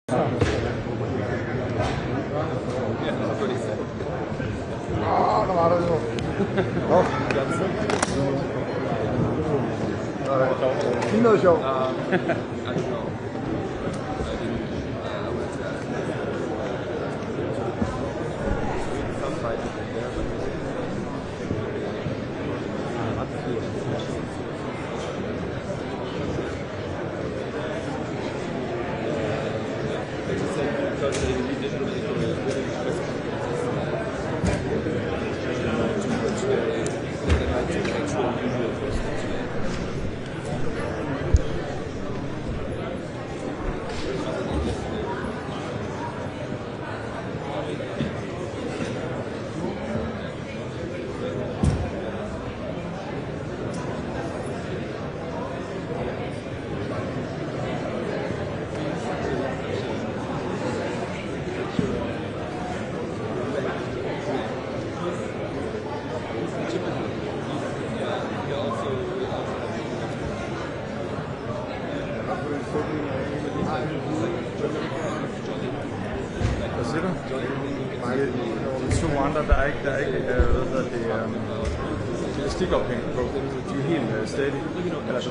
Der var der jo. Det er noget sjovt. Der er ikke elastikophæng på. De er helt stadig. Eller så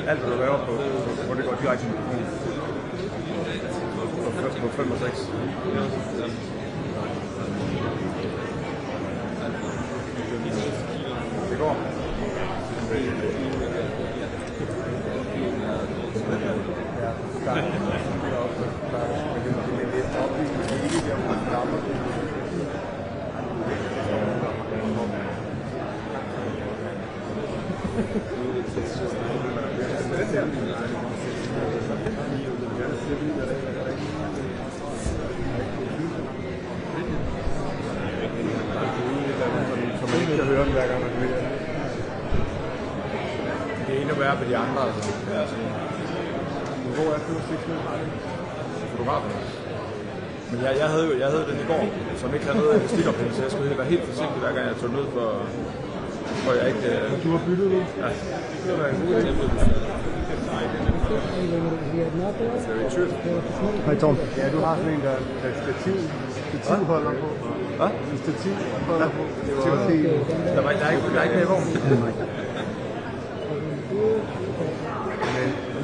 alt, hvad du laver på, hvor det går direkte til mikrofonen. På 5 og 6. Det går. Det er endnu værre for de andre. Hvor er fotografen? Men jeg havde den i går, som ikke havde noget elastikophæng, så jeg skulle være helt forsigtig hver gang jeg tog den ud for jeg ikke... Du har byttet nu? Ja. Det var en god idé. Hej Tom. Ja, du har sådan en, der stativholder på. Hvad? En stativholder på. Der er ikke mere i vognen.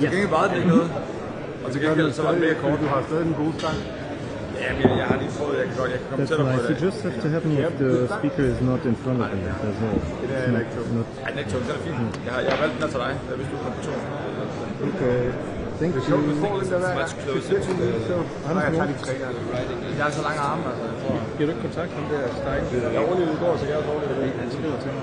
Til gengæld vejede det ikke noget. Og til gengæld så var det mere kort. Du har stadig en god stang. Ja, jeg har lige prøvet, jeg kan komme tættere på det. You just have to have me if the speaker is not in front of you. There's no... Det er elektron. Ja, elektron, den er fint. Jeg har valgt den her til dig, hvis du kommer på to. Okay, thank you. Det er sjovt, du får den der hver. Jeg tager de tre der. Jeg har så lange arme, altså. Giver du ikke kontakt med det her steg? Jeg overlevede i går, så jeg er dårlig. Han skriver til mig.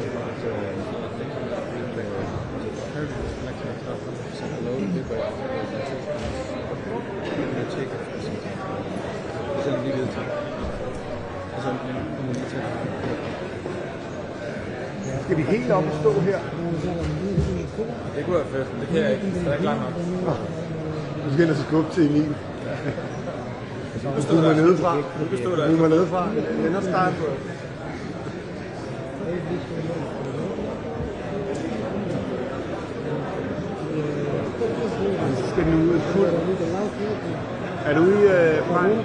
Skal vi helt op og stå her? Det kunne være fedt, det kan jeg ikke. Det er ikke langt nok. Du skal ellers skubbe til Emil. Du må nedefra. Du må nedefra. Ender start. Så skal den ud fuld. Er du ude i Prime?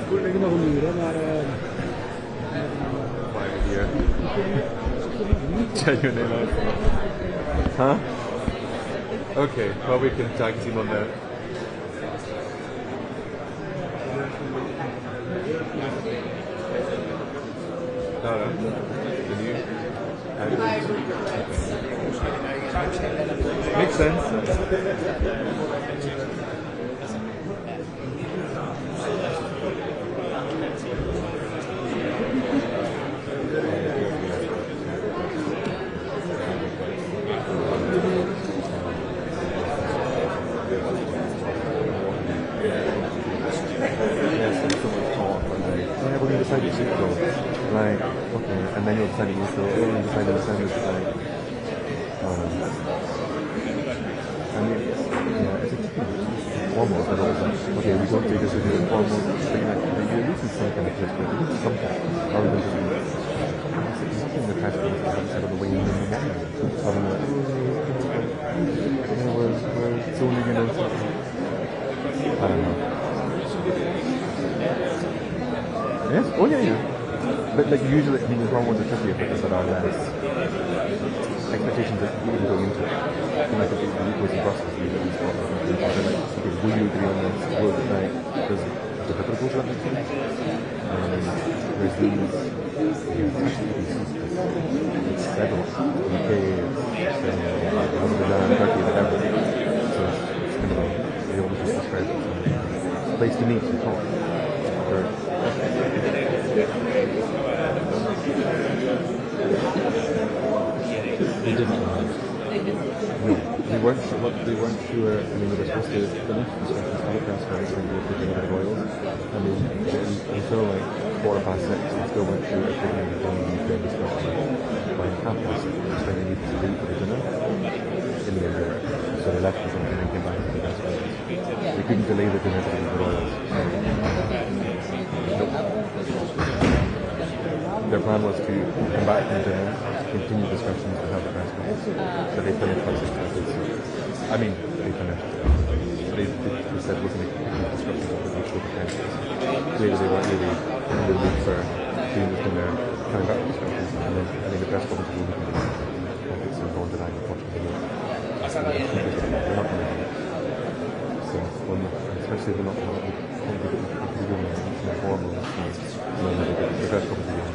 Fuld længe med rummet. Genuine. Huh? Okay, well we can tag team on that. No. Can you? Makes sense. Like, okay, and then you'll decide to use the oil and decide to send it like, I mean, yeah, it's almost an old okay, we don't do this with you, almost, but you're using some kind of judgment, you need something, rather than just something in the past that happens out of the way in the morning. Whereas Solingen and stuff. I don't know. Yes? Oh yeah, yeah. But like usually, I mean, the hormones are trickier because there are less expectations that you even go into it. And like if you go to Brussels, you get these things, like, okay, will you agree on this? Will it, like, does the hypocritical to that make sense? There's these, it's several, UK, Turkey, whatever. So it's kind of like, they always just describe it as a place to meet and talk. They didn't arrive. No, they weren't sure. They weren't sure. I mean, they were supposed to finish discussions for the press conference when they were picking up the oils. I mean, until like 6:15, they still went through everything they've done in the UK discussion by 6:30, just when they needed to leave for the dinner in the end. So they left or something and came back to the press conference. They couldn't delay the dinner because of the oils. Their plan was to come back from dinner, continue discussions to have the press conference. So they finished by 6:30. I mean, they finished. They said wasn't a complete discussion of the actual potentials. Clearly they weren't really in the mood for doing this dinner, coming back to discussions, and then I think the press conference will be conflicts and going to that unfortunately. They're not going to do it. So, especially if they're not going to be doing it formal, the press conference will be on.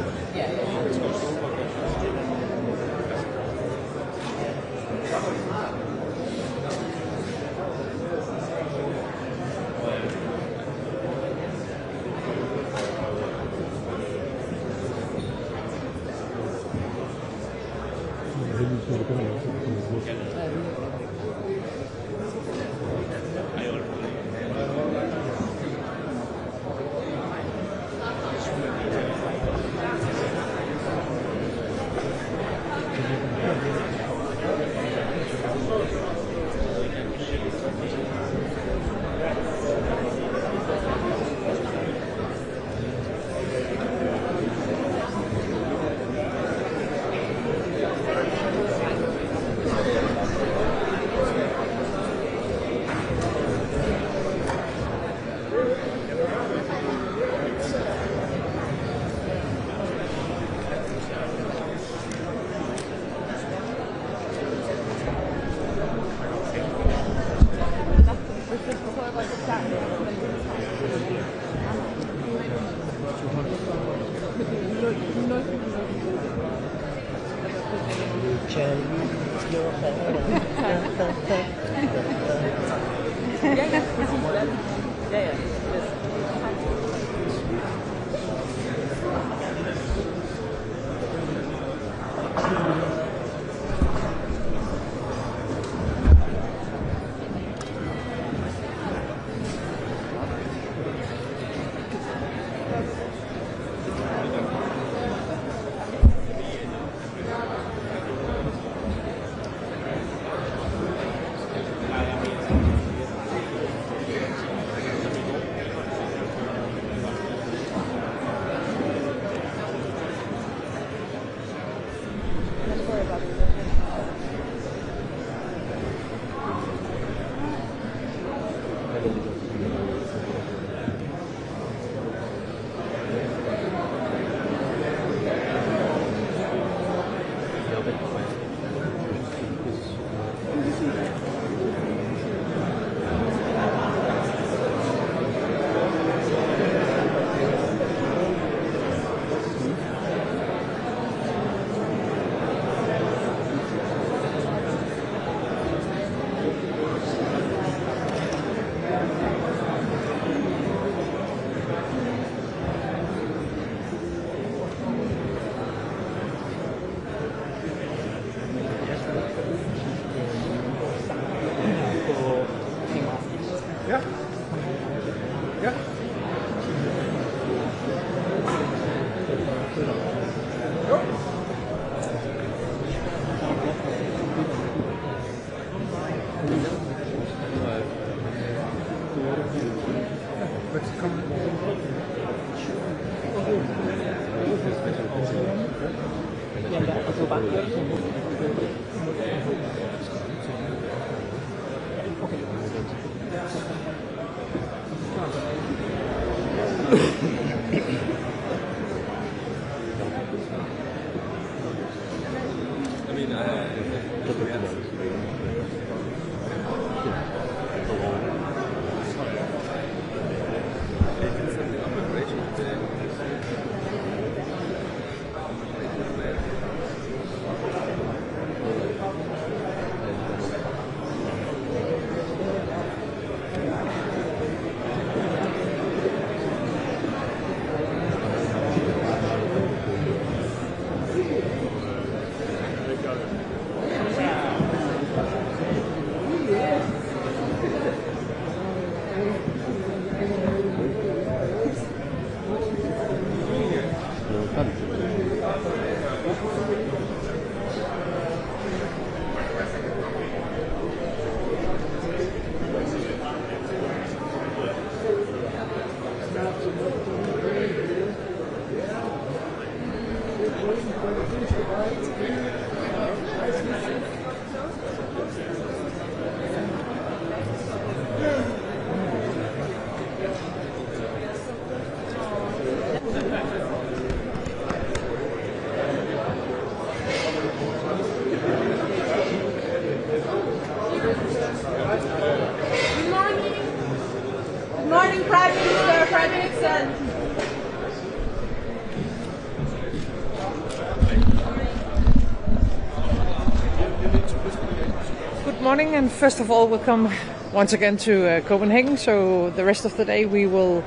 Good morning, and first of all, welcome once again to Copenhagen. So the rest of the day we will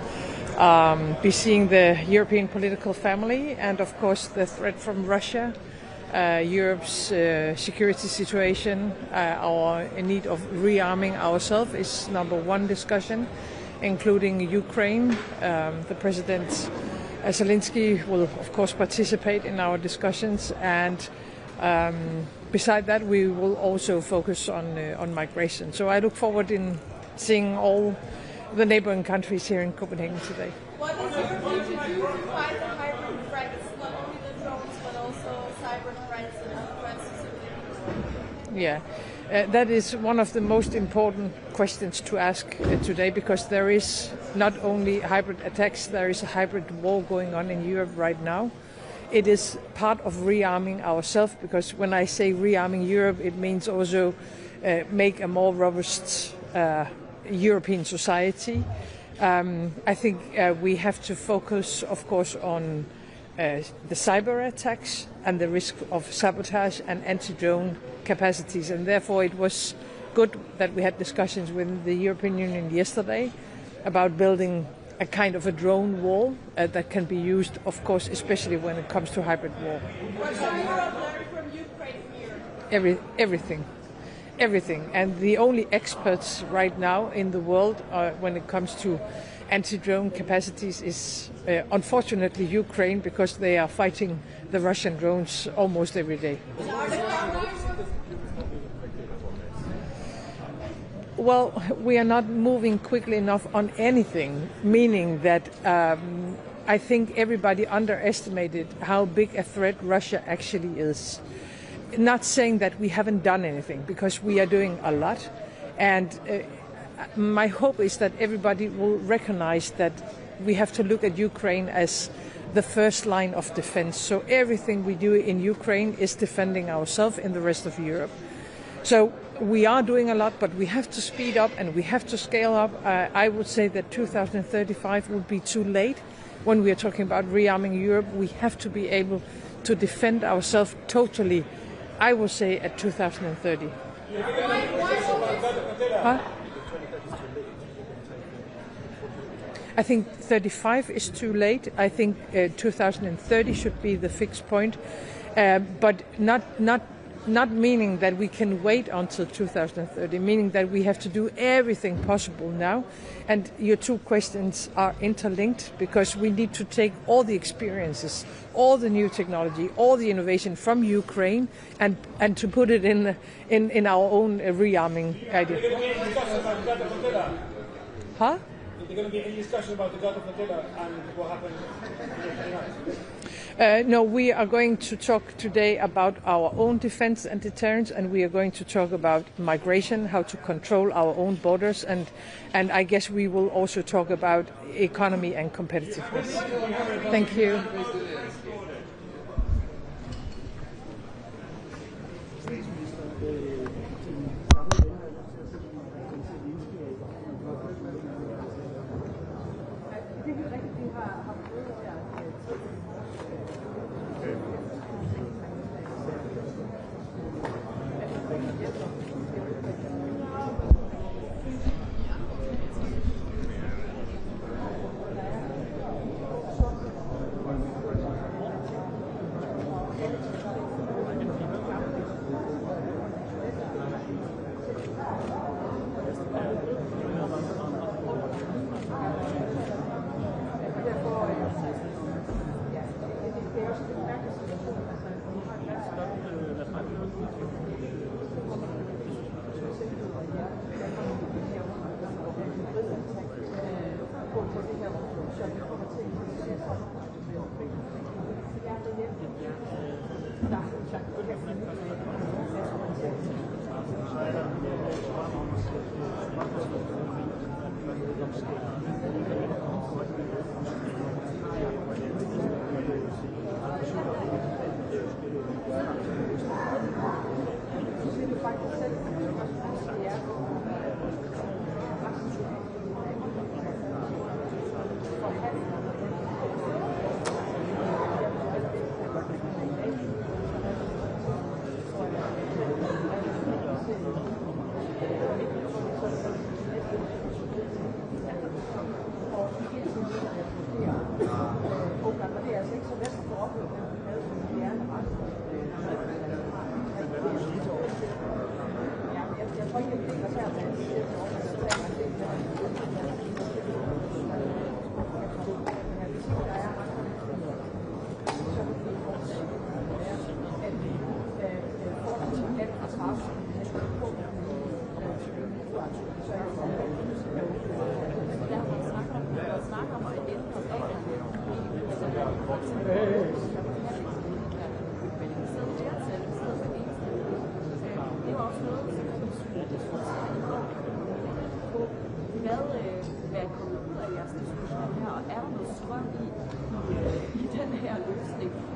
be seeing the European political family and, of course, the threat from Russia, Europe's security situation, our need of rearming ourselves is number one discussion, including Ukraine. The President Zelensky will, of course, participate in our discussions, and beside that, we will also focus on migration. So I look forward in seeing all the neighboring countries here in Copenhagen today. What is Europe going to do to fight the hybrid threats, not only the drones, but also cyber threats and other threats? Yeah, that is one of the most important questions to ask today, because there is not only hybrid attacks, there is a hybrid war going on in Europe right now. It is part of rearming ourselves, because when I say rearming Europe, it means also make a more robust European society. I think we have to focus, of course, on the cyber attacks and the risk of sabotage and anti-drone capacities, and therefore it was good that we had discussions with the European Union yesterday about building a kind of a drone wall that can be used, of course, especially when it comes to hybrid war. What should Europe learn from Ukraine here? Everything. And the only experts right now in the world when it comes to anti-drone capacities is unfortunately Ukraine, because they are fighting the Russian drones almost every day. Well, we are not moving quickly enough on anything, meaning that I think everybody underestimated how big a threat Russia actually is. Not saying that we haven't done anything, because we are doing a lot, and my hope is that everybody will recognize that we have to look at Ukraine as the first line of defense. So everything we do in Ukraine is defending ourselves in the rest of Europe. So we are doing a lot, but we have to speed up and we have to scale up. I would say that 2035 would be too late when we are talking about rearming Europe. We have to be able to defend ourselves totally, I would say, at 2030. Huh? I think 35 is too late. I think 2030 should be the fixed point, but not meaning that we can wait until 2030, meaning that we have to do everything possible now. And your two questions are interlinked, because we need to take all the experiences, all the new technology, all the innovation from Ukraine and to put it in our own rearming idea. Huh? Is there going to be any discussion about the God of Attila and what happened No, we are going to talk today about our own defense and deterrence, and we are going to talk about migration, how to control our own borders, and I guess we will also talk about economy and competitiveness. Thank you.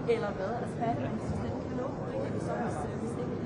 Eller hvad? Altså, hvad er det, man synes, den kan nå? Er det så, hvis det ikke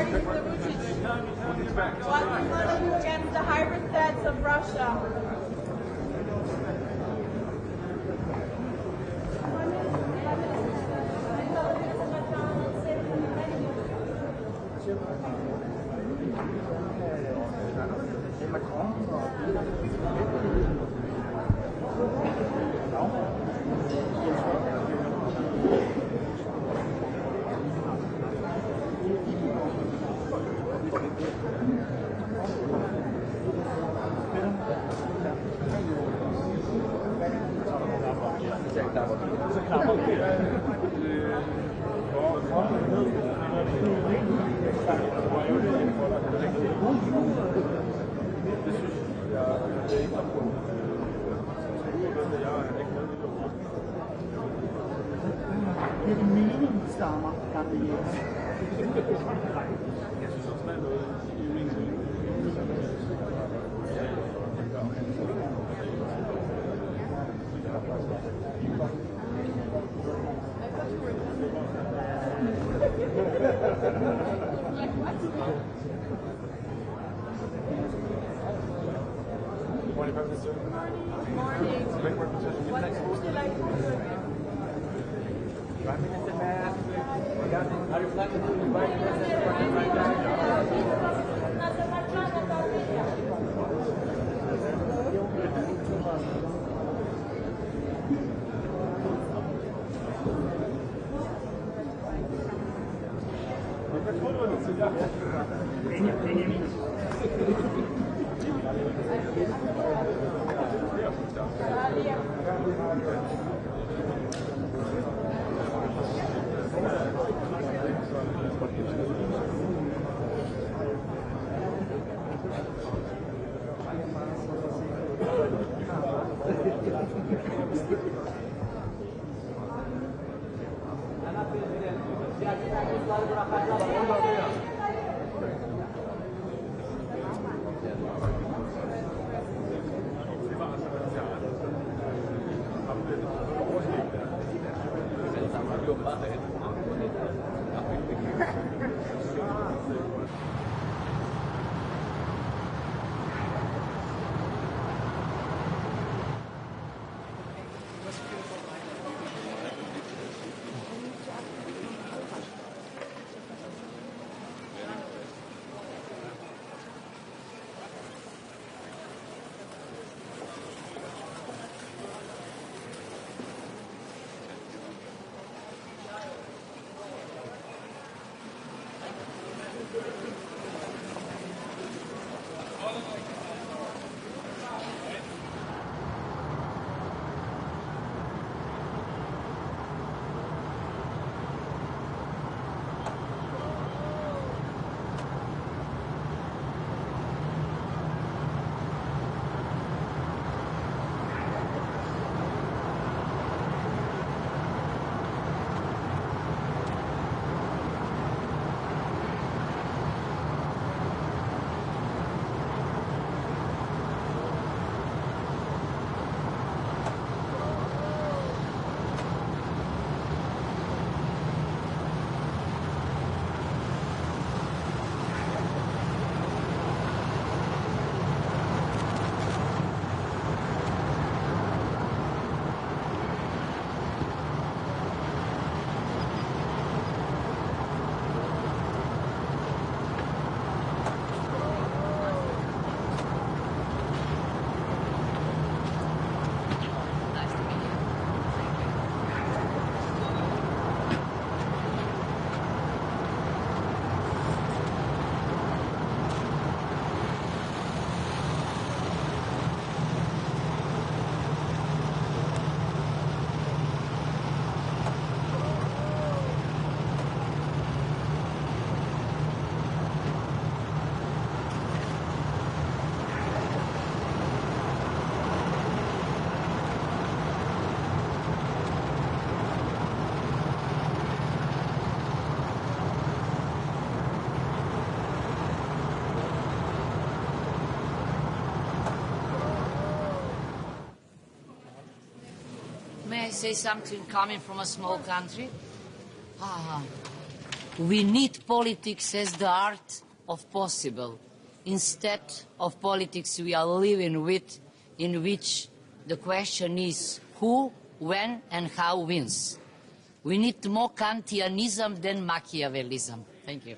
Mr. Vucic. What do you against the hybrid threats of Russia? Macron. Stammer, gamle jæger. Jeg synes også, der er noget i uenighed. Morning. What would you like to do? Prime Minister, are you planning to invite President right now? May I say something coming from a small country? We need politics as the art of possible, instead of politics we are living with, in which the question is who, when and how wins. We need more Kantianism than Machiavellism. Thank you.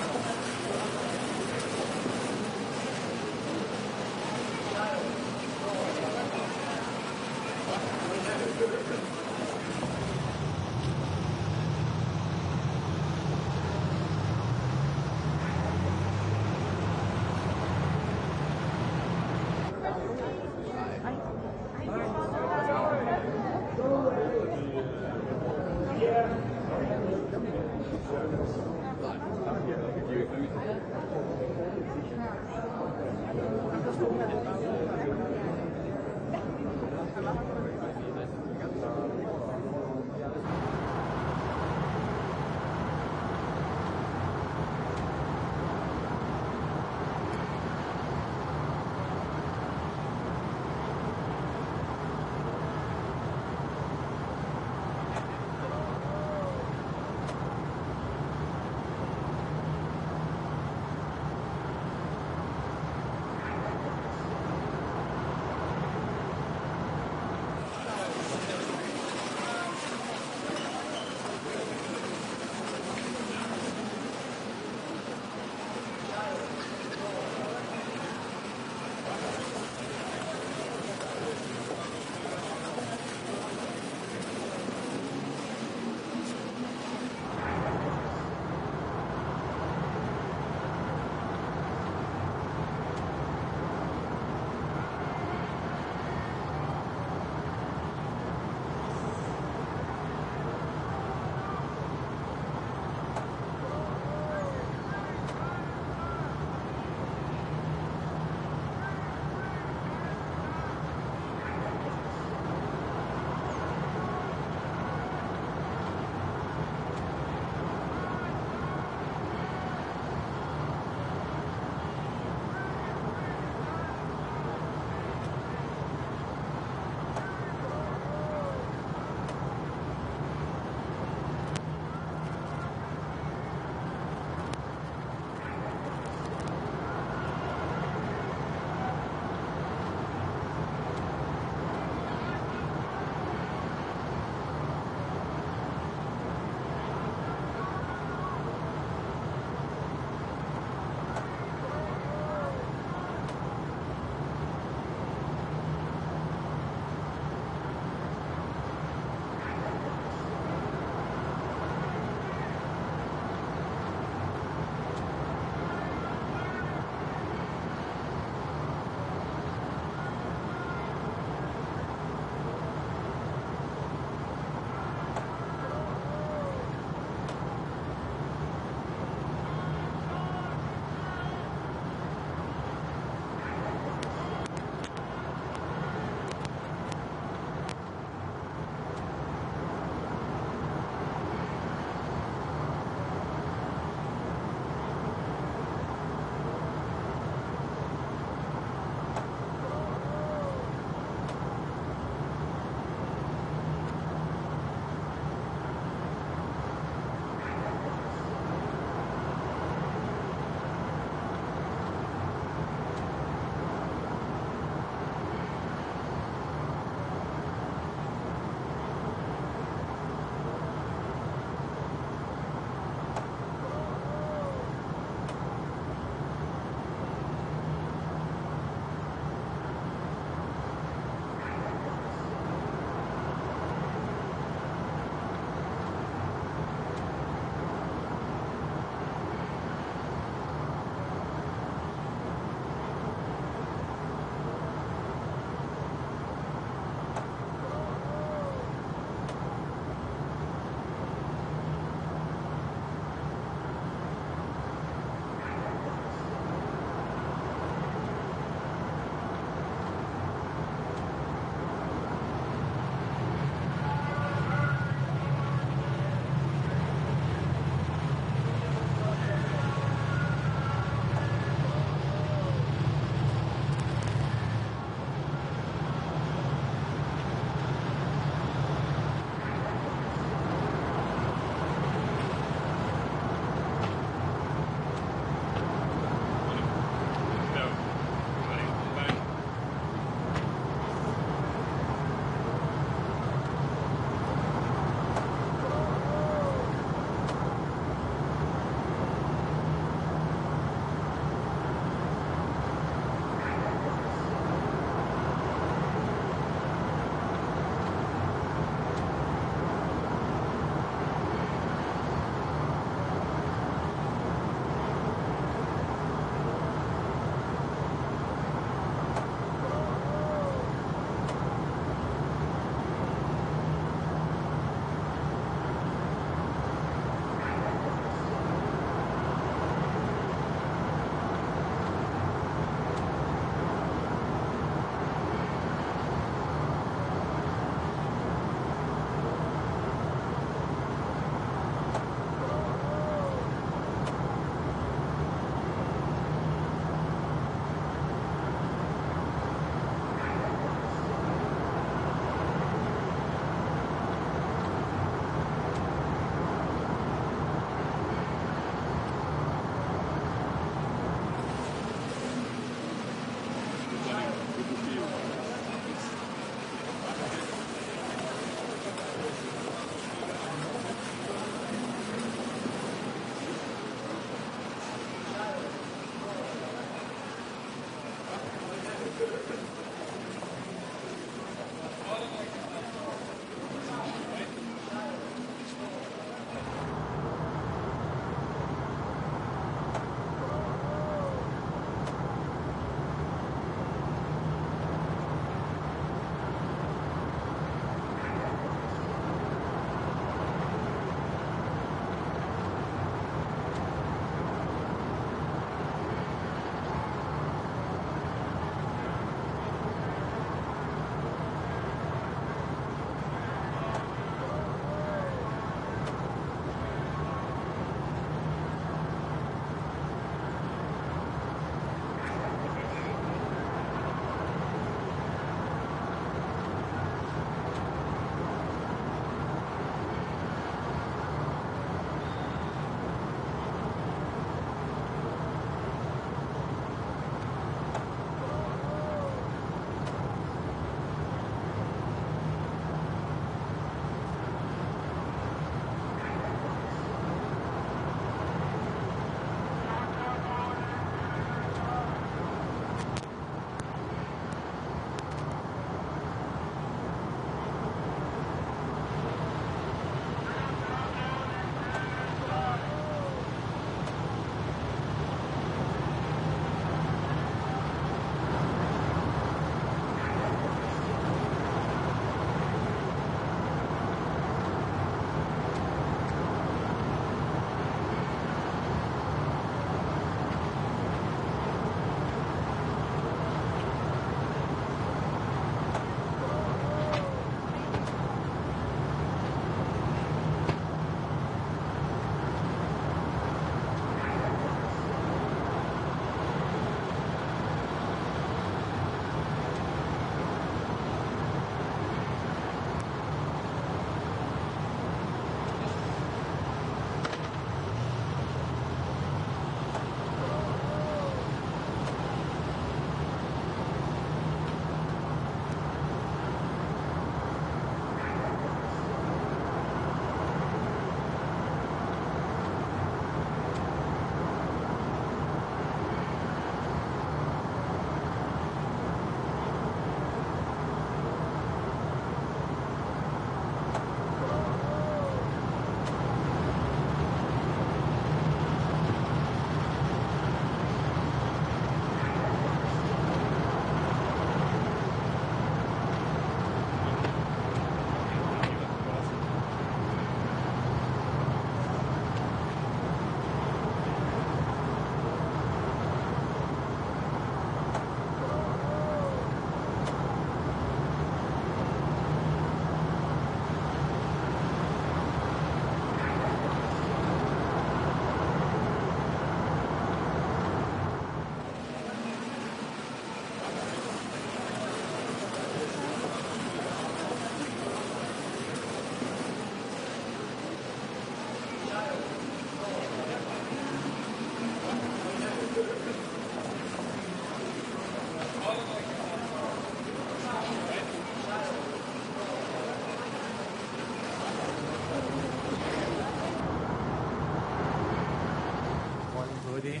APT.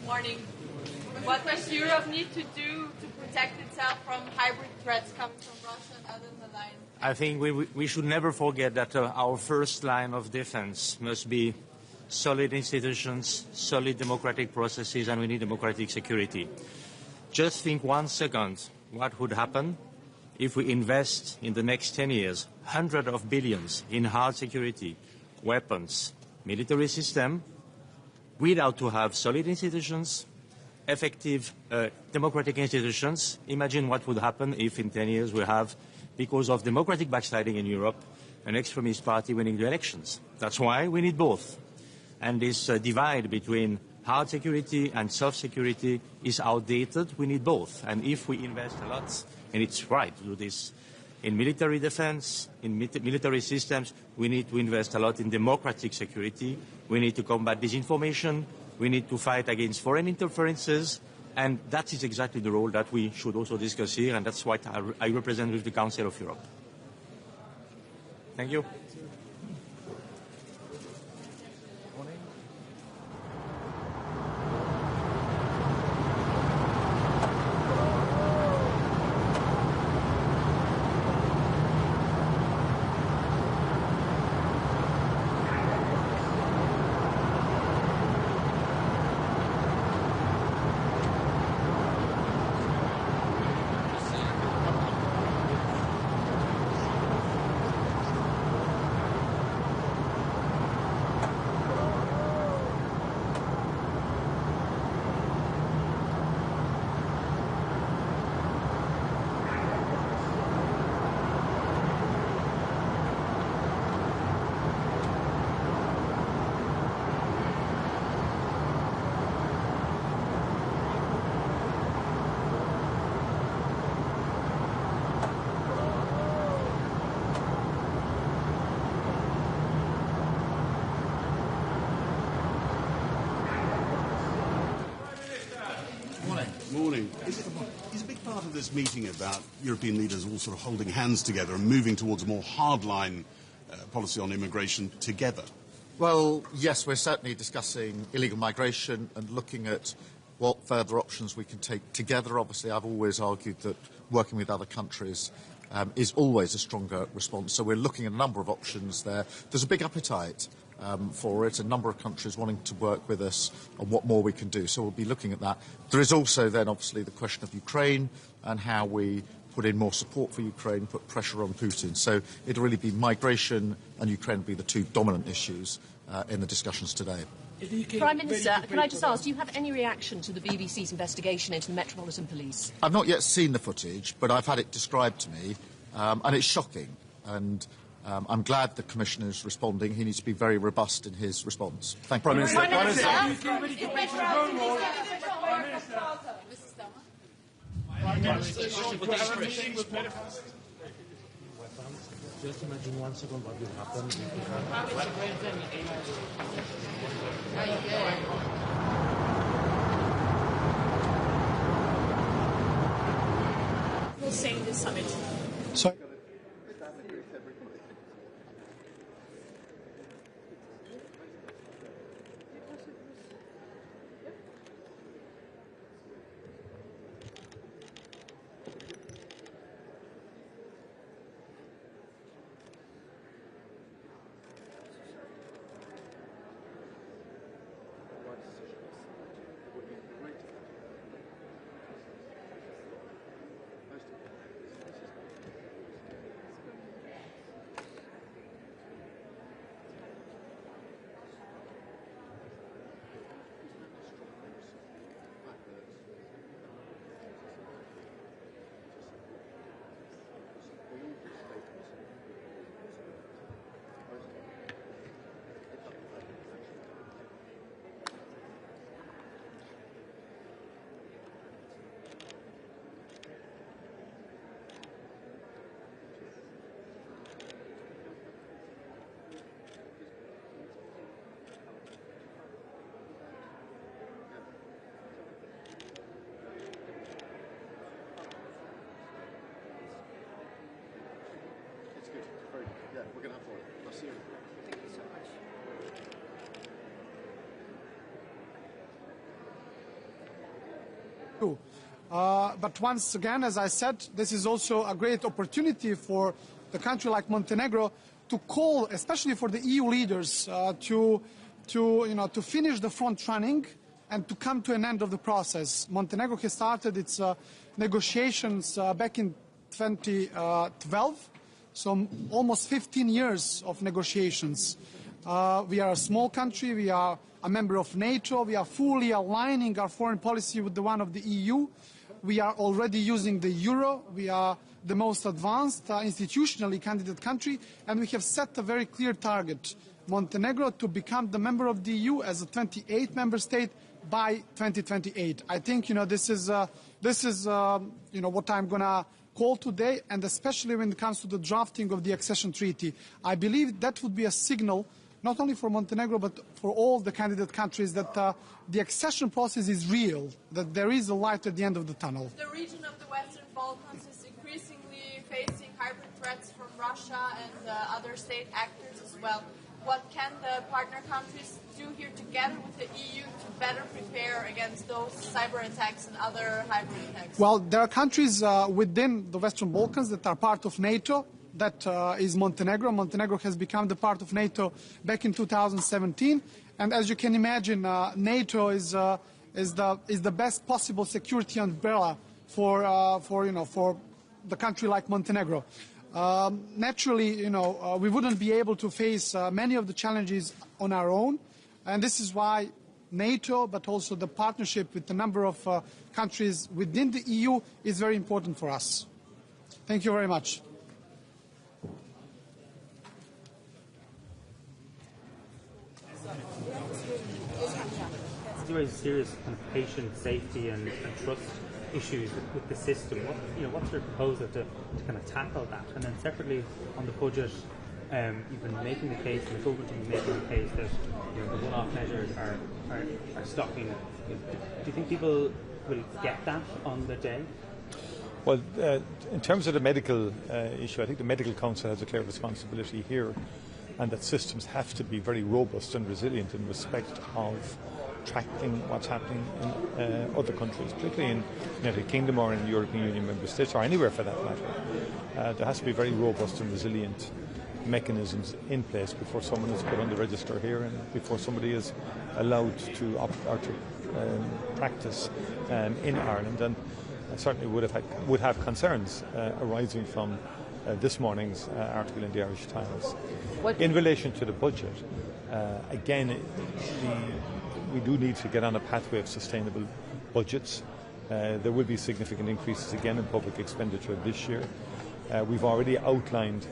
Morning. What does Europe need to do to protect itself from hybrid threats coming from Russia and other alliances? I think we should never forget that our first line of defense must be solid institutions, solid democratic processes, and we need democratic security. Just think 1 second what would happen if we invest in the next 10 years hundreds of billions in hard security, weapons, military system, without to have solid institutions, effective democratic institutions. Imagine what would happen if in 10 years we have, because of democratic backsliding in Europe, an extremist party winning the elections. That's why we need both. And this divide between hard security and soft security is outdated. We need both. And if we invest a lot, and it's right to do this, in military defense, in military systems, we need to invest a lot in democratic security. We need to combat disinformation. We need to fight against foreign interferences. And that is exactly the role that we should also discuss here, and that's what I represent with the Council of Europe. Thank you. Morning. Is a big part of this meeting about European leaders all sort of holding hands together and moving towards a more hardline policy on immigration together? Well, yes, we're certainly discussing illegal migration and looking at what further options we can take together. Obviously, I've always argued that working with other countries is always a stronger response. So we're looking at a number of options there. There's a big appetite for it, a number of countries wanting to work with us on what more we can do. So we'll be looking at that. There is also then obviously the question of Ukraine and how we put in more support for Ukraine, put pressure on Putin. So it'll really be migration and Ukraine will be the two dominant issues in the discussions today. Prime Minister, can I just ask, do you have any reaction to the BBC's investigation into the Metropolitan Police? I've not yet seen the footage, but I've had it described to me, and it's shocking. And I'm glad the Commissioner is responding. He needs to be very robust in his response. Thank you. Prime Minister. Just imagine 1 second what will happen. We'll sing this summit. Sorry. Yeah, we're going to have for it. I'll see you. Thank you so much. But once again, as I said, this is also a great opportunity for the country like Montenegro to call, especially for the EU leaders, to finish the front running and to come to an end of the process. Montenegro has started its negotiations back in 2012, so almost 15 years of negotiations. We are a small country, we are a member of NATO, we are fully aligning our foreign policy with the one of the EU. We are already using the euro, we are the most advanced institutionally candidate country, and we have set a very clear target, Montenegro to become the member of the EU as a 28th member state by 2028. I think this is what I'm going to call today, and especially when it comes to the drafting of the accession treaty. I believe that would be a signal not only for Montenegro but for all the candidate countries that the accession process is real, that there is a light at the end of the tunnel. The region of the Western Balkans is increasingly facing hybrid threats from Russia and other state actors as well. What can the partner countries do here together with the EU to better prepare against those cyber attacks and other hybrid attacks? Well, there are countries within the Western Balkans that are part of NATO. That is Montenegro. Montenegro has become the part of NATO back in 2017. And as you can imagine, NATO is the best possible security umbrella for the country like Montenegro. Naturally, we wouldn't be able to face many of the challenges on our own, and this is why NATO, but also the partnership with a number of countries within the EU is very important for us. Thank you very much. There is serious kind of patient safety and trust issues with the system. What's your proposal to kind of tackle that? And then separately on the budget, you've been making the case, and the government has been making the case that the one-off measures are stopping. Do you think people will get that on the day? Well, in terms of the medical issue, I think the Medical Council has a clear responsibility here, and that systems have to be very robust and resilient in respect of tracking what's happening in other countries, particularly in the United Kingdom or in the European Union member states, or anywhere for that matter. There has to be very robust and resilient mechanisms in place before someone is put on the register here and before somebody is allowed to practice in Ireland. And I certainly would have concerns arising from this morning's article in the Irish Times. In relation to the budget, again, we do need to get on a pathway of sustainable budgets. There will be significant increases again in public expenditure this year. We've already outlined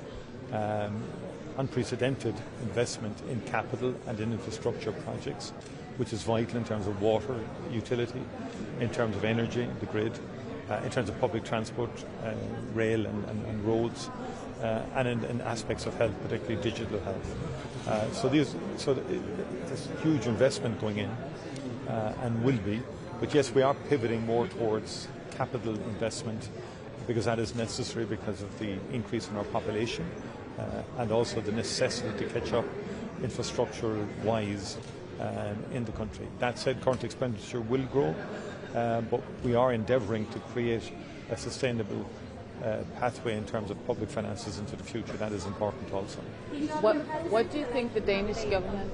unprecedented investment in capital and in infrastructure projects, which is vital in terms of water, utility, in terms of energy, the grid, in terms of public transport, rail and roads, and in aspects of health, particularly digital health. So there's huge investment going in, and will be. But yes, we are pivoting more towards capital investment because that is necessary because of the increase in our population and also the necessity to catch up infrastructure-wise in the country. That said, current expenditure will grow, but we are endeavouring to create a sustainable pathway in terms of public finances into the future. That is important also. What do you think the Danish government...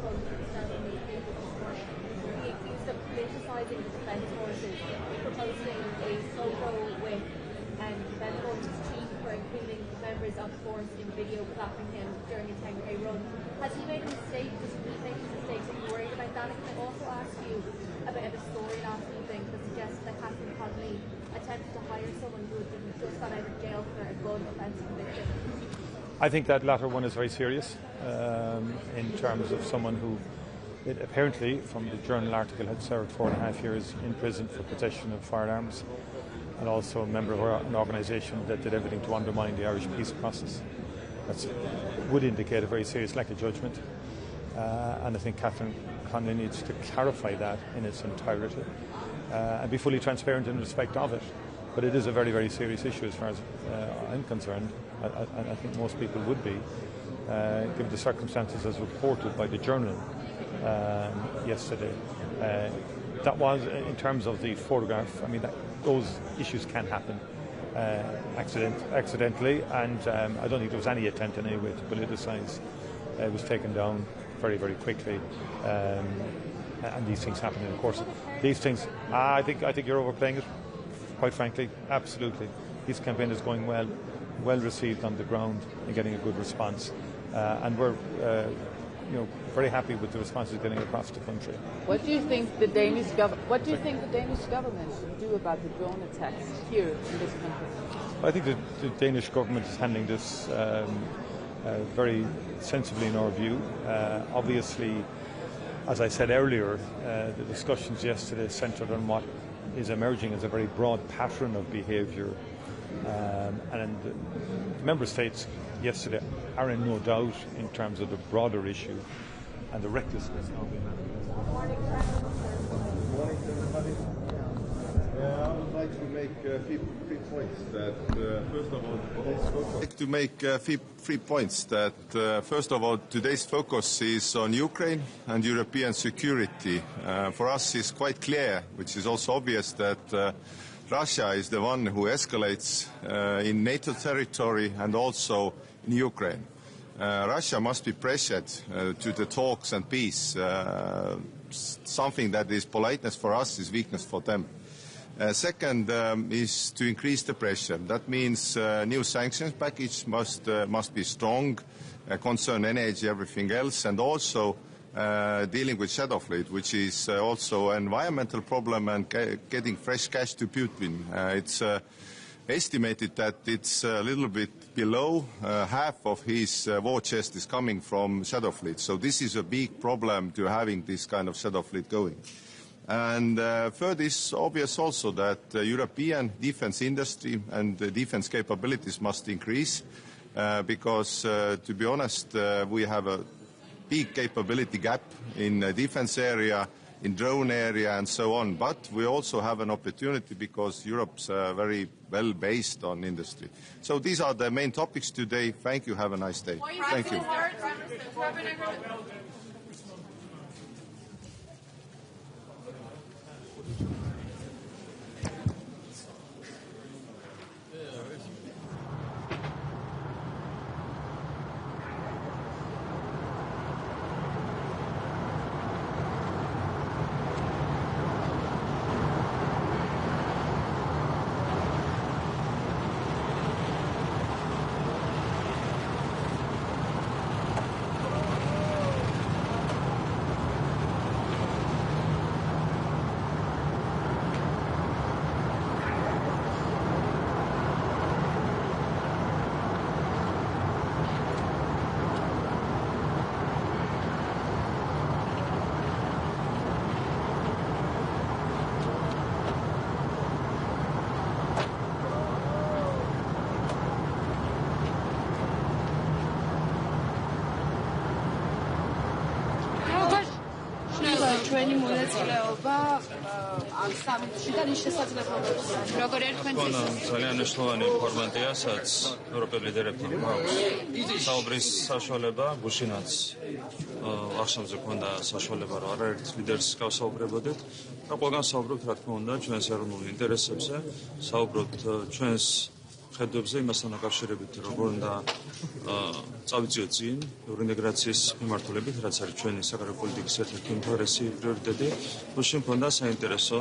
The politicising the defence forces, proposing a photo with Ben Gordon's chief for including members of the force in video clapping him during his 10K run. Has he made a mistake? Does he make mistakes? Are you worried about that? And can I also ask you about a story last evening that suggests that Catherine Connolly attempted to hire someone who had just got out of jail for a gun offence conviction? I think that latter one is very serious in terms of someone who apparently, from the journal article, had served 4.5 years in prison for possession of firearms, and also a member of an organisation that did everything to undermine the Irish peace process. That would indicate a very serious lack of judgment, and I think Catherine Connolly needs to clarify that in its entirety and be fully transparent in respect of it. But it is a very, very serious issue as far as I'm concerned, and I think most people would be, given the circumstances as reported by the journal yesterday. that was, in terms of the photograph, I mean, those issues can happen accidentally, and I don't think there was any attempt in any way to politicise. It was taken down very, very quickly, and these things happen. And of course, these things, I think you're overplaying it, quite frankly, absolutely. This campaign is going well received on the ground and getting a good response, and we're very happy with the responses getting across the country. What do you think the Danish government should do about the drone attacks here in this country? I think the Danish government is handling this very sensibly in our view. Obviously, as I said earlier, the discussions yesterday centred on what is emerging as a very broad pattern of behaviour, and the member states yesterday are in no doubt in terms of the broader issue and the recklessness now being Morning to everybody. I would like to make three points. That first of all, today's focus is on Ukraine and European security. For us, it's quite clear, which is also obvious, that Russia is the one who escalates in NATO territory and also in Ukraine. Russia must be pressured to the talks and peace. Something that is politeness for us is weakness for them. Second is to increase the pressure. That means new sanctions package must be strong, concern energy, everything else, and also dealing with shadow fleet, which is also an environmental problem, and getting fresh cash to Putin. It's estimated that it's a little bit below half of his war chest is coming from shadow fleet. So this is a big problem to having this kind of shadow fleet going. And third is obvious also that European defense industry and defense capabilities must increase because, to be honest, we have a big capability gap in the defense area, in drone area and so on. But we also have an opportunity because Europe's very well based on industry. So these are the main topics today. Thank you. Have a nice day. Thank you. ჩვენი მონაწილეობა ამ სამიტში და ის შესაძლებლობებს. როგორ ერთხმით ძალიან მნიშვნელოვანი ფორმატია, სადაც ევროპელ ლიდერებთან გვაქვს საუბრის საშუალება, გუშინაც ახშამზე ქონდა საშუალება, რომ არაერთ ლიდერს გავსაუბრებოდეთ და ყველგან საუბრობთ, რა თქმა უნდა, ჩვენს ეროვნულ ინტერესებზე, საუბრობთ ჩვენს ხედვებზე იმასთან დაკავშირებით, როგორ უნდა წავიწყოთ წინ ევროინტეგრაციის მიმართულებით, რაც არის ჩვენი საგარეო პოლიტიკის ერთ-ერთი უმთავრესი პრიორიტეტი. გუშინ მქონდა საინტერესო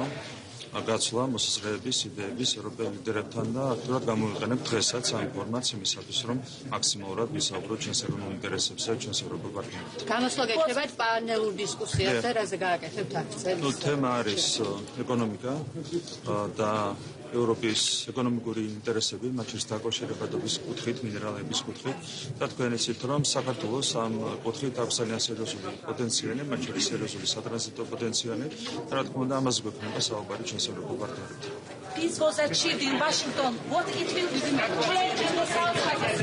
გაცვლა მოსაზრებების, იდეების ევროპელ ლიდერებთან და აქტიურად გამოვიყენებთ დღესაც ამ ფორმატს იმისათვის, რომ მაქსიმალურად ვისაუბროთ ჩვენს ეროვნულ ინტერესებზე, ჩვენს ევროპელ პარტნიორებთან. განსვლა გექნება პანელურ დისკუსიას და რაზე გააკეთებთ აქცენტს? თემა არის ეკონომიკა და ევროპის ეკონომიკური ინტერესები, მათ შორის დაკავშირებადობის კუთხით, მინერალების კუთხით და თქვენ იცით, რომ საქართველოს ამ კუთხით აქვს ძალიან სერიოზული პოტენციალი, მათ შორის სერიოზული სატრანზიტო პოტენციალი და რა თქმა უნდა, ამაზე გვექნება საუბარი ჩვენს ევროპულ პარტნიორებთან. This was achieved in Washington. What it will change in the South Africa.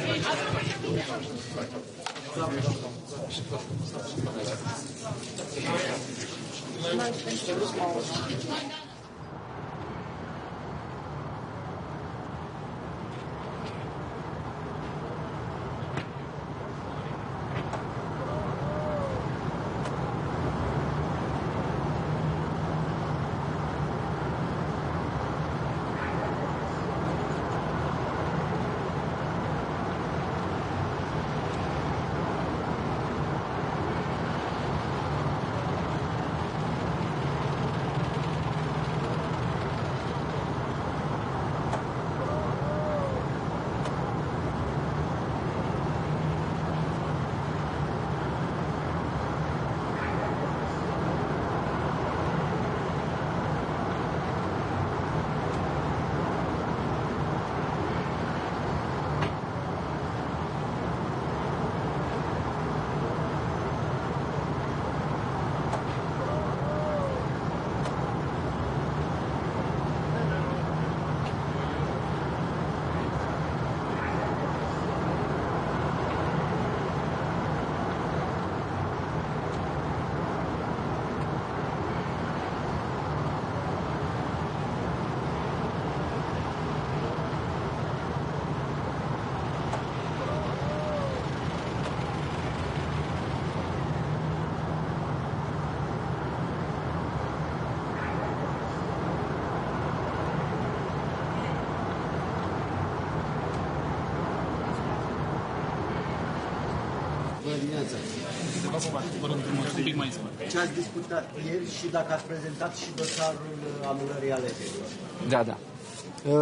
Bună dimineața! Ce ați discutat ieri și dacă ați prezentat și dosarul anulării alegerilor? Da, da.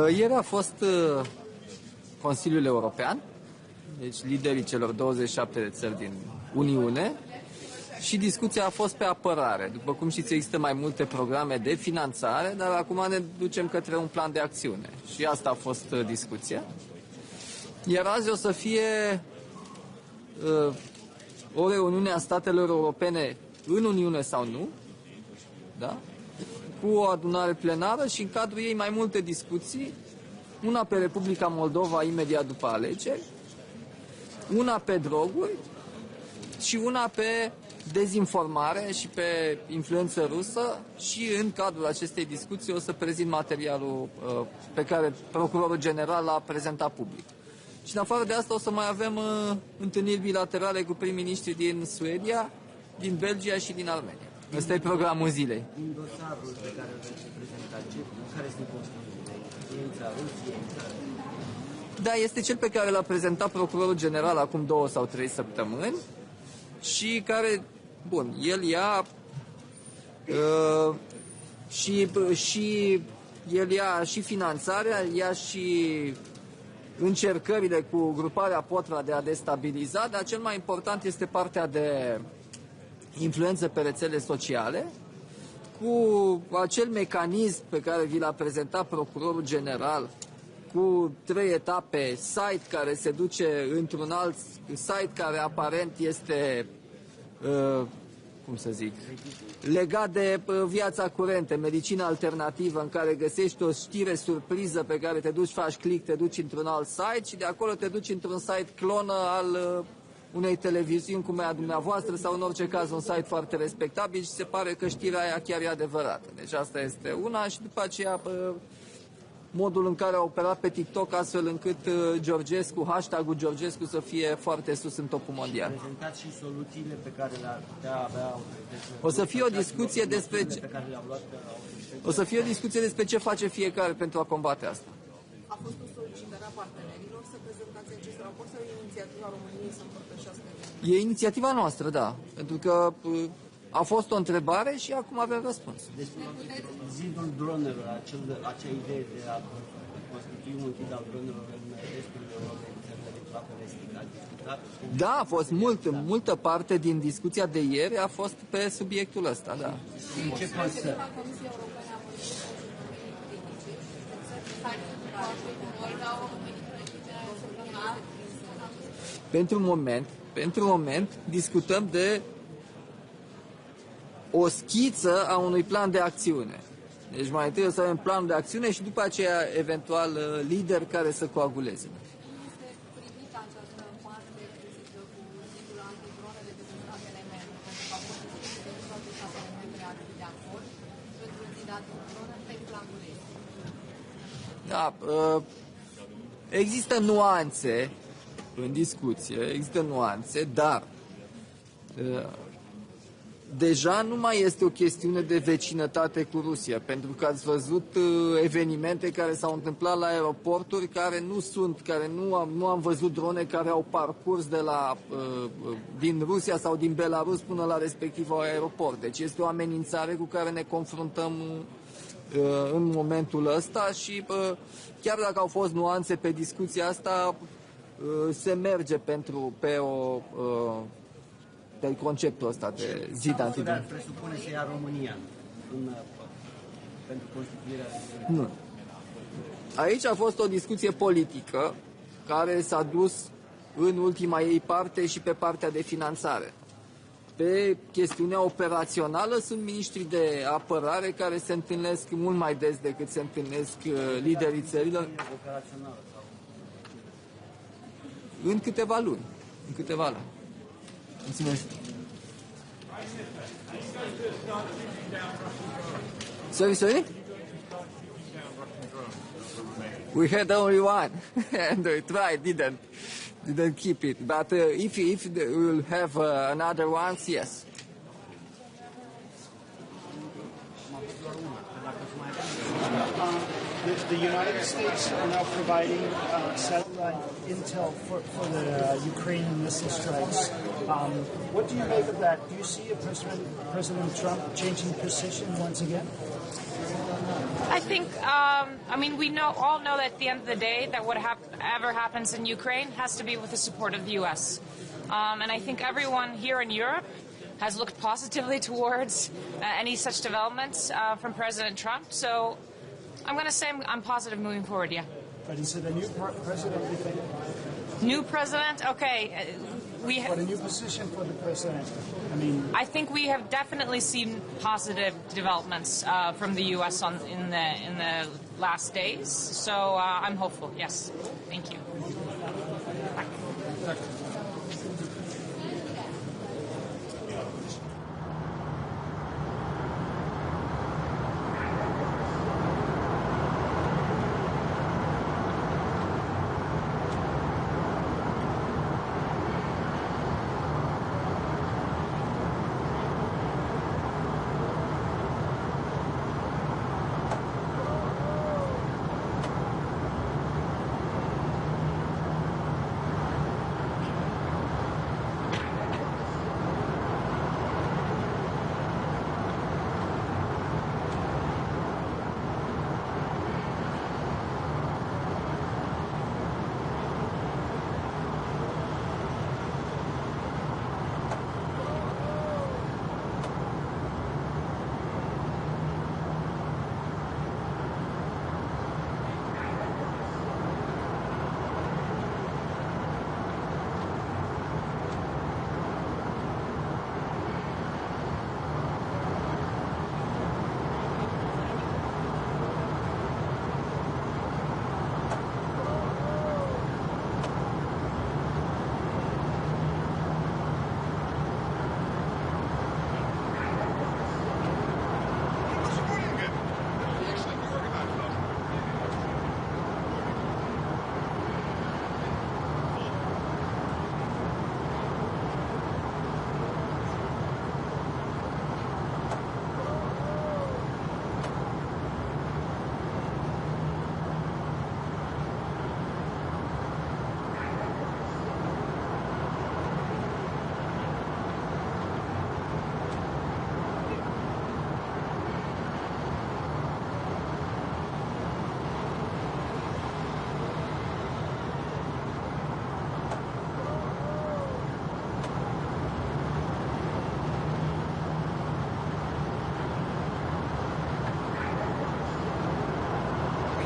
Ieri a fost Consiliul European, deci liderii celor 27 de țări din Uniune, și discuția a fost pe apărare. După cum știți, există mai multe programe de finanțare, dar acum ne ducem către un plan de acțiune. Și asta a fost discuția. Iar azi o să fie o reuniune a statelor europene în Uniune sau nu, da? Cu o adunare plenară și în cadrul ei mai multe discuții, una pe Republica Moldova imediat după alegeri, una pe droguri și una pe dezinformare și pe influență rusă, și în cadrul acestei discuții o să prezint materialul pe care Procurorul General l-a prezentat public. Și în afară de asta o să mai avem întâlniri bilaterale cu prim-ministrii din Suedia, din Belgia și din Armenia. Ăsta e programul zilei. Din dosarul pe care îl veți prezenta, care sunt concluziile? Influența Rusiei? Da, este cel pe care l-a prezentat Procurorul General acum 2 sau 3 săptămâni și care, bun, el ia și finanțarea, ia și încercările cu gruparea Potra de a destabiliza, dar cel mai important este partea de influență pe rețele sociale, cu acel mecanism pe care vi l-a prezentat Procurorul General, cu 3 etape, site care se duce într-un alt site care aparent este, cum să zic, legat de viața curentă, medicina alternativă, în care găsești o știre surpriză pe care te duci, faci click, te duci într-un alt site și de acolo te duci într-un site clonă al unei televiziuni cum e a dumneavoastră sau în orice caz un site foarte respectabil și se pare că știrea aia chiar e adevărată. Deci asta este una și după aceea modul în care a operat pe TikTok astfel încât Georgescu, hashtag-ul Georgescu să fie foarte sus în topul mondial. Prezentați și soluțiile pe care le-ar putea avea o să fie o discuție despre o să fie o discuție despre ce face fiecare pentru a combate asta. A fost o solicitare a partenerilor să prezentați acest raport sau e inițiativa României să împărtășească? E inițiativa noastră, da, pentru că a fost o întrebare și acum avem răspuns. Despre zidul dronelor, acea idee de a constitui un zid al dronelor în estul Europei, în țările de plată estică, a discutat? Da, a fost multă parte din discuția de ieri a fost pe subiectul ăsta, da. În ce constă? Pentru moment discutăm de o schiță a unui plan de acțiune. Deci mai întâi o să avem planul de acțiune și după aceea eventual lideri care să coaguleze. Da, există nuanțe în discuție, dar deja nu mai este o chestiune de vecinătate cu Rusia, pentru că ați văzut evenimente care s-au întâmplat la aeroporturi care nu am văzut drone care au parcurs din Rusia sau din Belarus până la respectivul aeroport. Deci este o amenințare cu care ne confruntăm în momentul ăsta și chiar dacă au fost nuanțe pe discuția asta, se merge pe conceptul ăsta de zid antidron. Ce presupune să ia România pentru constituirea? Nu. Aici a fost o discuție politică care s-a dus în ultima ei parte și pe partea de finanțare. Pe chestiunea operațională sunt miniștrii de apărare care se întâlnesc mult mai des decât se întâlnesc liderii țărilor. În câteva luni. Mulțumesc. Sorry? We had only one and we tried, didn't keep it. But if we'll have another ones, yes. The United States are now providing satellite intel for the Ukrainian missile strikes. What do you make of that? Do you see President Trump changing position once again? I think, we all know that at the end of the day that whatever happens in Ukraine has to be with the support of the U.S. And I think everyone here in Europe has looked positively towards any such developments from President Trump. So I'm going to say I'm positive moving forward, yeah. But is it a new president, you think? New president? Okay. But a new position for the president. I think we have definitely seen positive developments from the U.S. in the last days. So I'm hopeful, yes. Thank you.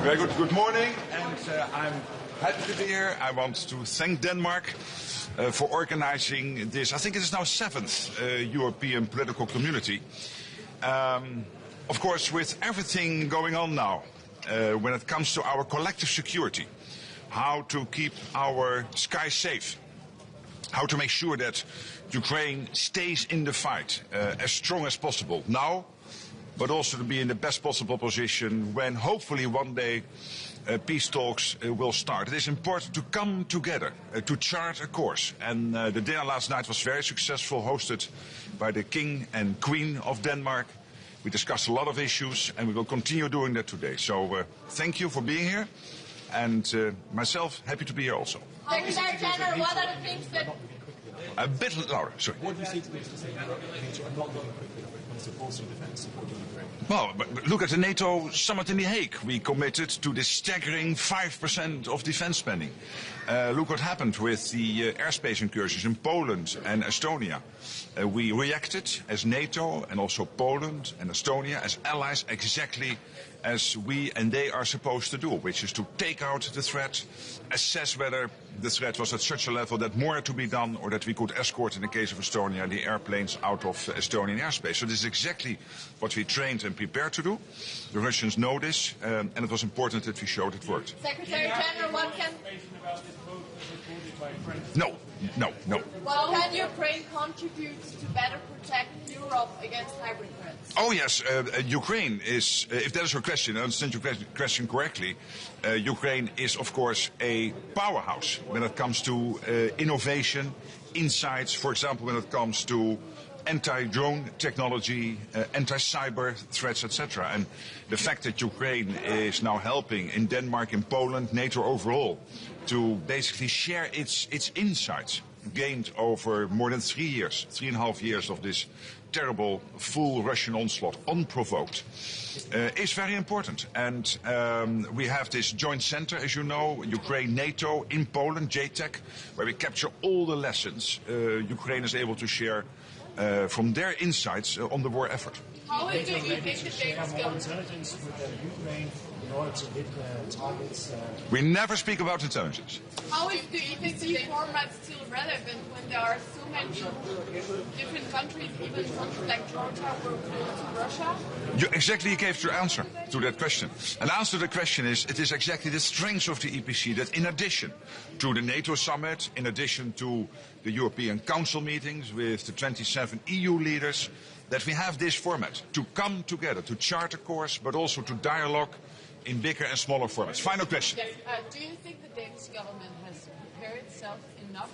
Very good morning, and I'm happy to be here. I want to thank Denmark for organizing this. I think it is now 7th European political community. Of course, with everything going on now, when it comes to our collective security, how to keep our skies safe, how to make sure that Ukraine stays in the fight as strong as possible now, but also to be in the best possible position when hopefully one day peace talks will start. It is important to come together, to chart a course. And the dinner last night was very successful, hosted by the King and Queen of Denmark. We discussed a lot of issues, and we will continue doing that today. So thank you for being here, and myself, happy to be here also. Secretary General, what are the things that... A bit louder, sorry. What do you say to this to say that NATO are not going quickly when it comes to forcing defence supporting Ukraine? Well, but look at the NATO summit in The Hague. We committed to this staggering 5% of defence spending. Look what happened with the airspace incursions in Poland and Estonia. We reacted as NATO and also Poland and Estonia as allies exactly as we and they are supposed to do, which is to take out the threat, assess whether the threat was at such a level that more had to be done or that we could escort, in the case of Estonia, the airplanes out of Estonian airspace. So this is exactly what we trained and prepared to do. The Russians know this, and it was important that we showed it worked. Secretary General, what can... No. What can Ukraine contribute to better protect Europe against hybrid threats? Oh yes, Ukraine is, if that is your question, I understand your question correctly, Ukraine is of course a powerhouse when it comes to innovation, insights, for example when it comes to anti-drone technology, anti-cyber threats, etc. And the fact that Ukraine is now helping in Denmark, in Poland, NATO overall, to basically share its insights gained over more than 3 years, 3.5 years of this terrible, full Russian onslaught, unprovoked, is very important. And we have this joint center, as you know, Ukraine, NATO, in Poland, JTEC, where we capture all the lessons Ukraine is able to share from their insights on the war effort. How do you think the Danish intelligence with Ukraine in order to hit targets? We never speak about intelligence. How do you think the format still relevant when there are so many different countries, even countries like Georgia, were close to Russia? You exactly gave your answer to that question. And the answer to the question is, it is exactly the strength of the EPC that in addition to the NATO summit, in addition to the European Council meetings with the 27 EU leaders, that we have this format to come together, to chart a course, but also to dialogue in bigger and smaller formats. Final question. Yes. Do you think the Danish government has prepared itself enough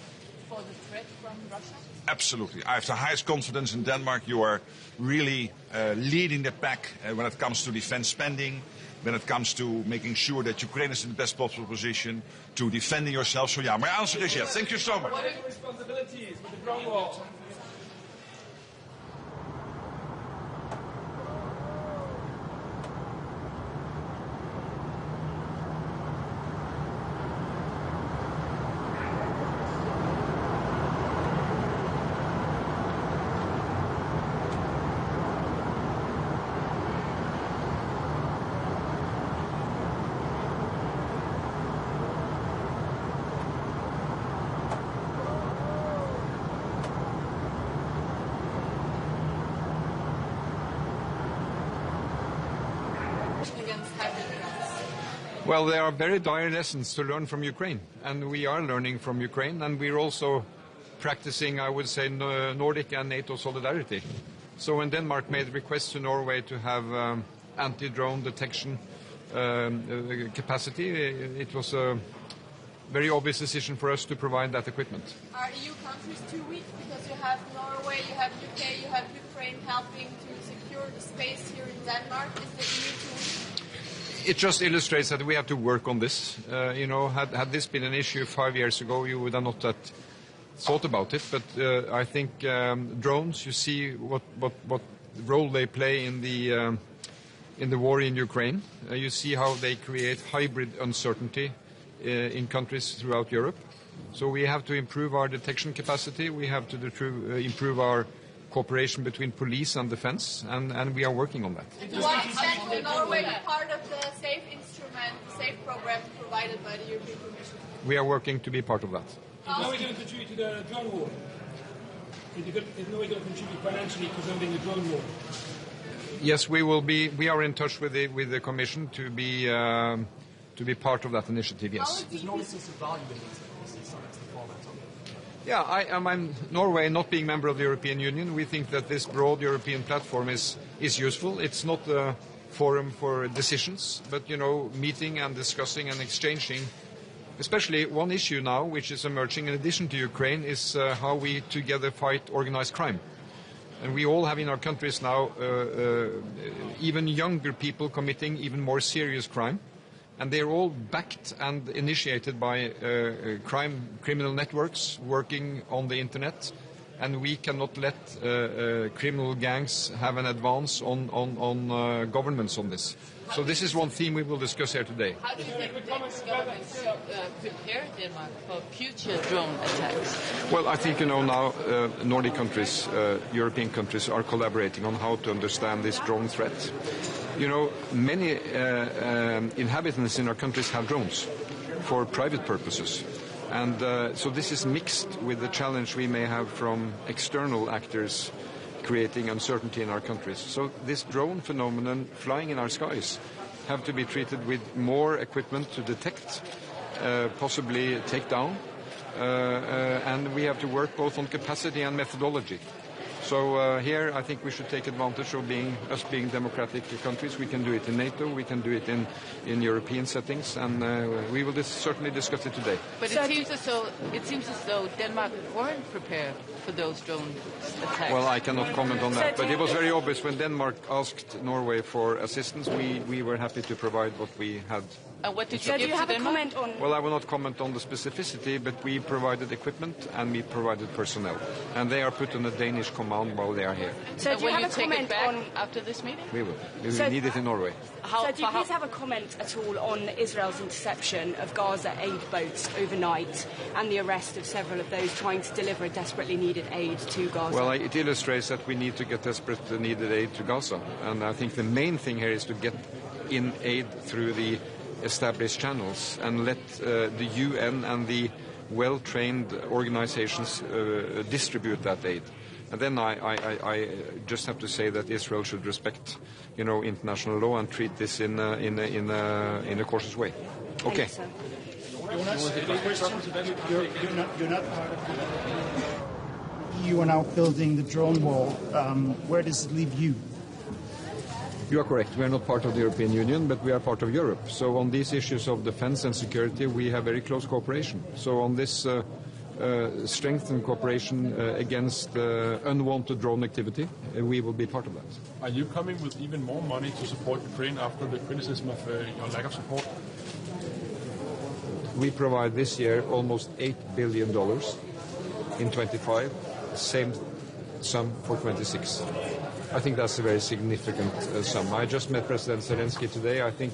for the threat from Russia? Absolutely. I have the highest confidence in Denmark. You are really leading the pack when it comes to defense spending, when it comes to making sure that Ukraine is in the best possible position, to defending yourself. So yeah, my answer is yes. Thank you so much. What are the responsibilities with the drone war? Well, there are very dire lessons to learn from Ukraine, and we are learning from Ukraine, and we're also practicing, I would say, Nordic and NATO solidarity. So when Denmark made requests to Norway to have anti-drone detection capacity, it was a very obvious decision for us to provide that equipment. Are EU countries too weak? Because you have Norway, you have UK, you have Ukraine helping to secure the space here in Denmark. Is the EU too weak? It just illustrates that we have to work on this. Had this been an issue 5 years ago, you would have not thought about it. But I think drones, you see what role they play in the war in Ukraine. You see how they create hybrid uncertainty in countries throughout Europe. So we have to improve our detection capacity. We have to improve our cooperation between police and defense, and we are working on that. To what extent will Norway be part of the SAFE instrument, SAFE program provided by the European Commission? We are working to be part of that. Is Norway going to contribute to the drone war? Is Norway going to contribute financially to funding the drone war? Yes, we will be. We are in touch with the Commission to be part of that initiative. Yes. Does Norway see some value in these summits, the format of it? Yeah, Norway, not being member of the European Union, we think that this broad European platform is useful. It's not a forum for decisions, but, meeting and discussing and exchanging. Especially one issue now, which is emerging in addition to Ukraine, is how we together fight organized crime. And we all have in our countries now even younger people committing even more serious crime. And they're all backed and initiated by criminal networks working on the internet. And we cannot let criminal gangs have an advance on governments on this. So this is one theme we will discuss here today. How do you think the Danish government should prepare Denmark for future drone attacks? Well, I think, now Nordic countries, European countries are collaborating on how to understand this drone threat. Many inhabitants in our countries have drones for private purposes. And so this is mixed with the challenge we may have from external actors creating uncertainty in our countries. So this drone phenomenon flying in our skies have to be treated with more equipment to detect, possibly take down. And we have to work both on capacity and methodology So here I think we should take advantage of us being democratic countries. We can do it in NATO, we can do it in European settings, and we will certainly discuss it today. But it seems as though Denmark weren't prepared for those drone attacks. Well, I cannot comment on that, but it was very obvious when Denmark asked Norway for assistance, we were happy to provide what we had. What did you give to Denmark? Well, I will not comment on the specificity, but we provided equipment and we provided personnel. And they are put on a Danish command while they are here. So do you have a take comment it back on... after this meeting? We will. We will need it in Norway. So do you please have a comment at all on Israel's interception of Gaza aid boats overnight and the arrest of several of those trying to deliver desperately needed aid to Gaza? Well, it illustrates that we need to get desperate needed aid to Gaza. And I think the main thing here is to get in aid through the established channels and let the UN and the well-trained organizations distribute that aid. And then I just have to say that Israel should respect, international law and treat this in a cautious way. Okay. You're not part of the EU are now building the drone wall. Where does it leave you? You are correct. We are not part of the European Union, but we are part of Europe. So on these issues of defense and security, we have very close cooperation. So on this strengthened cooperation against unwanted drone activity, we will be part of that. Are you coming with even more money to support Ukraine after the criticism of your lack of support? We provide this year almost $8 billion in 25, same sum for 26. I think that's a very significant sum. I just met President Zelensky today. I think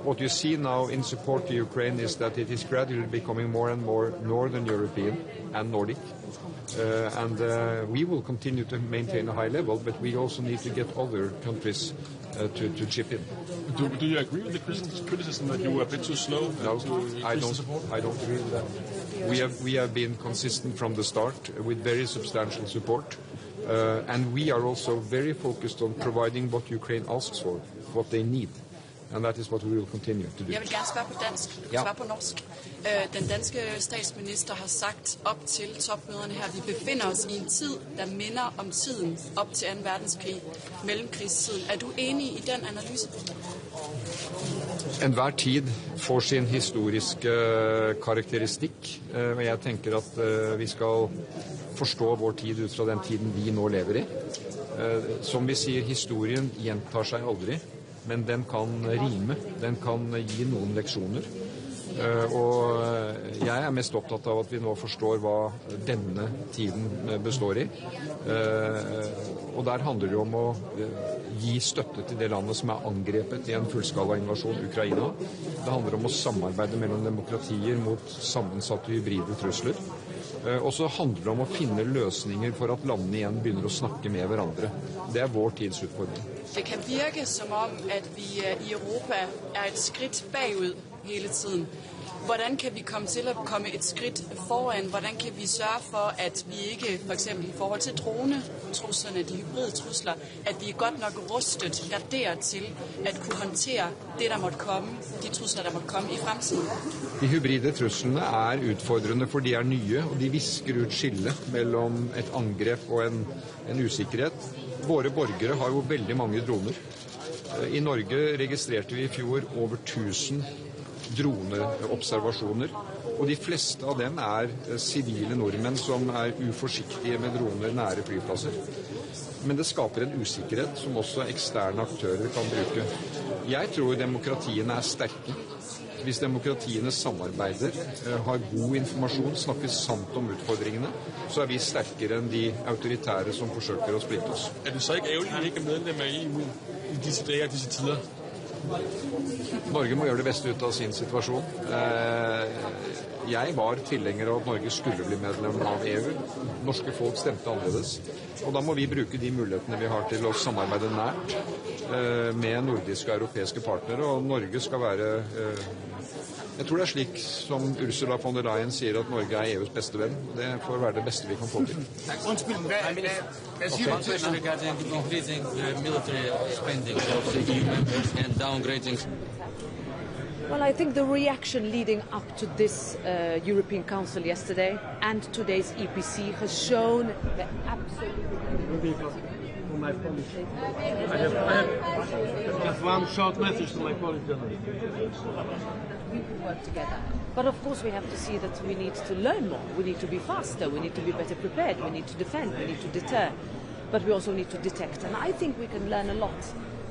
what you see now in support to Ukraine is that it is gradually becoming more and more Northern European and Nordic. And we will continue to maintain a high level, but we also need to get other countries to chip in. Do you agree with the criticism that you were a bit too slow? No, I don't agree with that. We have been consistent from the start with very substantial support. And we are also very focused on providing what Ukraine asks for, what they need. And that is what we will continue to do. Jeg vil gerne spørge på dansk, svare på norsk. Den danske statsminister har sagt op til topmøderne her, at vi befinder os i en tid, der minder om tiden op til 2. verdenskrig, mellemkrigstiden. Er du enig i den analyse? Enhver tid får sin historiske karakteristikk, og jeg tenker at vi skal forstå vår tid ut fra den tiden vi nå lever i. Som vi sier, historien gjentar seg aldri, men den kan rime, den kan gi noen leksjoner. Og jeg er mest opptatt av at vi nå forstår hva denne tiden består i. Og der handler det om å gi støtte til det landet som er angrepet i en fullskala invasjon, Ukraina. Det handler om å samarbeide mellom demokratier mot sammensatte hybride trusler. Og så handler det om å finne løsninger for at landene igjen begynner å snakke med hverandre. Det er vår tids utfordring. Det kan virke som om, at vi i Europa er et skridt bagud hele tiden. Hvordan kan vi komme til at komme et skridt foran? Hvordan kan vi sørge for, at vi ikke, for eksempel i forhold til dronetruslerne, de hybride trusler, at vi er godt nok rustet, garderet til at kunne håndtere det, der måtte komme, de trusler, der måtte komme i fremtiden? De hybride truslene er utfordrende, for de er nye, og de visker ut skillet mellom et angrep og en usikkerhet. Våre borgere har jo veldig mange droner. I Norge registrerte vi i fjor over 1000 droneobservasjoner, og de fleste av dem er sivile nordmenn som er uforsiktige med droner nære flyplasser. Men det skaper en usikkerhet som også eksterne aktører kan bruke. Jeg tror demokratiene er sterke. Hvis demokratiene samarbeider, har god informasjon, snakker sant om utfordringene, så er vi sterkere enn de autoritære som forsøker å splitte oss. Er du så ikke ærgerlig, at vi ikke er medlem av EU i disse dager og disse tider? Norge må gjøre det beste ut av sin situasjon. Jeg var tilhenger av at Norge skulle bli medlem av EU. Norske folk stemte annerledes. Og da må vi bruke de mulighetene vi har til å samarbeide nært med nordiske og europeiske partnere. Og Norge skal være jeg tror det er slik som Ursula von der Leyen sier, at Norge er EUs beste venn. Det får være det beste vi kan få til. Regarding completing the military spending of the EU members and downgrading. Well, I think the reaction leading up to this European Council yesterday and today's EPC has shown the absolute... My Polish. I have just one short message to my Polish journalist. We can work together. But of course we have to see that we need to learn more. We need to be faster. We need to be better prepared. We need to defend. We need to deter. But we also need to detect. And I think we can learn a lot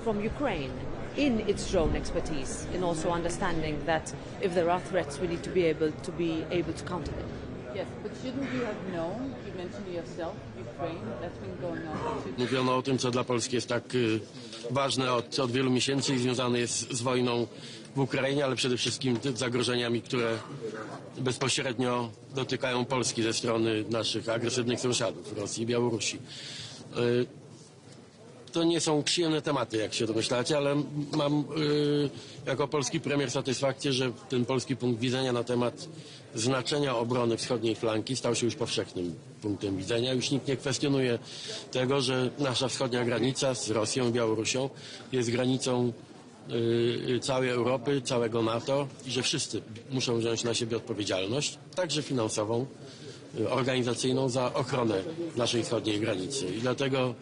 from Ukraine in its drone expertise, in also understanding that if there are threats, we need to be able to counter them. Yes, but shouldn't you have known? You mentioned yourself, Ukraine. That's been going on. Mówiono o tym, co dla Polski jest tak ważne od wielu miesięcy i związane jest z wojną w Ukrainie, ale przede wszystkim zagrożeniami, które bezpośrednio dotykają Polski ze strony naszych agresywnych sąsiadów, Rosji i Białorusi. To nie są przyjemne tematy, jak się domyślacie, ale mam jako polski premier satysfakcję, że ten polski punkt widzenia na temat znaczenia obrony wschodniej flanki stał się już powszechnym punktem widzenia. Już nikt nie kwestionuje tego, że nasza wschodnia granica z Rosją i Białorusią jest granicą całej Europy, całego NATO i że wszyscy muszą wziąć na siebie odpowiedzialność, także finansową, organizacyjną, za ochronę naszej wschodniej granicy. I dlatego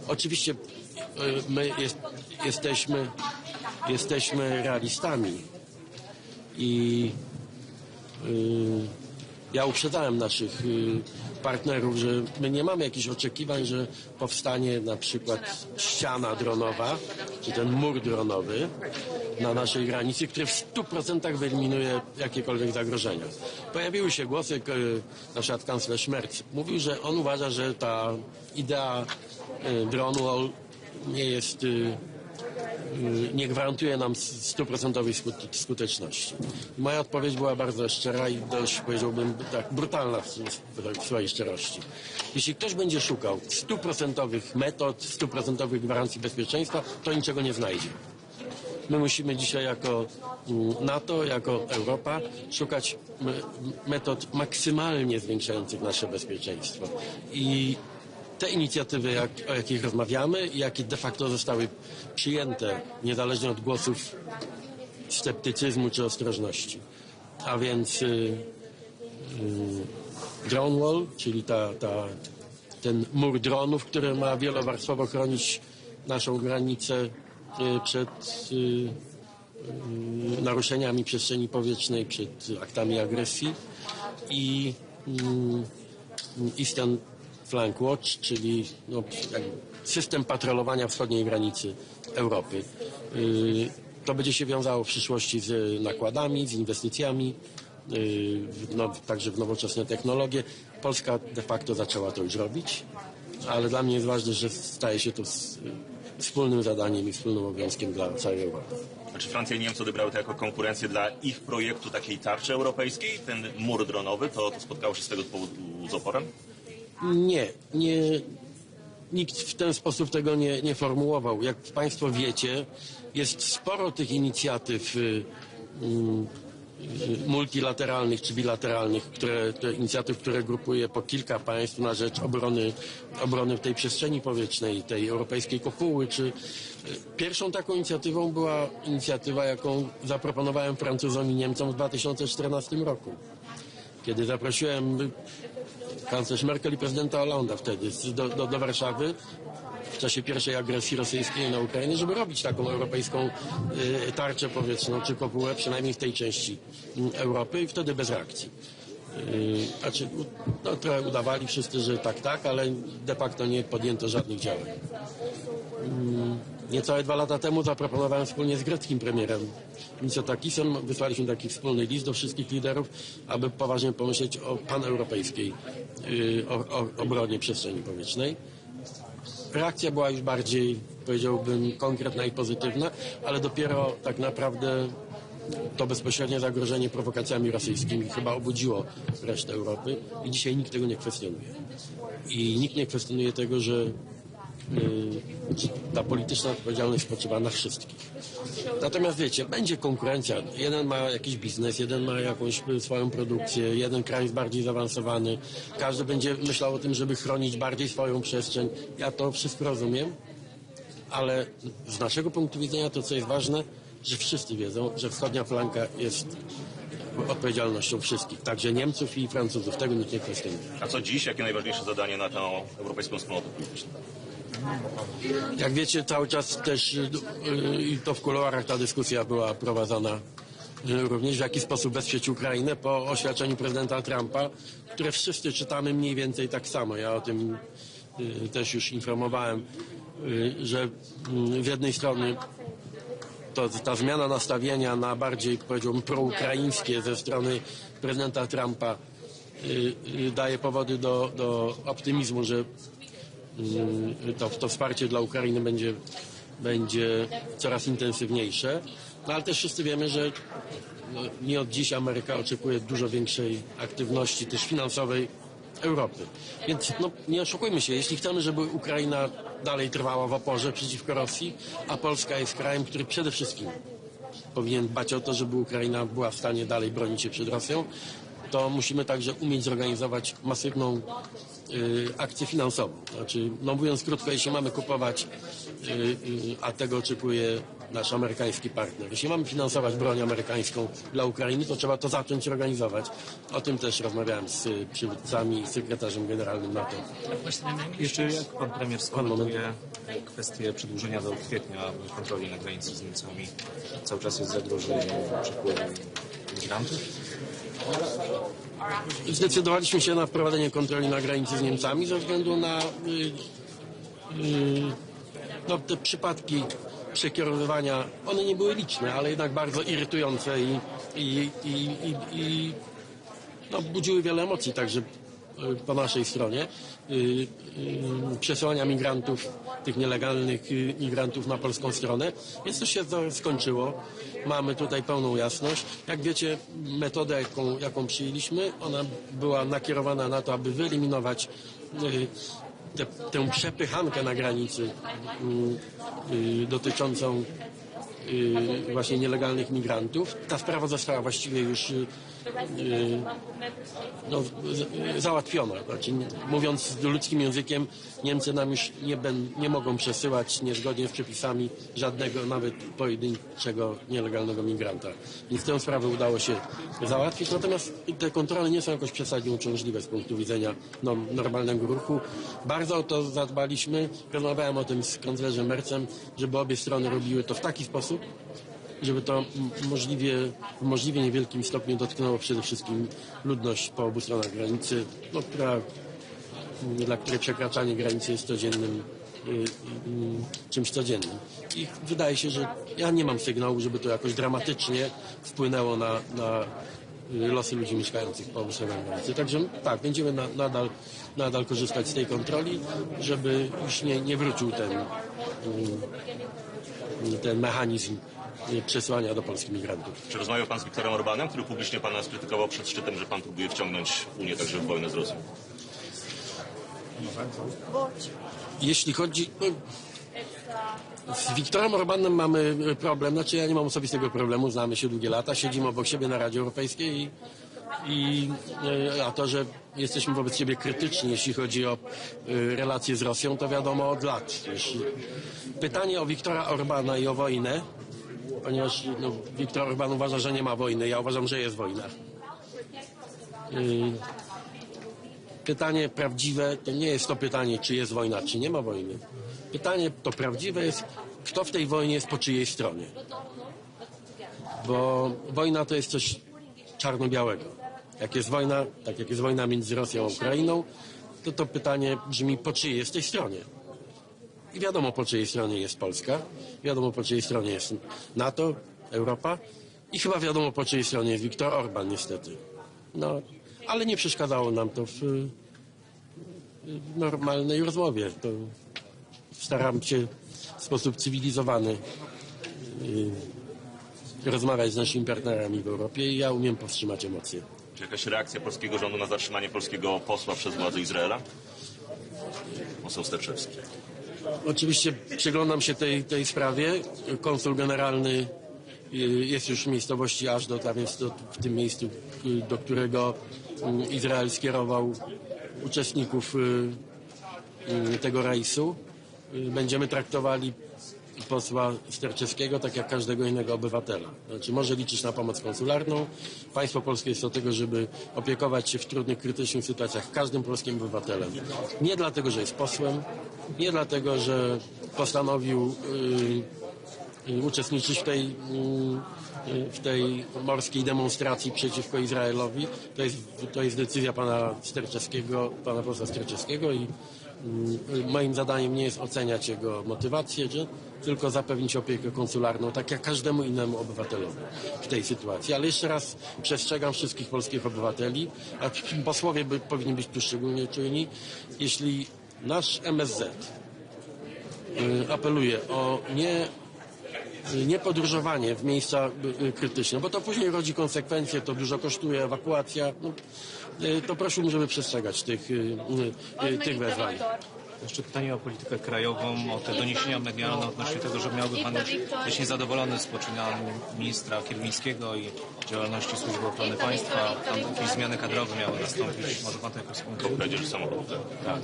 oczywiście my jesteśmy realistami i ja uprzedzałem naszych partnerów, że my nie mamy jakichś oczekiwań, że powstanie na przykład ściana dronowa, czy ten mur dronowy na naszej granicy, który w 100% wyeliminuje jakiekolwiek zagrożenia. Pojawiły się głosy, na przykład kanclerz Merz mówił, że on uważa, że ta idea drone wall nie gwarantuje nam 100% skuteczności. Moja odpowiedź była bardzo szczera i dość, powiedziałbym, tak brutalna w swojej szczerości. Jeśli ktoś będzie szukał 100% metod, 100% gwarancji bezpieczeństwa, to niczego nie znajdzie. My musimy dzisiaj jako NATO, jako Europa szukać metod maksymalnie zwiększających nasze bezpieczeństwo. I te inicjatywy, o jakich rozmawiamy i jakie de facto zostały przyjęte, niezależnie od głosów sceptycyzmu czy ostrożności. A więc drone wall, czyli ten mur dronów, który ma wielowarstwowo chronić naszą granicę przed naruszeniami przestrzeni powietrznej, przed aktami agresji i Eastern Flank Watch, czyli system patrolowania wschodniej granicy Europy. To będzie się wiązało w przyszłości z nakładami, z inwestycjami, także w nowoczesne technologie. Polska de facto zaczęła to już robić, ale dla mnie jest ważne, że staje się to wspólnym zadaniem i wspólnym obowiązkiem dla całej Europy. Czy Francja i Niemcy odebrały to jako konkurencję dla ich projektu takiej tarczy europejskiej? Ten mur dronowy, to spotkało się z tego powodu z oporem? Nie. Nikt w ten sposób tego nie formułował. Jak Państwo wiecie, jest sporo tych inicjatyw multilateralnych czy bilateralnych, które grupuje po kilka państw na rzecz obrony tej przestrzeni powietrznej, tej europejskiej kopuły. Pierwszą taką inicjatywą była inicjatywa, jaką zaproponowałem Francuzom i Niemcom w 2014 roku, kiedy zaprosiłem kanclerz Merkel i prezydenta Hollanda wtedy do Warszawy w czasie pierwszej agresji rosyjskiej na Ukrainę, żeby robić taką europejską tarczę powietrzną czy kopułę, przynajmniej w tej części Europy, i wtedy bez reakcji. Trochę udawali wszyscy, że tak, ale de facto nie podjęto żadnych działań. Niecałe 2 lata temu zaproponowałem wspólnie z greckim premierem Mitsotakisem, wysłaliśmy taki wspólny list do wszystkich liderów, aby poważnie pomyśleć o paneuropejskiej obronie przestrzeni powietrznej. Reakcja była już bardziej, powiedziałbym, konkretna i pozytywna, ale dopiero tak naprawdę to bezpośrednie zagrożenie prowokacjami rosyjskimi chyba obudziło resztę Europy i dzisiaj nikt tego nie kwestionuje. I nikt nie kwestionuje tego, że ta polityczna odpowiedzialność spoczywa na wszystkich. Natomiast wiecie, będzie konkurencja. Jeden ma jakiś biznes, jeden ma jakąś swoją produkcję, jeden kraj jest bardziej zaawansowany. Każdy będzie myślał o tym, żeby chronić bardziej swoją przestrzeń. Ja to wszystko rozumiem, ale z naszego punktu widzenia to, co jest ważne, że wszyscy wiedzą, że wschodnia flanka jest odpowiedzialnością wszystkich, także Niemców i Francuzów. Tego nikt nie kwestionuje. A co dziś? Jakie najważniejsze zadanie na tę europejską wspólnotę polityczną? Jak wiecie, cały czas też i to w kuluarach ta dyskusja była prowadzona również, w jaki sposób wesprzeć Ukrainę po oświadczeniu prezydenta Trumpa, które wszyscy czytamy mniej więcej tak samo. Ja o tym też już informowałem, że z jednej strony ta zmiana nastawienia na bardziej, powiedziałbym, proukraińskie ze strony prezydenta Trumpa daje powody do optymizmu, że to wsparcie dla Ukrainy będzie coraz intensywniejsze. No ale też wszyscy wiemy, że nie od dziś Ameryka oczekuje dużo większej aktywności też finansowej Europy. Więc nie oszukujmy się, jeśli chcemy, żeby Ukraina dalej trwała w oporze przeciwko Rosji, a Polska jest krajem, który przede wszystkim powinien dbać o to, żeby Ukraina była w stanie dalej bronić się przed Rosją, to musimy także umieć zorganizować masywną akcję finansową. Znaczy, mówiąc krótko, jeśli mamy kupować, a tego oczekuje nasz amerykański partner, jeśli mamy finansować broń amerykańską dla Ukrainy, to trzeba to zacząć organizować. O tym też rozmawiałem z przywódcami i sekretarzem generalnym NATO. Jeszcze jak pan premier skomentuje kwestię przedłużenia do kwietnia kontroli na granicy z Niemcami? Cały czas jest zagrożenie przepływu migrantów? Zdecydowaliśmy się na wprowadzenie kontroli na granicy z Niemcami ze względu na te przypadki przekierowywania. One nie były liczne, ale jednak bardzo irytujące i budziły wiele emocji także po naszej stronie. Przesyłania migrantów, tych nielegalnych migrantów na polską stronę. Więc to się skończyło. Mamy tutaj pełną jasność. Jak wiecie, metoda, jaką przyjęliśmy, ona była nakierowana na to, aby wyeliminować tę przepychankę na granicy dotyczącą właśnie nielegalnych migrantów. Ta sprawa została właściwie już załatwiona. Znaczy, mówiąc ludzkim językiem, Niemcy nam już nie mogą przesyłać niezgodnie z przepisami żadnego, nawet pojedynczego nielegalnego migranta. Więc tę sprawę udało się załatwić. Natomiast te kontrole nie są jakoś przesadnie uciążliwe z punktu widzenia normalnego ruchu. Bardzo o to zadbaliśmy. Rozmawiałem o tym z kanclerzem Merzem, żeby obie strony robiły to w taki sposób, żeby to w możliwie niewielkim stopniu dotknęło przede wszystkim ludność po obu stronach granicy, dla której przekraczanie granicy jest czymś codziennym. I wydaje się, że ja nie mam sygnału, żeby to jakoś dramatycznie wpłynęło na losy ludzi mieszkających po obu stronach granicy. Także tak, będziemy nadal korzystać z tej kontroli, żeby już nie wrócił ten mechanizm przesłania do Polski migrantów. Czy rozmawiał pan z Viktorem Orbanem, który publicznie pana skrytykował przed szczytem, że pan próbuje wciągnąć Unię także w wojnę z Rosją? Jeśli chodzi... Z Viktorem Orbanem mamy problem, znaczy ja nie mam osobistego problemu, znamy się długie lata, siedzimy obok siebie na Radzie Europejskiej a to, że jesteśmy wobec siebie krytyczni, jeśli chodzi o relacje z Rosją, to wiadomo od lat. Pytanie o Viktora Orbana i o wojnę, ponieważ Viktor Orban uważa, że nie ma wojny, ja uważam, że jest wojna. Pytanie prawdziwe to nie jest to pytanie, czy jest wojna, czy nie ma wojny. Pytanie to prawdziwe jest, kto w tej wojnie jest po czyjej stronie. Bo wojna to jest coś czarno-białego. Jak jest wojna, tak jak jest wojna między Rosją a Ukrainą, to pytanie brzmi, po czyjej jest tej stronie. I wiadomo, po czyjej stronie jest Polska, wiadomo, po czyjej stronie jest NATO, Europa i chyba wiadomo, po czyjej stronie jest Viktor Orban, niestety. Ale nie przeszkadzało nam to w normalnej rozmowie. To staram się w sposób cywilizowany rozmawiać z naszymi partnerami w Europie i ja umiem powstrzymać emocje. Czy jakaś reakcja polskiego rządu na zatrzymanie polskiego posła przez władze Izraela? Poseł Sterczewski. Oczywiście przyglądam się tej sprawie. Konsul generalny jest już w miejscowości Ashdod, a więc w tym miejscu, do którego Izrael skierował uczestników tego rejsu. Będziemy traktowali posła Sterczewskiego, tak jak każdego innego obywatela. Znaczy może liczyć na pomoc konsularną. Państwo polskie jest do tego, żeby opiekować się w trudnych, krytycznych sytuacjach każdym polskim obywatelem. Nie dlatego, że jest posłem, nie dlatego, że postanowił uczestniczyć w tej morskiej demonstracji przeciwko Izraelowi. To jest decyzja pana posła Sterczewskiego i moim zadaniem nie jest oceniać jego motywację, tylko zapewnić opiekę konsularną, tak jak każdemu innemu obywatelowi w tej sytuacji. Ale jeszcze raz przestrzegam wszystkich polskich obywateli, a posłowie powinni być tu szczególnie czujni, jeśli nasz MSZ apeluje o niepodróżowanie w miejsca krytyczne, bo to później rodzi konsekwencje, to dużo kosztuje, ewakuacja. To prosiłbym, żeby przestrzegać tych wezwań. Jeszcze pytanie o politykę krajową, o te doniesienia medialne odnośnie tego, że miałby Pan być niezadowolony z poczynania ministra Kierwińskiego i działalności Służby Ochrony Państwa. Tam jakieś zmiany kadrowe miały nastąpić. Może Pan to jakoś skomentować? Tak.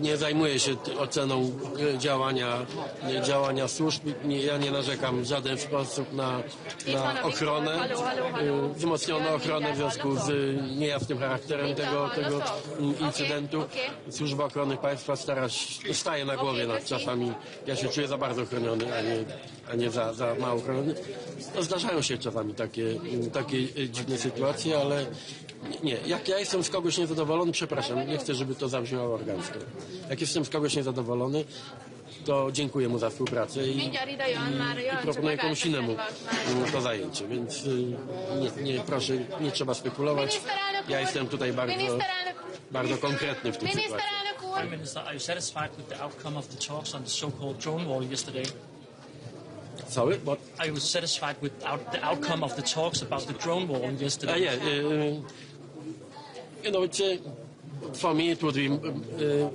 Nie zajmuję się oceną działania służb. Ja nie narzekam w żaden sposób na ochronę, wzmocnioną ochronę w związku z niejasnym charakterem tego incydentu. Służba Ochrony Państwa staje na głowie nad czasami. Ja się czuję za bardzo chroniony, a nie za mało chroniony. No, zdarzają się czasami takie dziwne sytuacje, ale nie. Jak ja jestem z kogoś niezadowolony, przepraszam, nie chcę, żeby to zabrzmiało arogancko. Jak jestem z kogoś niezadowolony, to dziękuję mu za współpracę i proponuję komuś innemu to zajęcie, więc proszę, nie trzeba spekulować. Ja jestem tutaj bardzo konkretny w tym sytuacji. Prime Minister, are you satisfied with the outcome of the talks on the so-called drone war yesterday? Sorry, what? Are you satisfied with the outcome of the talks about the drone war yesterday? For me, it would be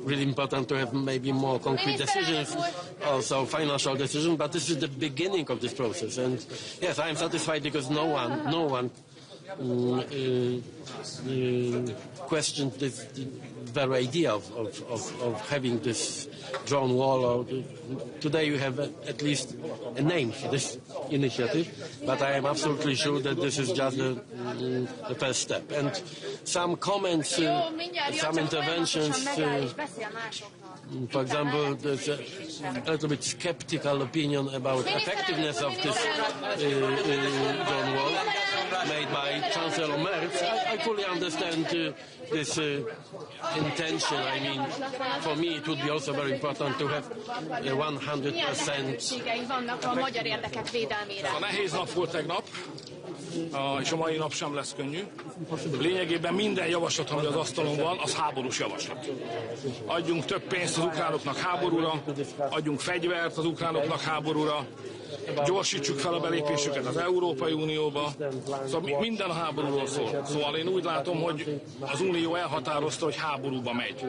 really important to have maybe more concrete decisions, also financial decisions, but this is the beginning of this process. And yes, I am satisfied because no one questioned the very idea of having this drone wall. Today you have at least a name for this initiative, but I am absolutely sure that this is just the first step. And some comments, some interventions, for example, there's a little bit skeptical opinion about effectiveness of this drone wall made by Chancellor Merz. I fully understand this intention. I mean, for me it would be also very important to have 100%. Nehéz nap volt tegnap, és a mai nap sem lesz könnyű. Lényegében minden javaslat, ami az asztalon van, az háborús javaslat. Adjunk több pénzt az ukránoknak háborúra, adjunk fegyvert az ukránoknak háborúra, gyorsítsuk fel a belépésüket az Európai Unióba. Szóval minden a háborúról szól. Szóval én úgy látom, hogy az Unió elhatározta, hogy háborúba megy.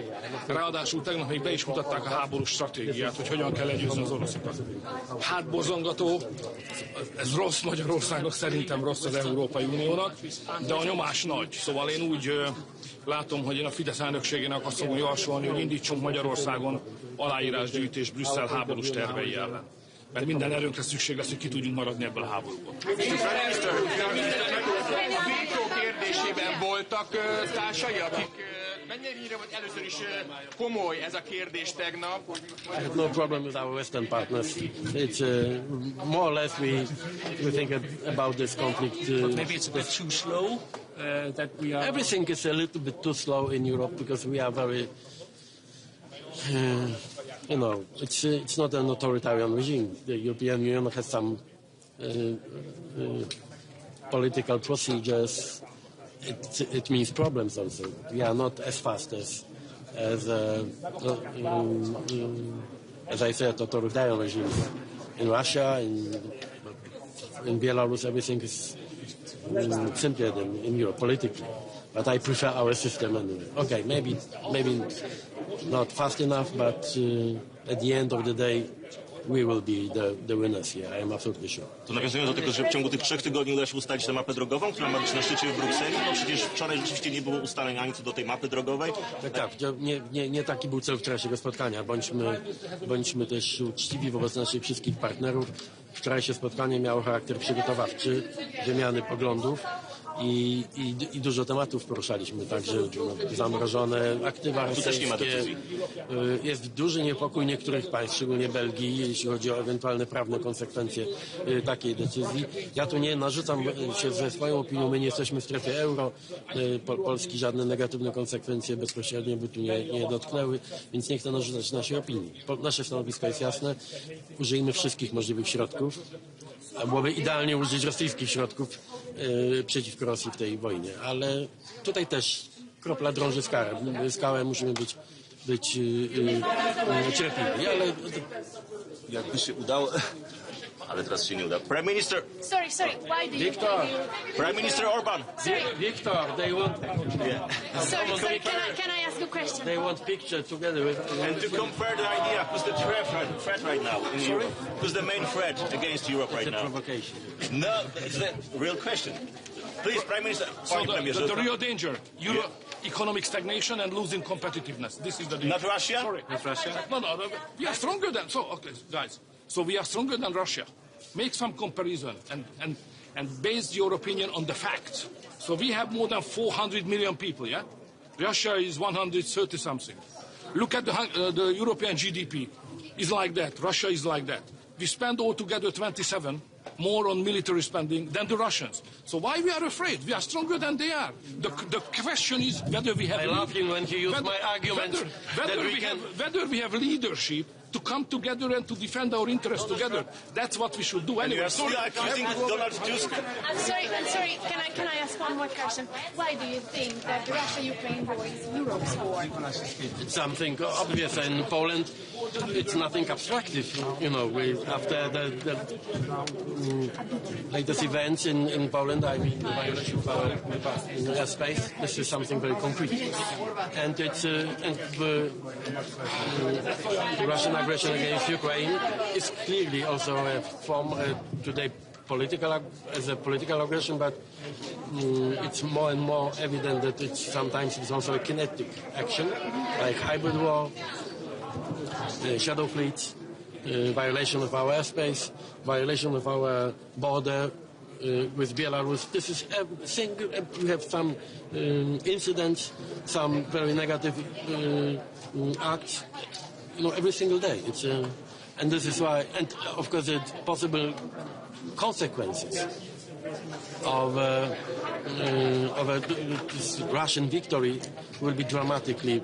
Ráadásul tegnap még be is mutatták a háborús stratégiát, hogy hogyan kell legyőzni az oroszokat. Hát borzongató, ez rossz Magyarországnak, szerintem rossz az Európai Uniónak, de a nyomás nagy. Szóval én úgy látom, hogy én a Fidesz elnökségének azt fogom javasolni, hogy indítsunk Magyarországon aláírásgyűjtés Brüsszel háborús tervei ellen. Mert minden erőnkre szükség lesz, hogy ki tudjunk maradni ebből a háborúból. A vétó kérdésében voltak társai, akik mennyire volt először is komoly ez a kérdés tegnap? I have no problem with our Western partners. It's more or less we think about this conflict. Maybe it's a bit too slow. That we are. Everything is a little bit too slow in Europe because we are very. It's not an authoritarian regime. The European Union has some political procedures. It means problems also. We are not as fast as I said, authoritarian regimes. In Russia, in Belarus, everything is simpler than in Europe politically. But I prefer our system anyway. Okay, maybe not fast enough, but at the end of the day, we will be the winners here. I am absolutely sure. To nawiązując do tego, że w ciągu tych 3 tygodni uda się ustalić tę mapę drogową, która ma być na szczycie w Brukseli, no przecież wczoraj rzeczywiście nie było ustaleń ani co do tej mapy drogowej. Tak, nie taki był cel wczorajszego spotkania. Bądźmy też uczciwi wobec naszych wszystkich partnerów. Wczorajsze spotkanie miało charakter przygotowawczy, wymiany poglądów i dużo tematów poruszaliśmy, także zamrożone aktywa rosyjskie. Jest duży niepokój niektórych państw, szczególnie Belgii, jeśli chodzi o ewentualne prawne konsekwencje takiej decyzji. Ja tu nie narzucam się ze swoją opinią, my nie jesteśmy w strefie euro, Polski żadne negatywne konsekwencje bezpośrednio by tu nie dotknęły, więc nie chcę narzucać naszej opinii. Nasze stanowisko jest jasne, użyjmy wszystkich możliwych środków, a byłoby idealnie użyć rosyjskich środków przeciwko Rosji w tej wojnie, ale tutaj też kropla drąży skałę, musimy być cierpliwi, ale jakby się udało, ale teraz się nie uda. Prime Minister. Sorry, why do you... Victor. Prime Minister Orban. Victor, they want... Sorry, can I ask a question? They want picture together with... And to compare the idea, who's the threat right now in Europe? Who's the main threat against Europe right now? Provocation. No, it's the real question. Please, Prime Minister. So the real danger, economic stagnation and losing competitiveness. This is the danger. Not Russia? Sorry. Not Russia? No, we are stronger than... So, okay, guys. So we are stronger than Russia. Make some comparison and base your opinion on the facts. So we have more than 400 million people, yeah? Russia is 130-something. Look at the European GDP. It's like that. Russia is like that. We spend altogether 27 more on military spending than the Russians. So why we are afraid? We are stronger than they are. The question is whether we have... I love you when you use my argument whether we have leadership to come together and to defend our interests together. That's what we should do. Anyway, I'm sorry. I'm sorry. Can I ask one more question? Why do you think that the Russia-Ukraine war is Europe's war? It's something obvious in Poland. It's nothing abstractive, you know. After the latest events in Poland, I mean, the violation of our airspace, this is something very concrete. And it's the Russian aggression against Ukraine is clearly also a form today as a political aggression, but it's more and more evident that sometimes it's also a kinetic action, like hybrid war, shadow fleets, violation of our airspace, violation of our border with Belarus. This is everything. We have some incidents, some very negative acts, you know, every single day. It's and this is why, and of course, the possible consequences of this Russian victory will be dramatically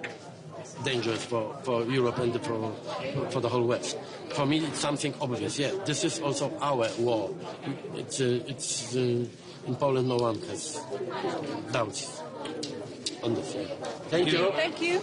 dangerous for Europe and for the whole West. For me, it's something obvious. Yeah, this is also our war. It's in Poland. No one has doubts on this. Thank you. Thank you.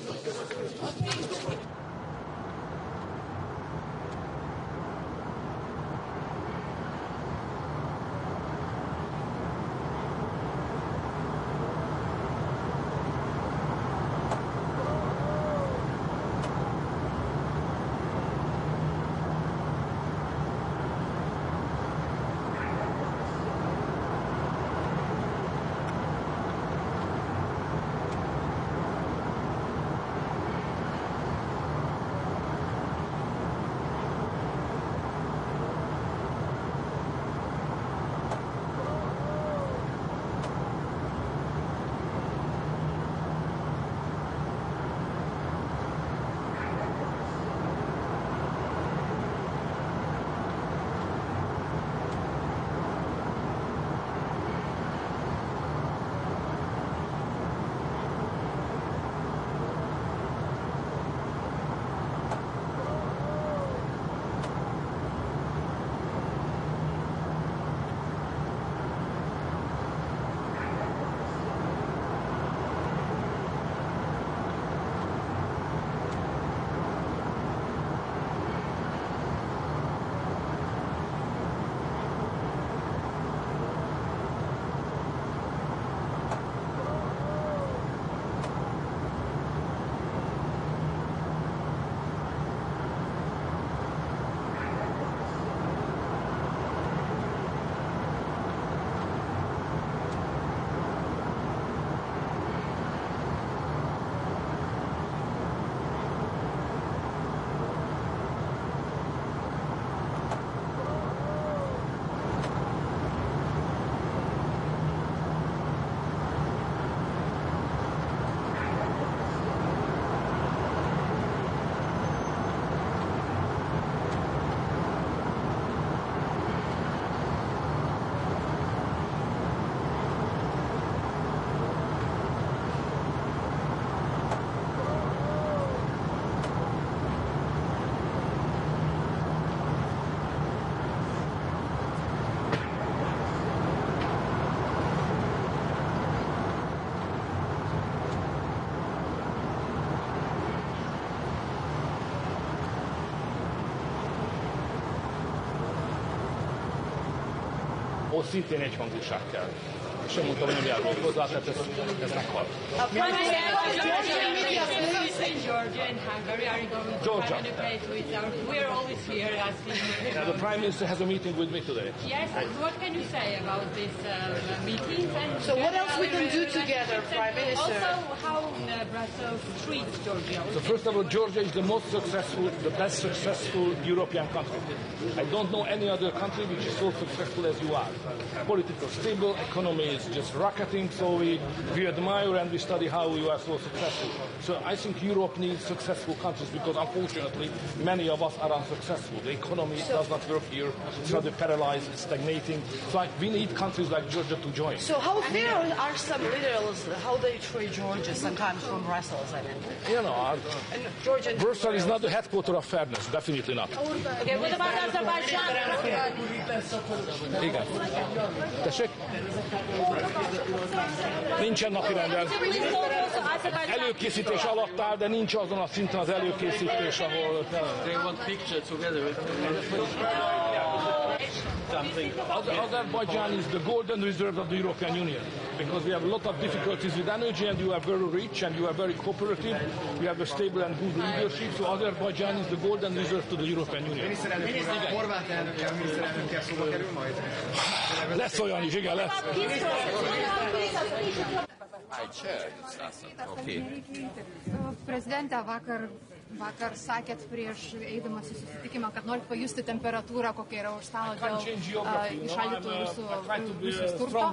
ott szintén egyhangúság kell. Sem mondtam, hogy nem járulok hozzá, tehát ez meghal. Georgia. We are always here asking. Yeah, the Prime Minister has a meeting with me today. Yes, what can you say about this meeting? So what else we can do together, Prime Minister? Also, how Brussels treats Georgia. So first of all, Georgia is the most successful, the best successful European country. I don't know any other country which is so successful as you are. Political, stable, economy is just rocketing, so we admire and we study how you are so successful. So I think Europe needs successful countries because unfortunately many of us are unsuccessful. The economy does not work here, it's rather paralyzed, it's stagnating. So we need countries like Georgia to join. So how fair are some leaders, how they treat Georgia sometimes from Brussels, I mean? You know, Brussels is not the headquarter of fairness, definitely not. Okay, what about Azerbaijan? Igen. Tessék? Nincsen napirenden. Előkészítés alatt áll, de nincs azon a szinten az előkészítés, ahol... They want picture together. Azerbaijan is the golden reserve of the European Union because we have a lot of difficulties with energy and you are very rich and you are very cooperative. We have a stable and good leadership, so Azerbaijan is the golden reserve to the European Union. Lesz olyan is, igen, lesz. Prezidente, vakar sakėt prieš eidamas į susitikimą, kad norit pajusti temperatūrą, kokia yra už stalo dėl įšaldytų Rusijos turto.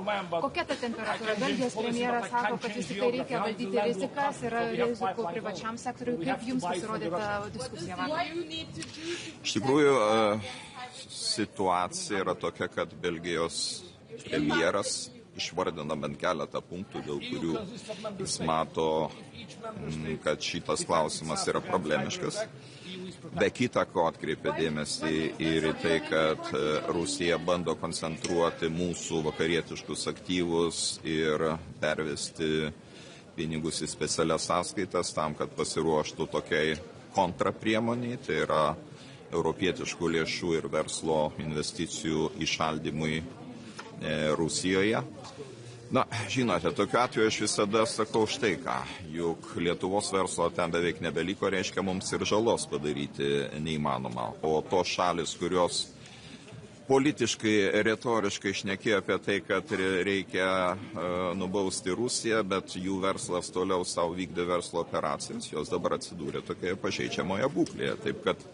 Kokia ta temperatūra? Belgijos premjeras sako, kad vis tik reikia valdyti rizikas, yra rizikų privačiam sektoriui. Kaip jums pasirodė ta diskusija vakar? Iš tikrųjų, situacija yra tokia, kad Belgijos premjeras išvardina bent keletą punktų, dėl kurių jis mato, kad šitas klausimas yra problemiškas. Be kita ko atkreipia dėmesį ir į tai, kad Rusija bando koncentruoti mūsų vakarietiškus aktyvus ir pervesti pinigus į specialias sąskaitas tam, kad pasiruoštų tokiai kontrapriemoniai, tai yra europietiškų lėšų ir verslo investicijų įšaldymui Rusijoje. Na, žinote, tokiu atveju aš visada sakau štai ką, juk Lietuvos verslo ten beveik nebeliko, reiškia mums ir žalos padaryti neįmanoma. O tos šalis, kurios politiškai, retoriškai šnekėjo apie tai, kad reikia nubausti Rusiją, bet jų verslas toliau savo vykdė verslo operacijas, jos dabar atsidūrė tokioje pažeidžiamoje būklėje. Taip kad,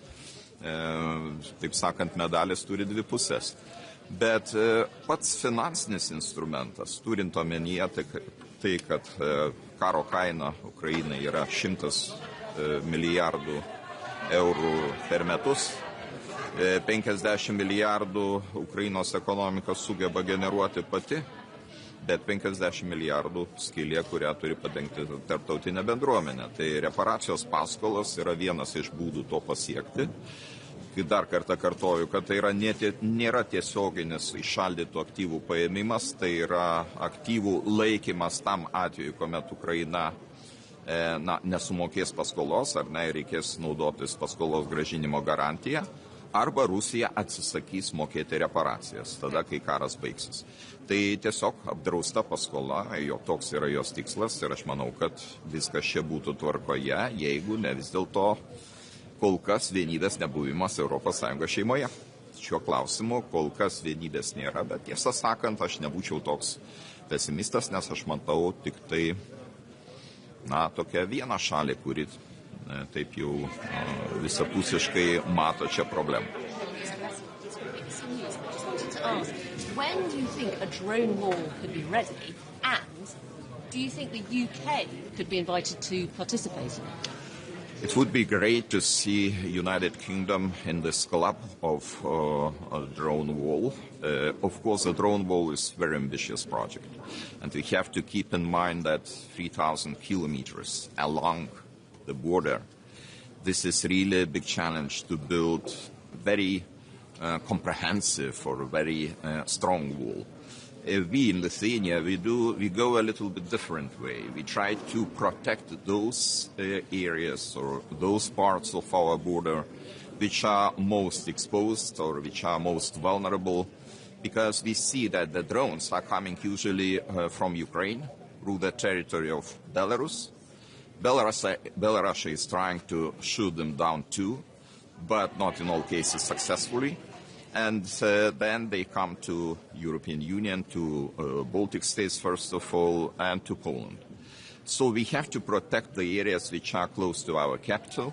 taip sakant, medalis turi dvi pusės. Bet pats finansinis instrumentas, turint omenyje tai, kad karo kaina Ukrainai yra 100 milijardų eurų per metus, 50 milijardų Ukrainos ekonomika sugeba generuoti pati, bet 50 milijardų skylė, kurią turi padengti tarptautinė bendruomenė. Tai reparacijos paskolos yra vienas iš būdų to pasiekti. Dar kartą kartoju, kad tai nėra tiesioginis įšaldytų aktyvų paėmimas, tai yra aktyvų laikymas tam atveju, kuomet Ukraina nesumokės paskolos ar reikės naudotis paskolos grąžinimo garantiją, arba Rusija atsisakys mokėti reparacijas, tada, kai karas baigsis. Tai tiesiog apdrausta paskola, toks yra jos tikslas ir aš manau, kad viskas čia būtų tvarkoje, jeigu ne vis dėlto kol kas vienybės nebuvimas ES šeimoje. Šiuo klausimu kol kas vienybės nėra, bet tiesą sakant, aš nebūčiau toks pesimistas, nes aš matau tik tai, tokią vieną šalį, kuri taip jau visapusiškai mato čia problemą. When do you think a drone war could be ready, and do you think the UK could be invited to participate in it? It would be great to see United Kingdom in this club of a drone wall. Of course, a drone wall is a very ambitious project. And we have to keep in mind that 3,000 kilometers along the border, this is really a big challenge to build very comprehensive or very strong wall. We in Lithuania, we go a little bit different way. We try to protect those areas or those parts of our border which are most exposed or which are most vulnerable because we see that the drones are coming usually from Ukraine through the territory of Belarus. Belarus is trying to shoot them down too, but not in all cases successfully. And then they come to European Union, to Baltic states first of all, and to Poland. So we have to protect the areas which are close to our capital,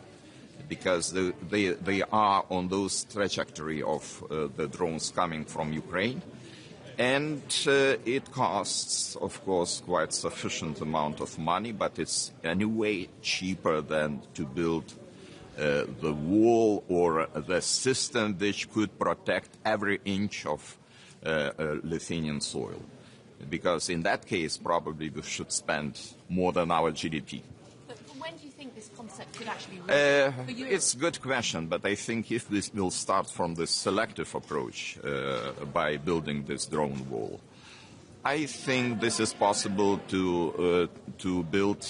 because they are on those trajectory of the drones coming from Ukraine. And it costs, of course, quite sufficient amount of money, but it's anyway cheaper than to build the wall or the system which could protect every inch of Lithuanian soil. Because in that case, probably we should spend more than our GDP. But when do you think this concept could actually be ready for Europe? It's a good question, but I think if this will start from the selective approach by building this drone wall, I think this is possible to build.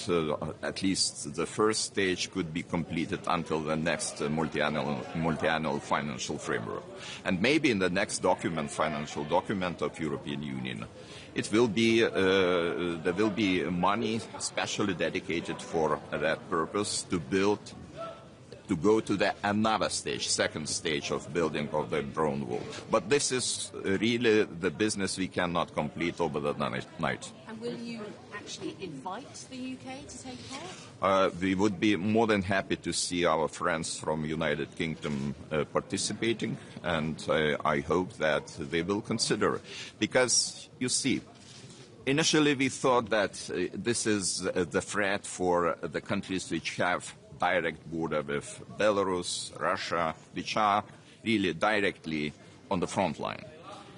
At least the first stage could be completed until the next multi-annual financial framework, and maybe in the next financial document of European Union, it will be there will be money specially dedicated for that purpose to build. To go to the another stage, second stage of building of the drone wall. But this is really the business we cannot complete over the night. And will you actually invite the UK to take part? We would be more than happy to see our friends from United Kingdom participating, and I hope that they will consider. Because, you see, initially we thought that this is the threat for the countries which have direct border with Belarus, Russia, which are really directly on the front line.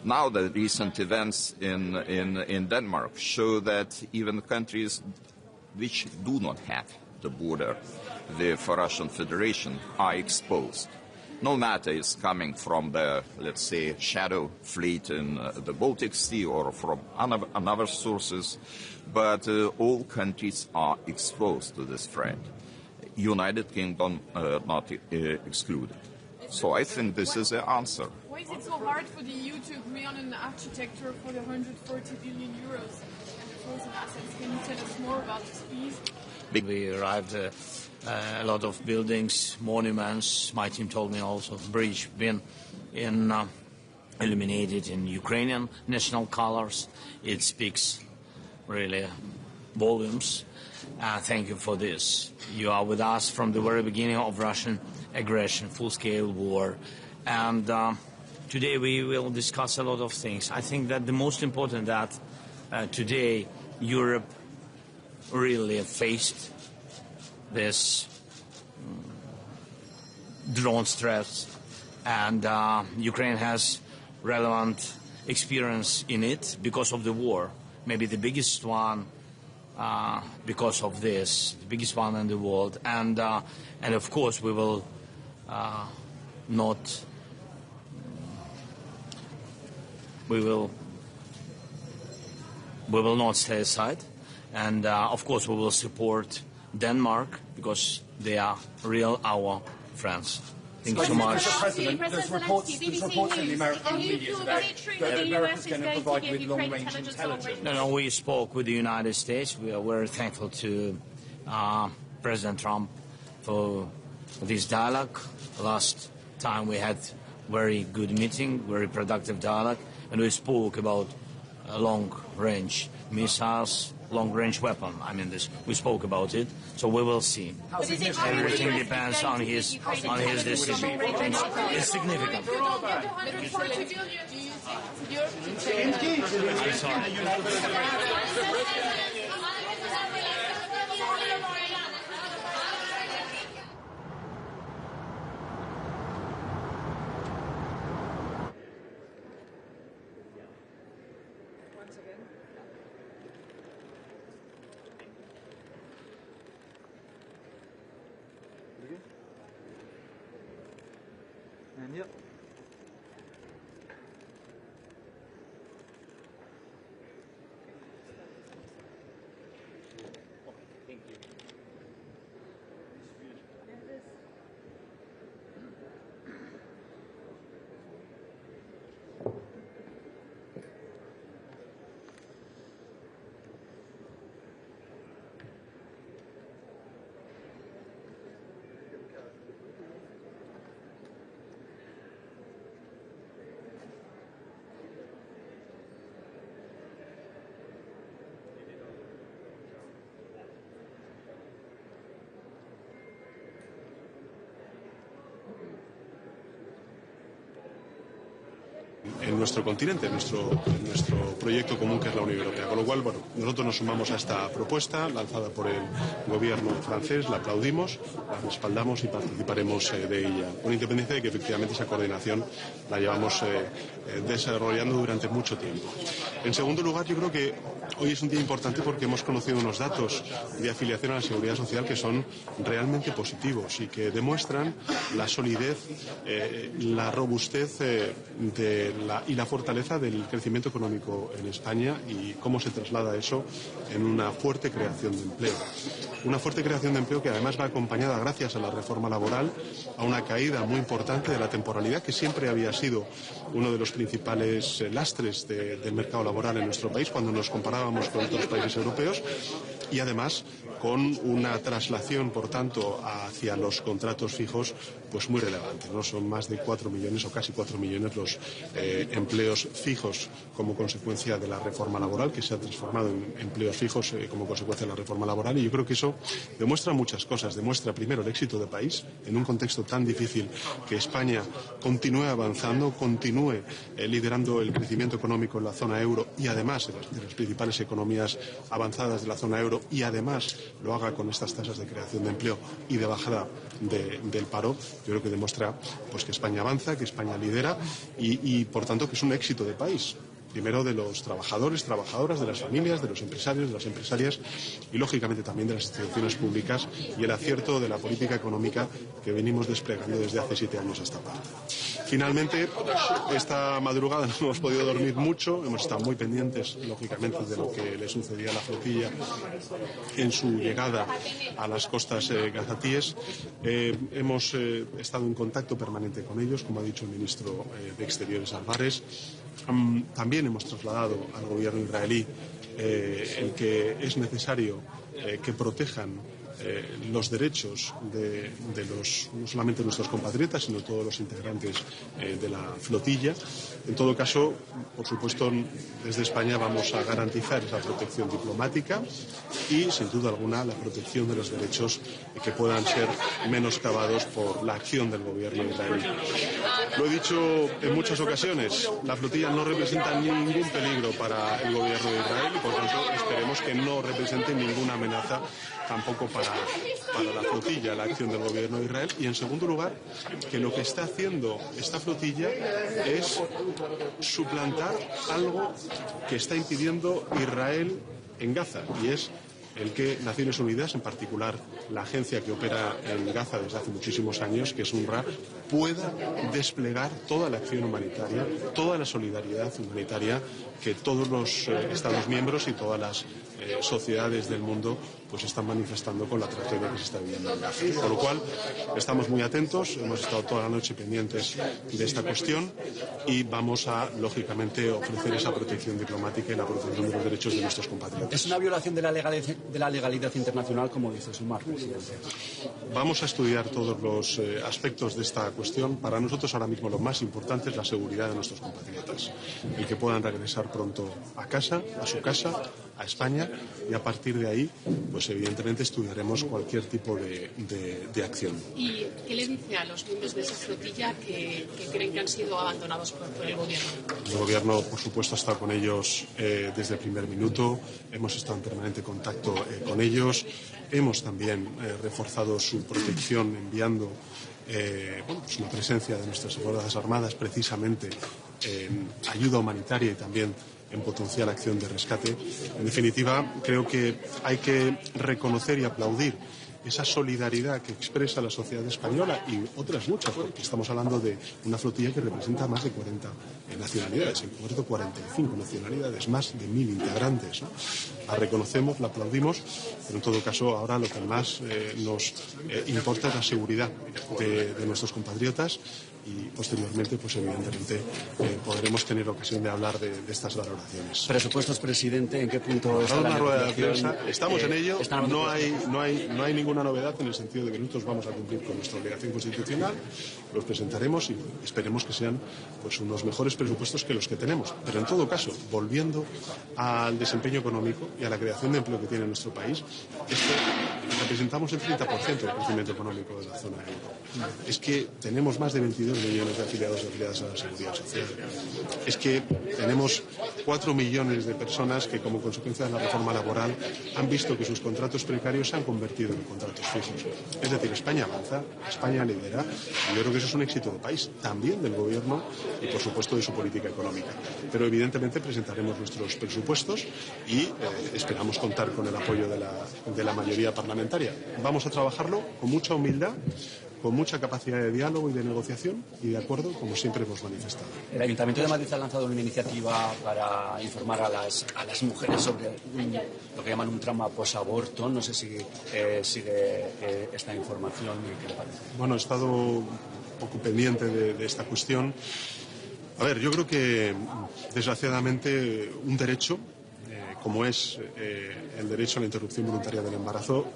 Now the recent events in Denmark show that even countries which do not have the border with Russian Federation are exposed. No matter it's coming from the, let's say, shadow fleet in the Baltic Sea or from other sources, but all countries are exposed to this threat. United Kingdom not excluded. So I think this is the answer. Why is it so hard for the EU to agree on an architecture for the 140 billion euros and the frozen assets? Can you tell us more about this, please? We arrived a lot of buildings, monuments. My team told me also bridge been illuminated in Ukrainian national colors. It speaks really volumes. Thank you for this. You are with us from the very beginning of Russian aggression, full-scale war. And today we will discuss a lot of things. I think that the most important that today Europe really faced this drone threats, and Ukraine has relevant experience in it because of the war. Maybe the biggest one because of this, the biggest one in the world, and of course we will not. We will not stay aside, and of course we will support Denmark because they are our friends. Thank you so much. Mr. President, there's reports in the American media today that America is going to provide with long-range intelligence. No, we spoke with the United States. We are very thankful to President Trump for this dialogue. Last time we had very good meeting, very productive dialogue, and we spoke about long-range missiles, long-range weapon. I mean, we spoke about it, so we will see. Everything depends on his decision. It's significant. I'm sorry. And yep. Thank you. en nuestro continente, en nuestro proyecto común que es la Unión Europea. Con lo cual, bueno, nosotros nos sumamos a esta propuesta lanzada por el gobierno francés, la aplaudimos, la respaldamos y participaremos de ella, con independencia de que efectivamente esa coordinación la llevamos desarrollando durante mucho tiempo. En segundo lugar, yo creo que hoy es un día importante porque hemos conocido unos datos de afiliación a la Seguridad Social que son realmente positivos y que demuestran la solidez, la robustez y la fortaleza del crecimiento económico en España y cómo se traslada eso en una fuerte creación de empleo. Una fuerte creación de empleo que además va acompañada, gracias a la reforma laboral, a una caída muy importante de la temporalidad, que siempre había sido uno de los principales lastres del mercado laboral en nuestro país cuando nos comparábamos con otros países europeos, y además con una traslación, por tanto, hacia los contratos fijos pues muy relevante, ¿no? Son más de 4 millones o casi 4 millones los empleos fijos como consecuencia de la reforma laboral, que se ha transformado en empleos fijos como consecuencia de la reforma laboral, y yo creo que eso demuestra muchas cosas. Demuestra primero el éxito del país en un contexto tan difícil, que España continúe avanzando, continúe liderando el crecimiento económico en la zona euro y además de las principales economías avanzadas de la zona euro, y además lo haga con estas tasas de creación de empleo y de bajada del paro. Yo creo que demuestra pues que España avanza, que España lidera y por tanto que es un éxito de país. Primero de los trabajadores, trabajadoras, de las familias, de los empresarios, de las empresarias y lógicamente también de las instituciones públicas, y el acierto de la política económica que venimos desplegando desde hace 7 años a esta parte. Finalmente, esta madrugada no hemos podido dormir mucho, hemos estado muy pendientes, lógicamente, de lo que le sucedía a la flotilla en su llegada a las costas gazatíes. Hemos estado en contacto permanente con ellos, como ha dicho el ministro de Exteriores Álvarez. También hemos trasladado al gobierno israelí el que es necesario que protejan los derechos de no solamente nuestros compatriotas, sino todos los integrantes de la flotilla. En todo caso, por supuesto, desde España vamos a garantizar esa protección diplomática y, sin duda alguna, la protección de los derechos que puedan ser menoscabados por la acción del gobierno israelí. Lo he dicho en muchas ocasiones, la flotilla no representa ningún peligro para el gobierno de Israel y, por tanto, esperemos que no represente ninguna amenaza tampoco para la flotilla, la acción del gobierno de Israel. Y en segundo lugar, que lo que está haciendo esta flotilla es suplantar algo que está impidiendo Israel en Gaza, y es el que Naciones Unidas, en particular la agencia que opera en Gaza desde hace muchísimos años, que es UNRWA, pueda desplegar toda la acción humanitaria, toda la solidaridad humanitaria que todos los Estados miembros y todas las sociedades del mundo pues están manifestando con la tragedia que se está viviendo en Gaza. Con lo cual, estamos muy atentos, hemos estado toda la noche pendientes de esta cuestión y vamos a, lógicamente, ofrecer esa protección diplomática y la protección de los derechos de nuestros compatriotas. ¿Es una violación de la legalidad internacional, como dice Sumar, presidente? Vamos a estudiar todos los aspectos de esta cuestión. Para nosotros ahora mismo lo más importante es la seguridad de nuestros compatriotas, el que puedan regresar pronto a casa, a su casa, a España, y a partir de ahí, pues evidentemente estudiaremos cualquier tipo de acción. ¿Y qué les dice a los miembros de esa flotilla que creen que han sido abandonados por el gobierno? El gobierno, por supuesto, ha estado con ellos desde el primer minuto, hemos estado en permanente contacto con ellos, hemos también reforzado su protección enviando pues la presencia de nuestras Fuerzas Armadas precisamente en ayuda humanitaria y también en potencial acción de rescate. En definitiva, creo que hay que reconocer y aplaudir esa solidaridad que expresa la sociedad española y otras muchas, porque estamos hablando de una flotilla que representa más de 40 nacionalidades, en concreto 45 nacionalidades, más de 1000 integrantes, ¿no? La reconocemos, la aplaudimos, pero en todo caso ahora lo que más nos importa es la seguridad de nuestros compatriotas y posteriormente, pues evidentemente, podremos tener ocasión de hablar de estas valoraciones. ¿Presupuestos, presidente? ¿En qué punto está la una rueda de prensa? negociación? Estamos en ello. No hay ninguna novedad en el sentido de que nosotros vamos a cumplir con nuestra obligación constitucional. Los presentaremos y esperemos que sean pues unos mejores presupuestos que los que tenemos. Pero en todo caso, volviendo al desempeño económico y a la creación de empleo que tiene nuestro país, esto representamos el 30% del crecimiento económico de la zona euro. Es que tenemos más de 22 millones de afiliados y afiliadas a la Seguridad Social. Es que tenemos 4 millones de personas que, como consecuencia de la reforma laboral, han visto que sus contratos precarios se han convertido en contratos fijos. Es decir, España avanza, España lidera, y yo creo que eso es un éxito del país, también del Gobierno y, por supuesto, de su política económica. Pero, evidentemente, presentaremos nuestros presupuestos y esperamos contar con el apoyo de la mayoría parlamentaria. Vamos a trabajarlo con mucha humildad, con mucha capacidad de diálogo y de negociación y de acuerdo, como siempre hemos manifestado. El Ayuntamiento de Madrid ha lanzado una iniciativa para informar a las mujeres sobre lo que llaman un trauma posaborto. No sé si sigue esta información y qué le parece. Bueno, he estado un poco pendiente de esta cuestión. A ver, yo creo que, desgraciadamente, un derecho, como es el derecho a la interrupción voluntaria del embarazo,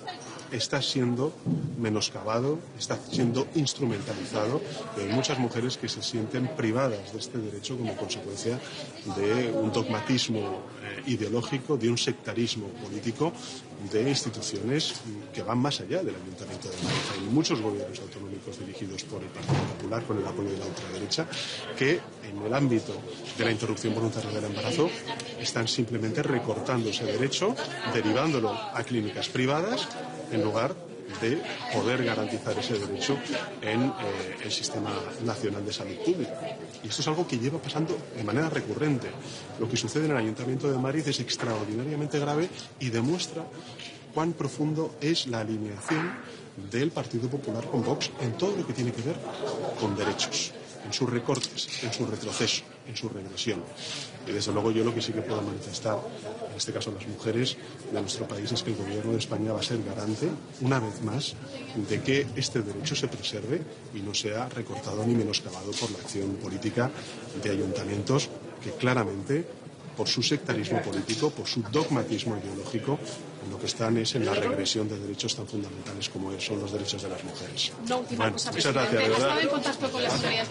está siendo menoscabado, está siendo instrumentalizado. Hay muchas mujeres que se sienten privadas de este derecho como consecuencia de un dogmatismo ideológico, de un sectarismo político, de instituciones que van más allá del Ayuntamiento de Madrid. Hay muchos gobiernos autonómicos dirigidos por el Partido Popular, con el apoyo de la ultraderecha, que en el ámbito de la interrupción voluntaria del embarazo están simplemente recortando ese derecho, derivándolo a clínicas privadas, en lugar de poder garantizar ese derecho en el Sistema Nacional de Salud Pública. Y esto es algo que lleva pasando de manera recurrente. Lo que sucede en el Ayuntamiento de Madrid es extraordinariamente grave y demuestra cuán profundo es la alineación del Partido Popular con Vox en todo lo que tiene que ver con derechos, en sus recortes, en su retroceso, en su regresión. Y desde luego yo lo que sí que puedo manifestar, en este caso las mujeres de nuestro país, es que el Gobierno de España va a ser garante, una vez más, de que este derecho se preserve y no sea recortado ni menoscabado por la acción política de ayuntamientos que claramente, por su sectarismo político, por su dogmatismo ideológico, lo que están es en la regresión de derechos tan fundamentales como son los derechos de las mujeres. Una última cosa, muchas gracias, de ¿Has verdad. estado en contacto con las autoridades?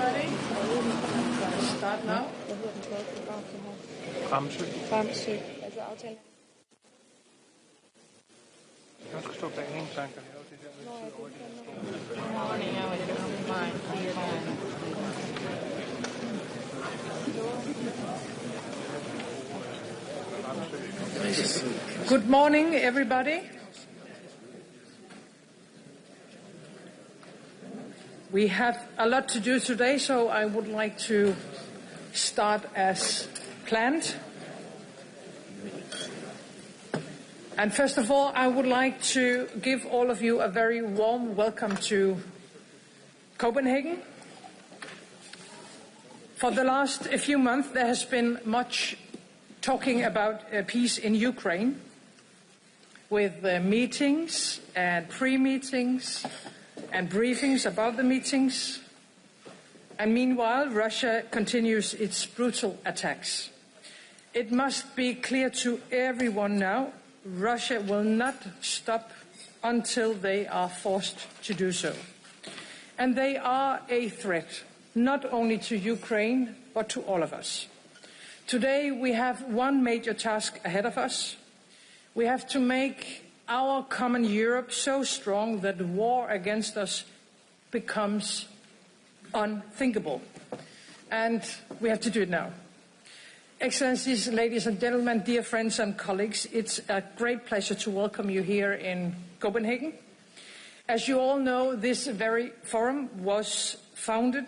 everybody. Start now. Fremsyg. Altså aftalen. Jeg skal stå bag en tanker. Good morning, everybody. We have a lot to do today, so I would like to start as planned. And first of all, I would like to give all of you a very warm welcome to Copenhagen. For the last few months, there has been much talking about peace in Ukraine, with meetings and pre-meetings and briefings about the meetings. And meanwhile, Russia continues its brutal attacks. It must be clear to everyone now, Russia will not stop until they are forced to do so. And they are a threat, not only to Ukraine, but to all of us. Today, we have one major task ahead of us. We have to make our common Europe so strong that war against us becomes unthinkable. And we have to do it now. Excellencies, ladies and gentlemen, dear friends and colleagues, it's a great pleasure to welcome you here in Copenhagen. As you all know, this very forum was founded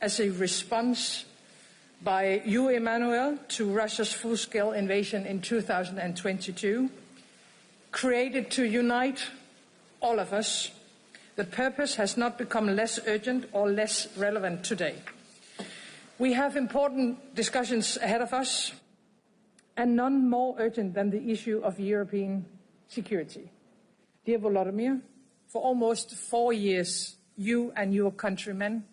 as a response by you, Emmanuel, to Russia's full-scale invasion in 2022, created to unite all of us. The purpose has not become less urgent or less relevant today. We have important discussions ahead of us, and none more urgent than the issue of European security. Dear Volodymyr, for almost 4 years, you and your countrymen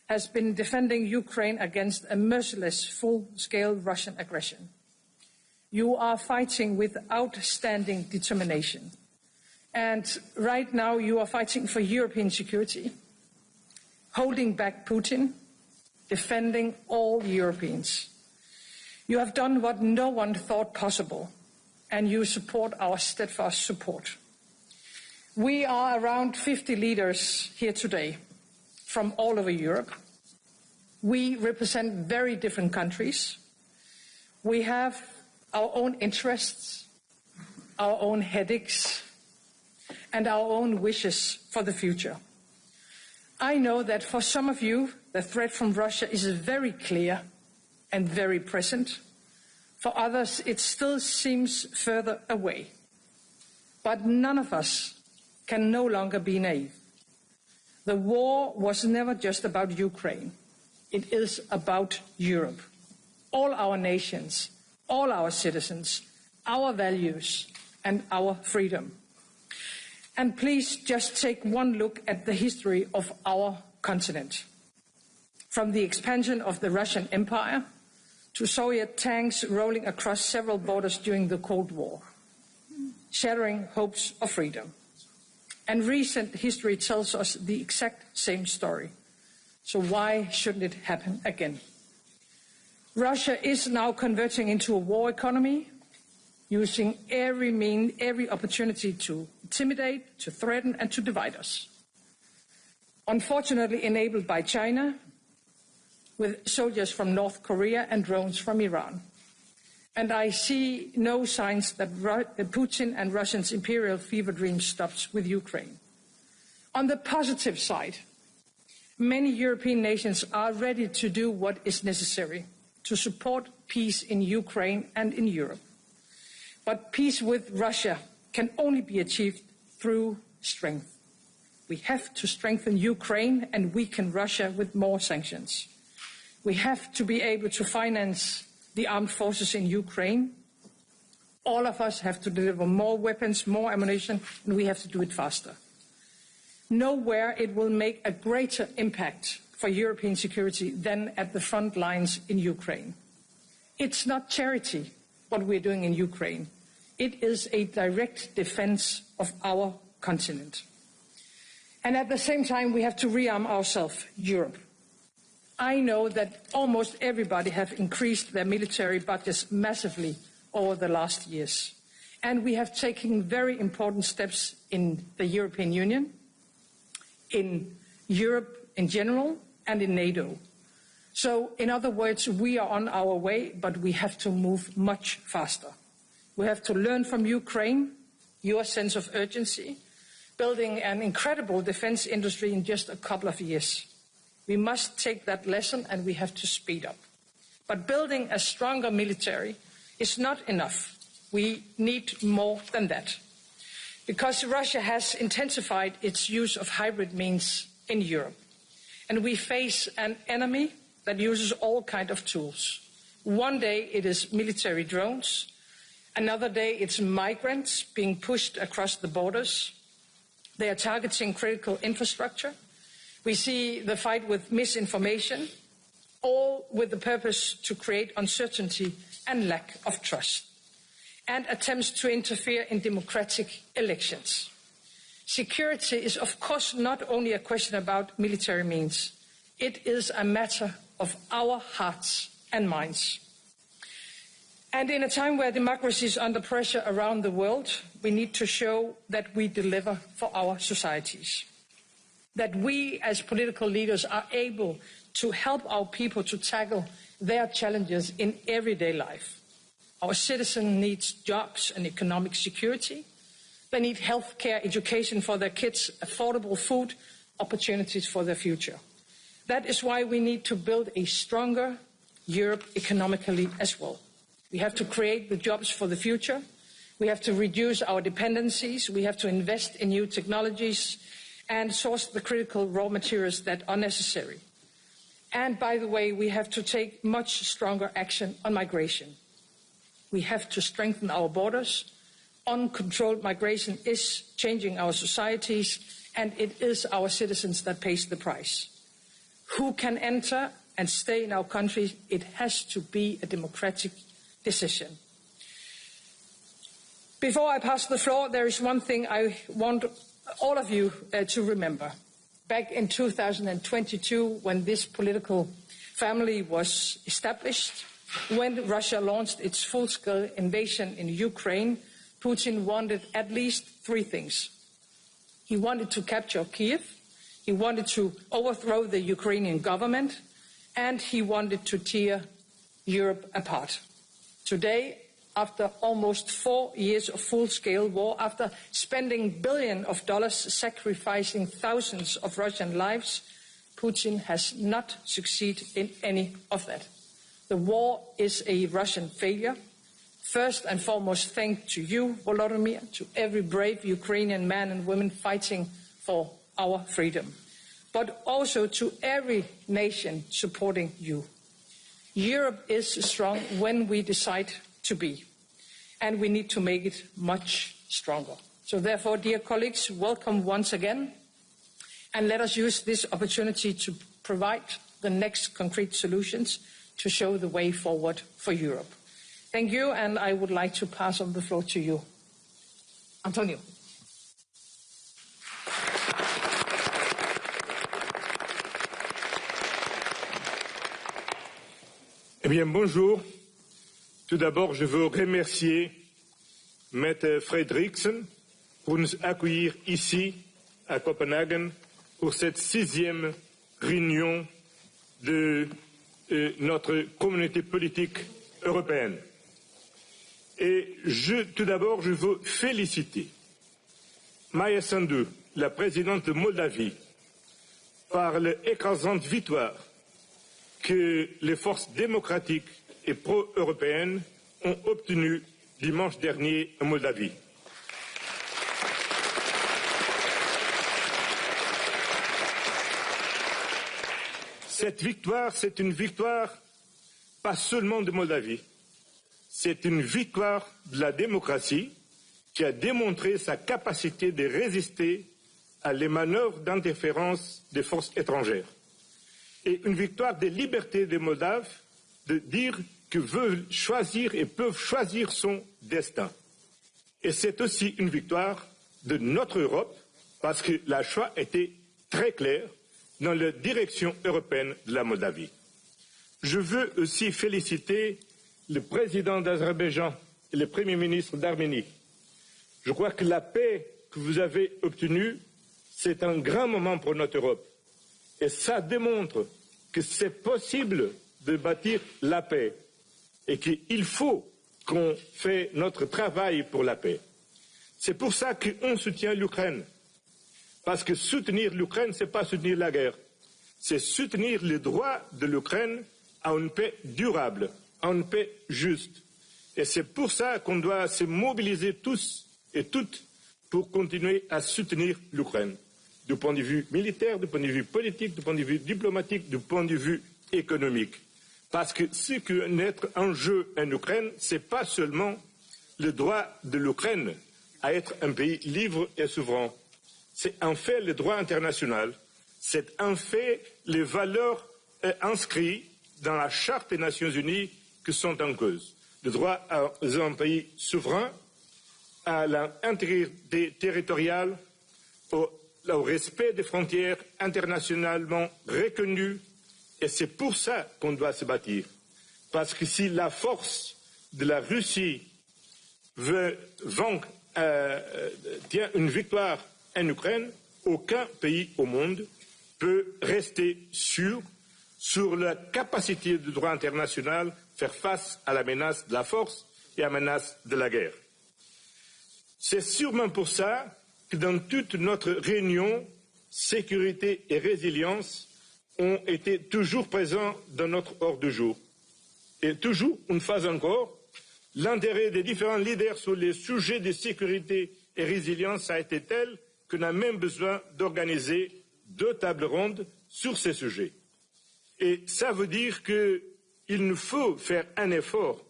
has been defending Ukraine against a merciless full-scale Russian aggression. You are fighting with outstanding determination. And right now you are fighting for European security, holding back Putin, defending all Europeans. You have done what no one thought possible, and you support our steadfast support. We are around 50 leaders here today from all over Europe. We represent very different countries. We have our own interests, our own headaches, and our own wishes for the future. I know that for some of you, the threat from Russia is very clear and very present. For others, it still seems further away. But none of us can no longer be naive. The war was never just about Ukraine. It is about Europe. All our nations, all our citizens, our values, and our freedom. And please just take one look at the history of our continent. From the expansion of the Russian Empire to Soviet tanks rolling across several borders during the Cold War, shattering hopes of freedom. And recent history tells us the exact same story. So why shouldn't it happen again? Russia is now converting into a war economy, using every opportunity to intimidate, to threaten, and to divide us. Unfortunately enabled by China, with soldiers from North Korea and drones from Iran. And I see no signs that Putin and Russia's imperial fever dream stops with Ukraine. On the positive side, many European nations are ready to do what is necessary to support peace in Ukraine and in Europe. But peace with Russia can only be achieved through strength. We have to strengthen Ukraine and weaken Russia with more sanctions. We have to be able to finance the armed forces in Ukraine. All of us have to deliver more weapons, more ammunition, and we have to do it faster. Nowhere it will make a greater impact for European security than at the front lines in Ukraine. It's not charity, what we're doing in Ukraine. It is a direct defense of our continent. And at the same time, we have to rearm ourselves, Europe. I know that almost everybody have increased their military budgets massively over the last years. And we have taken very important steps in the European Union, in Europe in general, and in NATO. So, in other words, we are on our way, but we have to move much faster. We have to learn from Ukraine, your sense of urgency, building an incredible defense industry in just a couple of years. We must take that lesson and we have to speed up. But building a stronger military is not enough. We need more than that. Because Russia has intensified its use of hybrid means in Europe. And we face an enemy that uses all kinds of tools. One day it is military drones. Another day it's migrants being pushed across the borders. They are targeting critical infrastructure. We see the fight with misinformation, all with the purpose to create uncertainty and lack of trust, and attempts to interfere in democratic elections. Security is, of course, not only a question about military means. It is a matter of our hearts and minds. And in a time where democracy is under pressure around the world, we need to show that we deliver for our societies, that we as political leaders are able to help our people to tackle their challenges in everyday life. Our citizens need jobs and economic security. They need health care, education for their kids, affordable food, opportunities for their future. That is why we need to build a stronger Europe economically as well. We have to create the jobs for the future. We have to reduce our dependencies. We have to invest in new technologies and source the critical raw materials that are necessary. And by the way, we have to take much stronger action on migration. We have to strengthen our borders. Uncontrolled migration is changing our societies, and it is our citizens that pays the price. Who can enter and stay in our country? It has to be a democratic decision. Before I pass the floor, there is one thing I want all of you to remember. Back in 2022, when this political family was established, when Russia launched its full-scale invasion in Ukraine, Putin wanted at least three things. He wanted to capture Kyiv, he wanted to overthrow the Ukrainian government, and he wanted to tear Europe apart. Today, after almost 4 years of full-scale war, after spending billions of dollars sacrificing thousands of Russian lives, Putin has not succeeded in any of that. The war is a Russian failure. First and foremost, thanks to you, Volodymyr, to every brave Ukrainian man and woman fighting for our freedom, but also to every nation supporting you. Europe is strong when we decide to be, and we need to make it much stronger. So therefore, dear colleagues, welcome once again, and let us use this opportunity to provide the next concrete solutions to show the way forward for Europe. Thank you, and I would like to pass on the floor to you. Antonio. Eh bien, bonjour. Tout d'abord, je veux remercier Mette Frederiksen pour nous accueillir ici, à Copenhagen, pour cette 6e réunion de notre communauté politique européenne. Et tout d'abord, je veux féliciter Maia Sandu, la présidente de Moldavie, par l'écrasante victoire que les forces démocratiques et pro-européennes ont obtenue dimanche dernier en Moldavie. Cette victoire, c'est une victoire pas seulement de Moldavie, c'est une victoire de la démocratie qui a démontré sa capacité de résister à les manœuvres d'interférence des forces étrangères. Et une victoire des libertés des Moldaves de dire qu'ils veulent choisir et peuvent choisir son destin. Et c'est aussi une victoire de notre Europe parce que le choix était très clair. dans la direction européenne de la Moldavie. Je veux aussi féliciter le président d'Azerbaïdjan et le Premier ministre d'Arménie. Je crois que la paix que vous avez obtenue, c'est un grand moment pour notre Europe. Et ça démontre que c'est possible de bâtir la paix et qu'il faut qu'on fait notre travail pour la paix. C'est pour ça qu'on soutient l'Ukraine. Parce que soutenir l'Ukraine, ce n'est pas soutenir la guerre. C'est soutenir le droit de l'Ukraine à une paix durable, à une paix juste. Et c'est pour ça qu'on doit se mobiliser tous et toutes pour continuer à soutenir l'Ukraine. Du point de vue militaire, du point de vue politique, du point de vue diplomatique, du point de vue économique. Parce que ce qui est en jeu en Ukraine, ce n'est pas seulement le droit de l'Ukraine à être un pays libre et souverain. C'est en fait le droit international. C'est en fait les valeurs inscrites dans la Charte des Nations Unies qui sont en cause. Le droit à un pays souverain, à l'intégrité territoriale, au respect des frontières internationalement reconnues. Et c'est pour ça qu'on doit se bâtir. Parce que si la force de la Russie tient une victoire en Ukraine, aucun pays au monde peut rester sûr sur la capacité du droit international de faire face à la menace de la force et à la menace de la guerre. C'est sûrement pour ça que dans toute notre réunion, sécurité et résilience ont été toujours présents dans notre ordre du jour. Et toujours, une fois encore, l'intérêt des différents leaders sur les sujets de sécurité et résilience a été tel qu'on a même besoin d'organiser 2 tables rondes sur ces sujets. Et ça veut dire qu'il nous faut faire un effort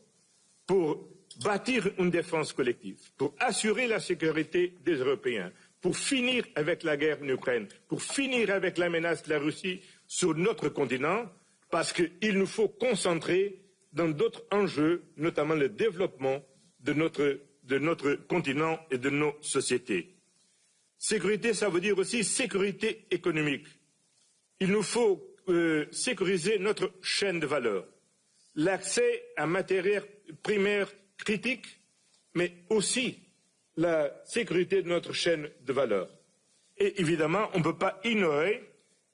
pour bâtir une défense collective, pour assurer la sécurité des Européens, pour finir avec la guerre en Ukraine, pour finir avec la menace de la Russie sur notre continent, parce qu'il nous faut concentrer dans d'autres enjeux, notamment le développement de notre continent et de nos sociétés. Sécurité, ça veut dire aussi sécurité économique. Il nous faut sécuriser notre chaîne de valeur, l'accès à matières primaires critiques, mais aussi la sécurité de notre chaîne de valeur. Et évidemment, on ne peut pas ignorer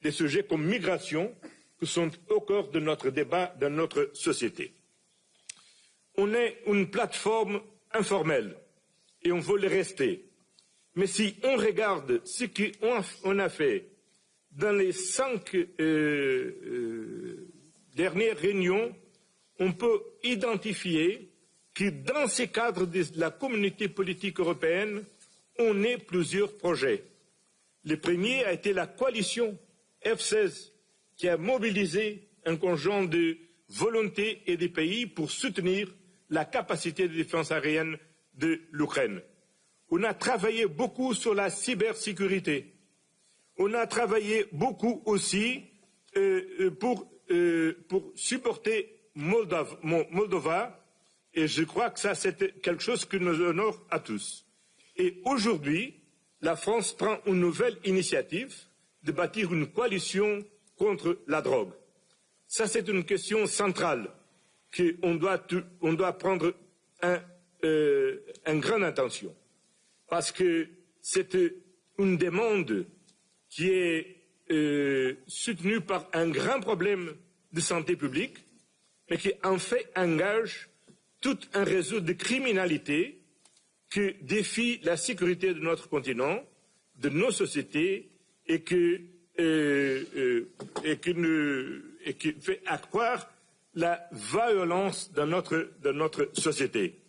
des sujets comme migration qui sont au cœur de notre débat dans notre société. On est une plateforme informelle et on veut le rester. Mais si on regarde ce qu'on a fait dans les 5 dernières réunions, on peut identifier que dans ces cadres de la communauté politique européenne, on a plusieurs projets. Le premier a été la coalition F-16 qui a mobilisé un conjoint de volontés et des pays pour soutenir la capacité de défense aérienne de l'Ukraine. On a travaillé beaucoup sur la cybersécurité. On a travaillé beaucoup aussi pour supporter Moldova, et je crois que ça, c'est quelque chose qui nous honore à tous. Et aujourd'hui, la France prend une nouvelle initiative de bâtir une coalition contre la drogue. Ça, c'est une question centrale qu'on doit prendre en grande attention. Parce que c'est une demande qui est soutenue par un grand problème de santé publique, mais qui en fait engage tout un réseau de criminalité qui défie la sécurité de notre continent, de nos sociétés, et qui fait accroître la violence dans notre société.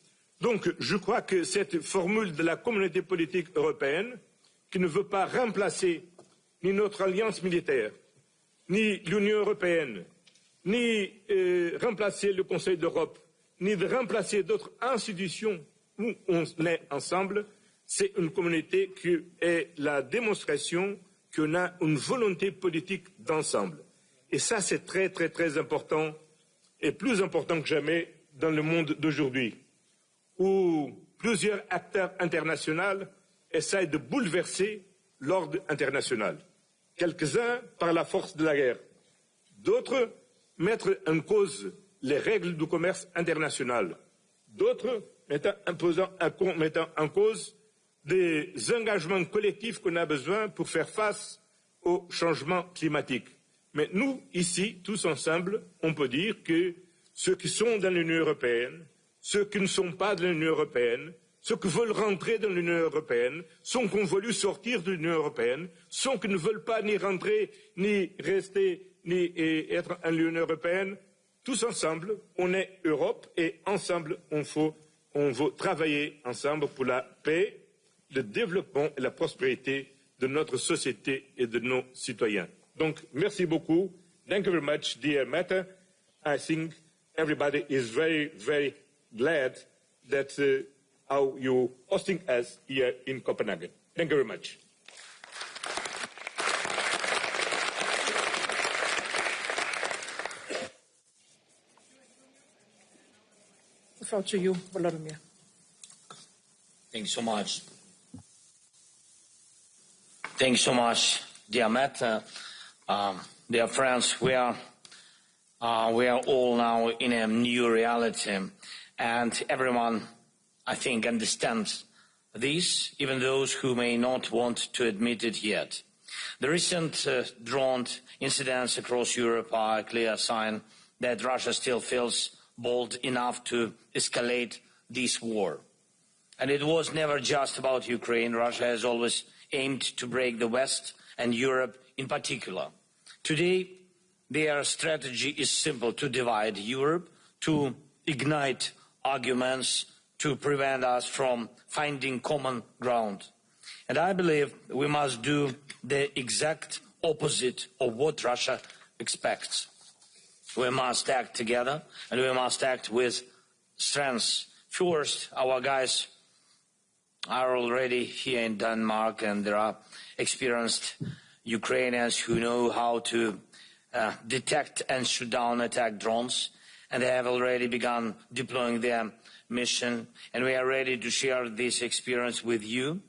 Donc, je crois que cette formule de la communauté politique européenne, qui ne veut pas remplacer ni notre alliance militaire, ni l'Union européenne, ni remplacer le Conseil d'Europe, ni de remplacer d'autres institutions où on est ensemble, c'est une communauté qui est la démonstration qu'on a une volonté politique d'ensemble. Et ça, c'est très, très, très important, et plus important que jamais dans le monde d'aujourd'hui, où plusieurs acteurs internationaux essayent de bouleverser l'ordre international. quelques-uns par la force de la guerre, d'autres mettre en cause les règles du commerce international, d'autres mettant en cause des engagements collectifs qu'on a besoin pour faire face au changement climatique. Mais nous, ici, tous ensemble, on peut dire que ceux qui sont dans l'Union européenne, ceux qui ne sont pas dans l'Union européenne, ceux qui veulent rentrer dans l'Union européenne, ceux qui ont voulu sortir de l'Union européenne, ceux qui ne veulent pas ni rentrer, ni rester, ni être en l'Union européenne, tous ensemble, on est Europe et ensemble, on veut travailler ensemble pour la paix, le développement et la prospérité de notre société et de nos citoyens. Donc, merci beaucoup. Thank you very much, dear Mette. I think everybody is very, very glad that how you hosting us here in Copenhagen. Thank you very much. The floor to you, Volodymyr. Thank you so much. Thank you so much, dear Matt. Dear friends, we are all now in a new reality, and everyone, I think, understands this, even those who may not want to admit it yet. The recent drone incidents across Europe are a clear sign that Russia still feels bold enough to escalate this war. And it was never just about Ukraine. Russia has always aimed to break the West and Europe in particular. Today, their strategy is simple: to divide Europe, to ignite arguments, to prevent us from finding common ground. And I believe we must do the exact opposite of what Russia expects. We must act together, and we must act with strength. First, our guys are already here in Denmark, and there are experienced Ukrainians who know how to detect and shoot down attack drones, and they have already begun deploying their mission, and we are ready to share this experience with you,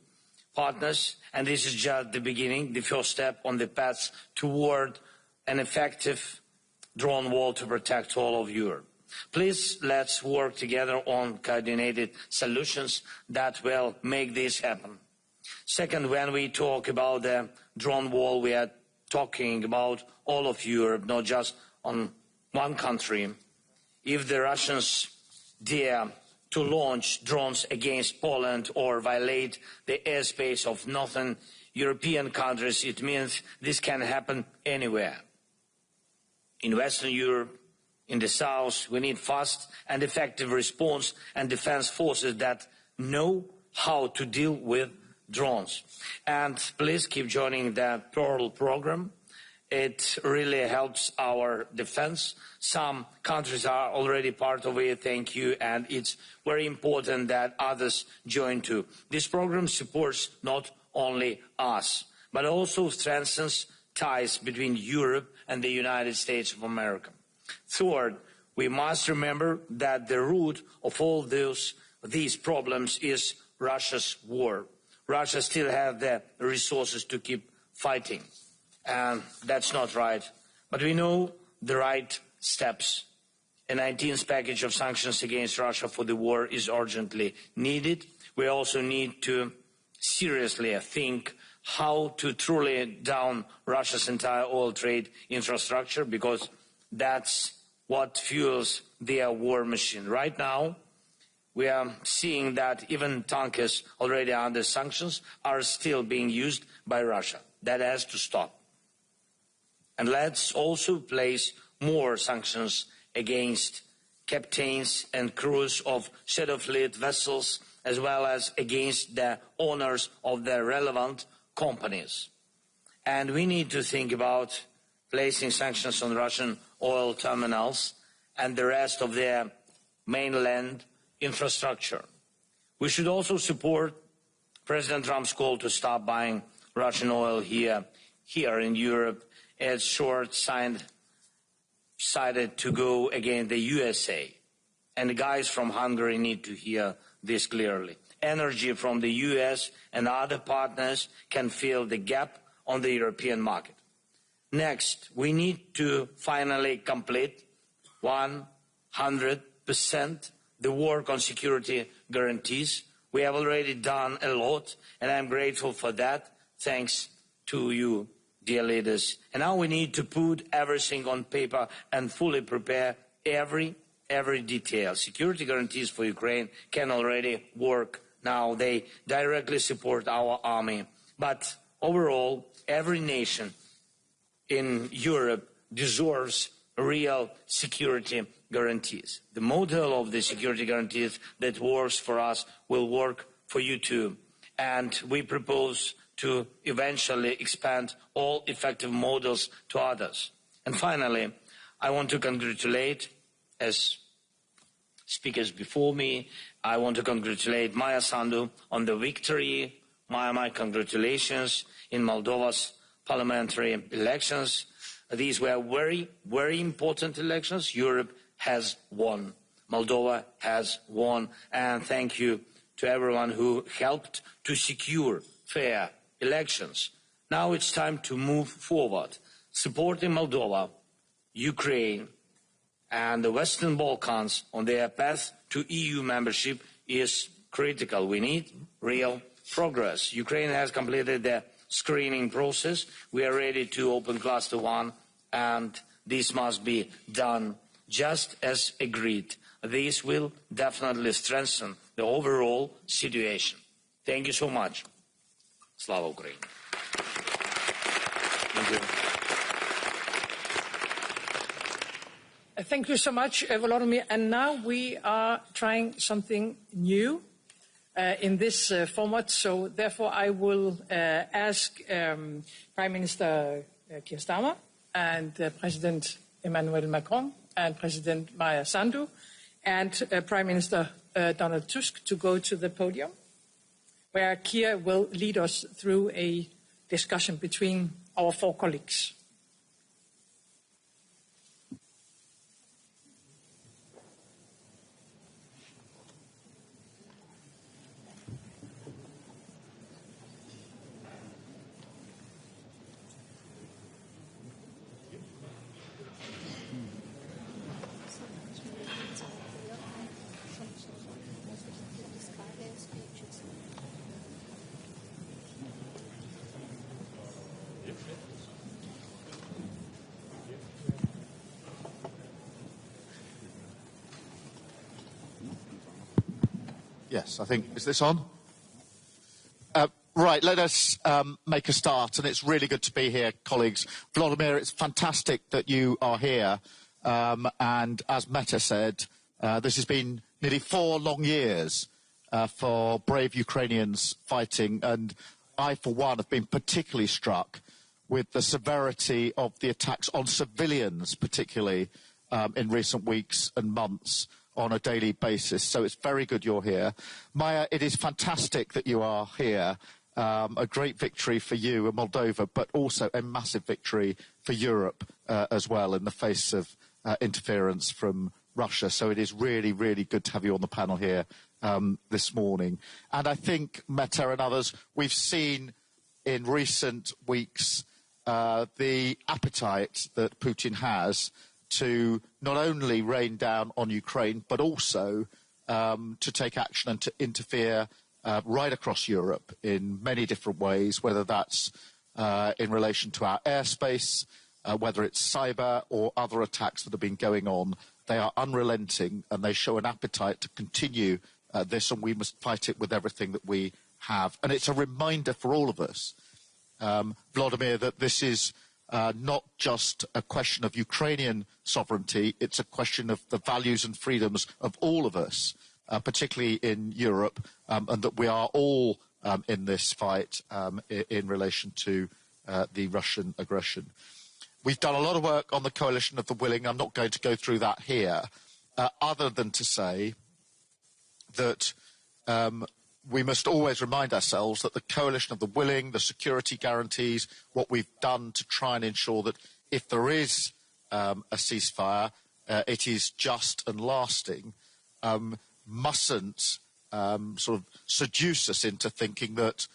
partners, and this is just the beginning, the first step on the path toward an effective drone wall to protect all of Europe. Please, let's work together on coordinated solutions that will make this happen. Second, when we talk about the drone wall, we are talking about all of Europe, not just on one country. If the Russians dare to launch drones against Poland or violate the airspace of northern European countries, it means this can happen anywhere. In Western Europe, in the south, we need fast and effective response and defense forces that know how to deal with drones. And please keep joining the Pearl program. It really helps our defense. Some countries are already part of it, thank you, and it's very important that others join too. This program supports not only us, but also strengthens ties between Europe and the United States of America. Third, we must remember that the root of all these problems is Russia's war. Russia still has the resources to keep fighting, and that's not right. But we know the right steps. A 19th package of sanctions against Russia for the war is urgently needed. We also need to seriously think how to truly down Russia's entire oil trade infrastructure, because that's what fuels their war machine. Right now, we are seeing that even tankers already under sanctions are still being used by Russia. That has to stop. And let's also place more sanctions against captains and crews of shadow fleet vessels, as well as against the owners of the relevant companies. And we need to think about placing sanctions on Russian oil terminals and the rest of their mainland infrastructure. We should also support President Trump's call to stop buying Russian oil here in Europe. It's short-sighted to go against the USA. And the guys from Hungary need to hear this clearly. Energy from the US and other partners can fill the gap on the European market. Next, we need to finally complete 100% the work on security guarantees. We have already done a lot, and I'm grateful for that. Thanks to you, dear leaders. And now we need to put everything on paper and fully prepare every detail. Security guarantees for Ukraine can already work now. They directly support our army. But overall, every nation in Europe deserves real security guarantees. The model of the security guarantees that works for us will work for you too. And we propose to eventually expand all effective models to others. And finally, I want to congratulate, as speakers before me, I want to congratulate Maia Sandu on the victory. Maia, my congratulations in Moldova's parliamentary elections. These were very important elections. Europe has won. Moldova has won. And thank you to everyone who helped to secure fair elections. Now it's time to move forward. Supporting Moldova, Ukraine, and the Western Balkans on their path to EU membership is critical. We need real progress. Ukraine has completed the screening process. We are ready to open Cluster 1, and this must be done just as agreed. This will definitely strengthen the overall situation. Thank you so much. Slava Ukraini. Thank you. Thank you so much, Volodymyr. And now we are trying something new in this format. So therefore, I will ask Prime Minister Keir Starmer and President Emmanuel Macron and President Maia Sandu and Prime Minister Donald Tusk to go to the podium, where Keir will lead us through a discussion between our four colleagues. Yes, I think, is this on? Right, let us make a start, and it's really good to be here, colleagues. Volodymyr, it's fantastic that you are here, and as Meta said, this has been nearly 4 long years for brave Ukrainians fighting, and I, for one, have been particularly struck with the severity of the attacks on civilians, particularly in recent weeks and months, on a daily basis. So it's very good you're here. Maia, it is fantastic that you are here. A great victory for you in Moldova, but also a massive victory for Europe as well in the face of interference from Russia. So it is really, really good to have you on the panel here this morning. And I think, Meta and others, we've seen in recent weeks the appetite that Putin has to not only rain down on Ukraine, but also to take action and to interfere right across Europe in many different ways, whether that's in relation to our airspace, whether it's cyber or other attacks that have been going on. They are unrelenting and they show an appetite to continue this, and we must fight it with everything that we have. And it's a reminder for all of us, Volodymyr, that this is not just a question of Ukrainian sovereignty, it's a question of the values and freedoms of all of us, particularly in Europe, and that we are all in this fight in relation to the Russian aggression. We've done a lot of work on the Coalition of the Willing. I'm not going to go through that here, other than to say that we must always remind ourselves that the Coalition of the Willing, the security guarantees, what we've done to try and ensure that if there is a ceasefire, it is just and lasting, mustn't sort of seduce us into thinking that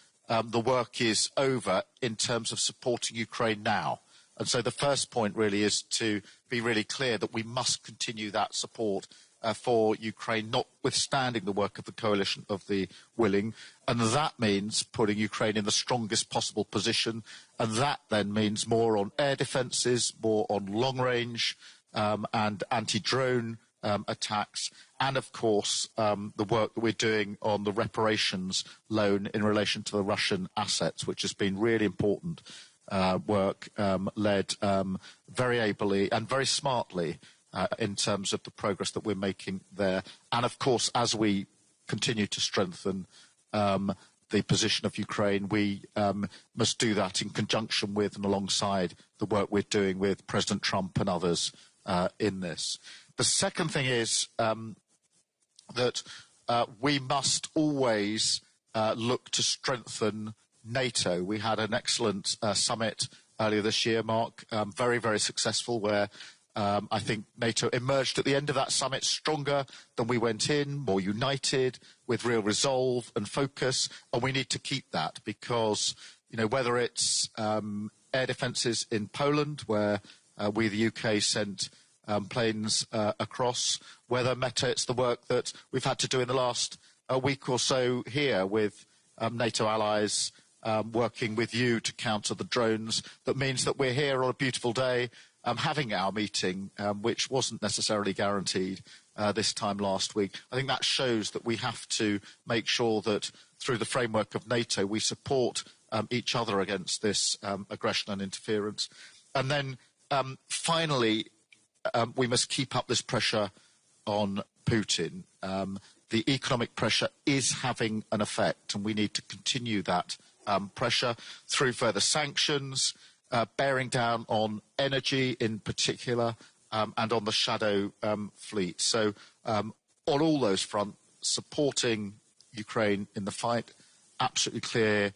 the work is over in terms of supporting Ukraine now. And so the first point really is to be really clear that we must continue that support for Ukraine, notwithstanding the work of the coalition of the willing. And that means putting Ukraine in the strongest possible position. And that then means more on air defences, more on long range and anti-drone attacks. And of course, the work that we're doing on the reparations loan in relation to the Russian assets, which has been really important work led very ably and very smartly in terms of the progress that we're making there. And of course, as we continue to strengthen the position of Ukraine, we must do that in conjunction with and alongside the work we're doing with President Trump and others in this. The second thing is that we must always look to strengthen NATO. We had an excellent summit earlier this year, Mark, very, very successful, where I think NATO emerged at the end of that summit stronger than we went in, more united, with real resolve and focus. And we need to keep that because, you know, whether it's air defences in Poland, where we, the UK, sent planes across, whether it's the work that we've had to do in the last week or so here with NATO allies working with you to counter the drones. That means that we're here on a beautiful day having our meeting, which wasn't necessarily guaranteed this time last week. I think that shows that we have to make sure that through the framework of NATO we support each other against this aggression and interference. And then finally, we must keep up this pressure on Putin. The economic pressure is having an effect, and we need to continue that pressure through further sanctions, bearing down on energy in particular, and on the shadow fleet. So on all those fronts, supporting Ukraine in the fight, absolutely clear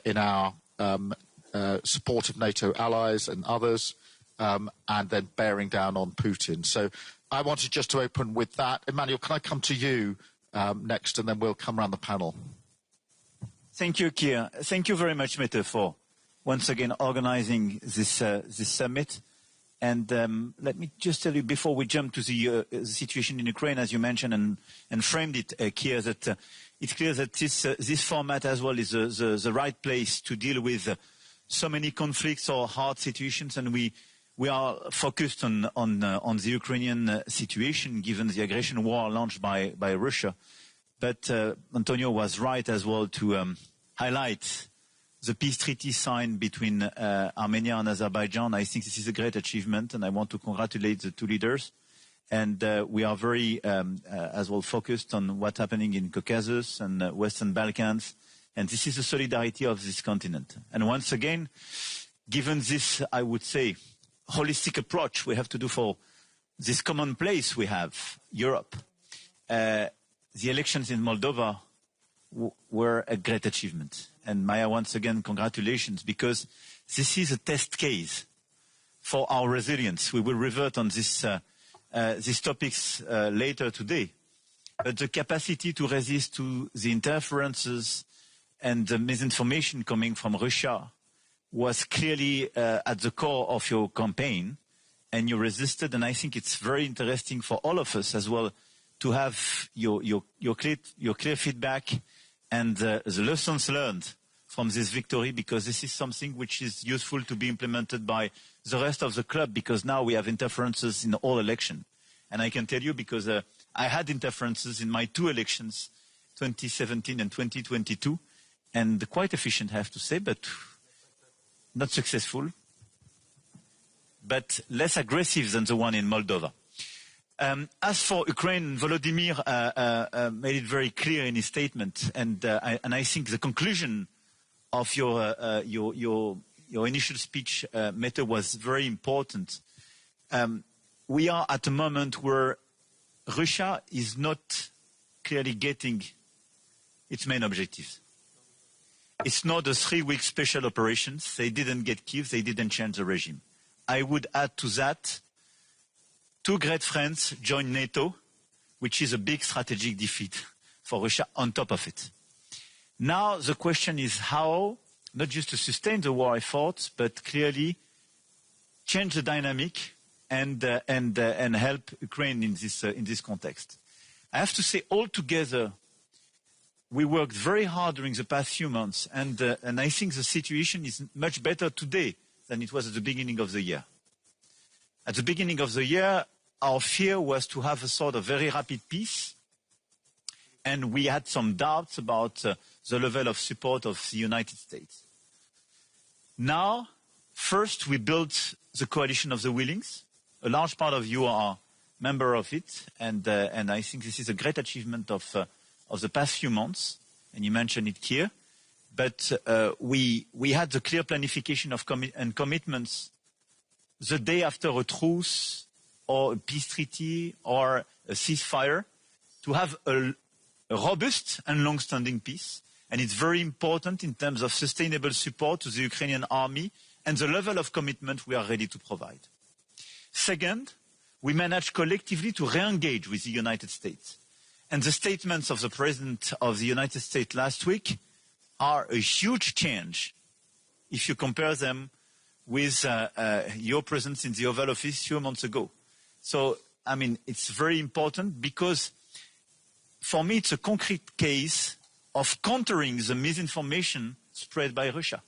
in our support of NATO allies and others, and then bearing down on Putin. So I wanted just to open with that. Emmanuel, can I come to you next, and then we'll come around the panel. Thank you, Keir. Thank you very much, Mette, for once again organizing this summit. And let me just tell you, before we jump to the situation in Ukraine, as you mentioned and framed it, Keir, that it's clear that this format as well is the right place to deal with so many conflicts or hard situations, and we are focused on the Ukrainian situation, given the aggression war launched by Russia. But Antonio was right as well to highlight the peace treaty signed between Armenia and Azerbaijan. I think this is a great achievement, and I want to congratulate the two leaders. And we are very as well focused on what's happening in Caucasus and Western Balkans. And this is the solidarity of this continent. And once again, given this, I would say, holistic approach we have to do for this common place we have, Europe, the elections in Moldova were a great achievement. And Maya, once again, congratulations, because this is a test case for our resilience. We will revert on these topics later today. But the capacity to resist to the interferences and the misinformation coming from Russia was clearly at the core of your campaign, and you resisted. And I think it's very interesting for all of us as well to have your clear feedback and the lessons learned from this victory, because this is something which is useful to be implemented by the rest of the club, because now we have interferences in all elections. And I can tell you, because I had interferences in my two elections, 2017 and 2022, and quite efficient, I have to say, but not successful, but less aggressive than the one in Moldova. As for Ukraine, Volodymyr made it very clear in his statement, and I think the conclusion of your initial speech, Mette, was very important. We are at a moment where Russia is not clearly getting its main objectives. It's not a 3-week special operations. They didn't get Kyiv. They didn't change the regime. I would add to that, two great friends joined NATO, which is a big strategic defeat for Russia on top of it. Now the question is how, not just to sustain the war efforts, but clearly change the dynamic and help Ukraine in this context. I have to say, altogether, we worked very hard during the past few months, and I think the situation is much better today than it was at the beginning of the year. At the beginning of the year, our fear was to have a sort of very rapid peace, and we had some doubts about the level of support of the United States. Now, first, we built the coalition of the willings. A large part of you are member of it, and I think this is a great achievement of the past few months, and you mentioned it here. But we had the clear planification of and commitments the day after a truce or a peace treaty or a ceasefire to have a robust and long-standing peace. And it's very important in terms of sustainable support to the Ukrainian army and the level of commitment we are ready to provide. Second, we managed collectively to re-engage with the United States. And the statements of the President of the United States last week are a huge change if you compare them with your presence in the Oval Office a few months ago. So, I mean, it's very important because for me it's a concrete case of countering the misinformation spread by Russia.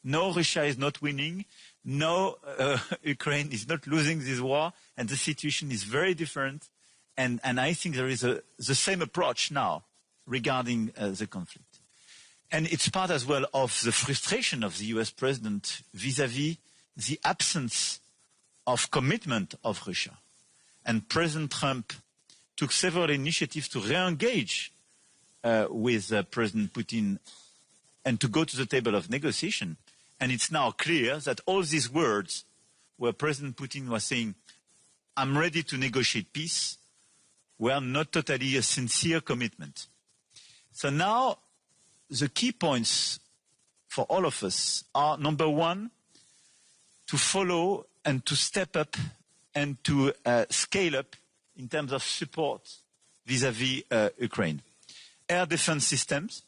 No, Russia is not winning. No, Ukraine is not losing this war, and the situation is very different. And I think there is the same approach now regarding the conflict. And it's part as well of the frustration of the US president vis-à-vis the absence of commitment of Russia. And President Trump took several initiatives to re-engage with President Putin and to go to the table of negotiation. And it's now clear that all these words where President Putin was saying, I'm ready to negotiate peace, were not totally a sincere commitment. So now the key points for all of us are, number one, to follow and to step up and to scale up in terms of support vis-à-vis Ukraine. Air defense systems,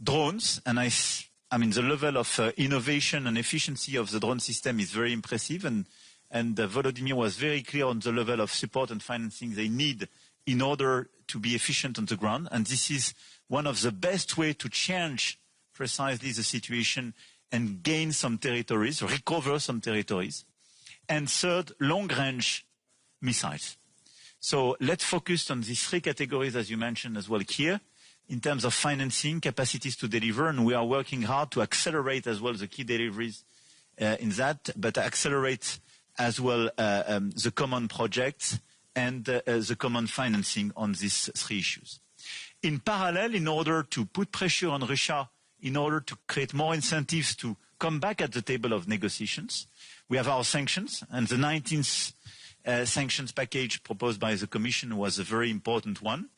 drones, and I mean the level of innovation and efficiency of the drone system is very impressive, and Volodymyr was very clear on the level of support and financing they need in order to be efficient on the ground. And this is one of the best ways to change precisely the situation and gain some territories, recover some territories. And third, long-range missiles. So let's focus on these three categories, as you mentioned as well here, in terms of financing, capacities to deliver, and we are working hard to accelerate as well the key deliveries in that, but accelerate as well the common projects and the common financing on these three issues. In parallel, in order to put pressure on Russia, in order to create more incentives to come back at the table of negotiations, we have our sanctions, and the 19th sanctions package proposed by the Commission was a very important one.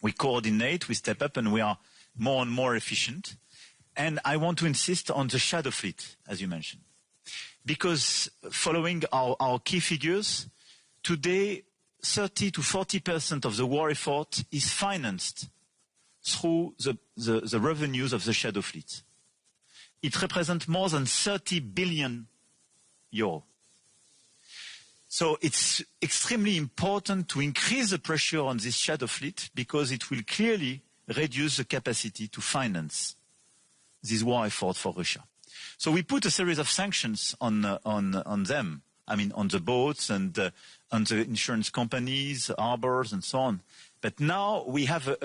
We coordinate, we step up, and we are more and more efficient. And I want to insist on the shadow fleet, as you mentioned. Because following our key figures, today 30 to 40% of the war effort is financed through the revenues of the shadow fleet. It represents more than 30 billion euro. So it's extremely important to increase the pressure on this shadow fleet because it will clearly reduce the capacity to finance this war effort for Russia. So we put a series of sanctions on them, I mean on the boats and on the insurance companies, harbors and so on. But now we have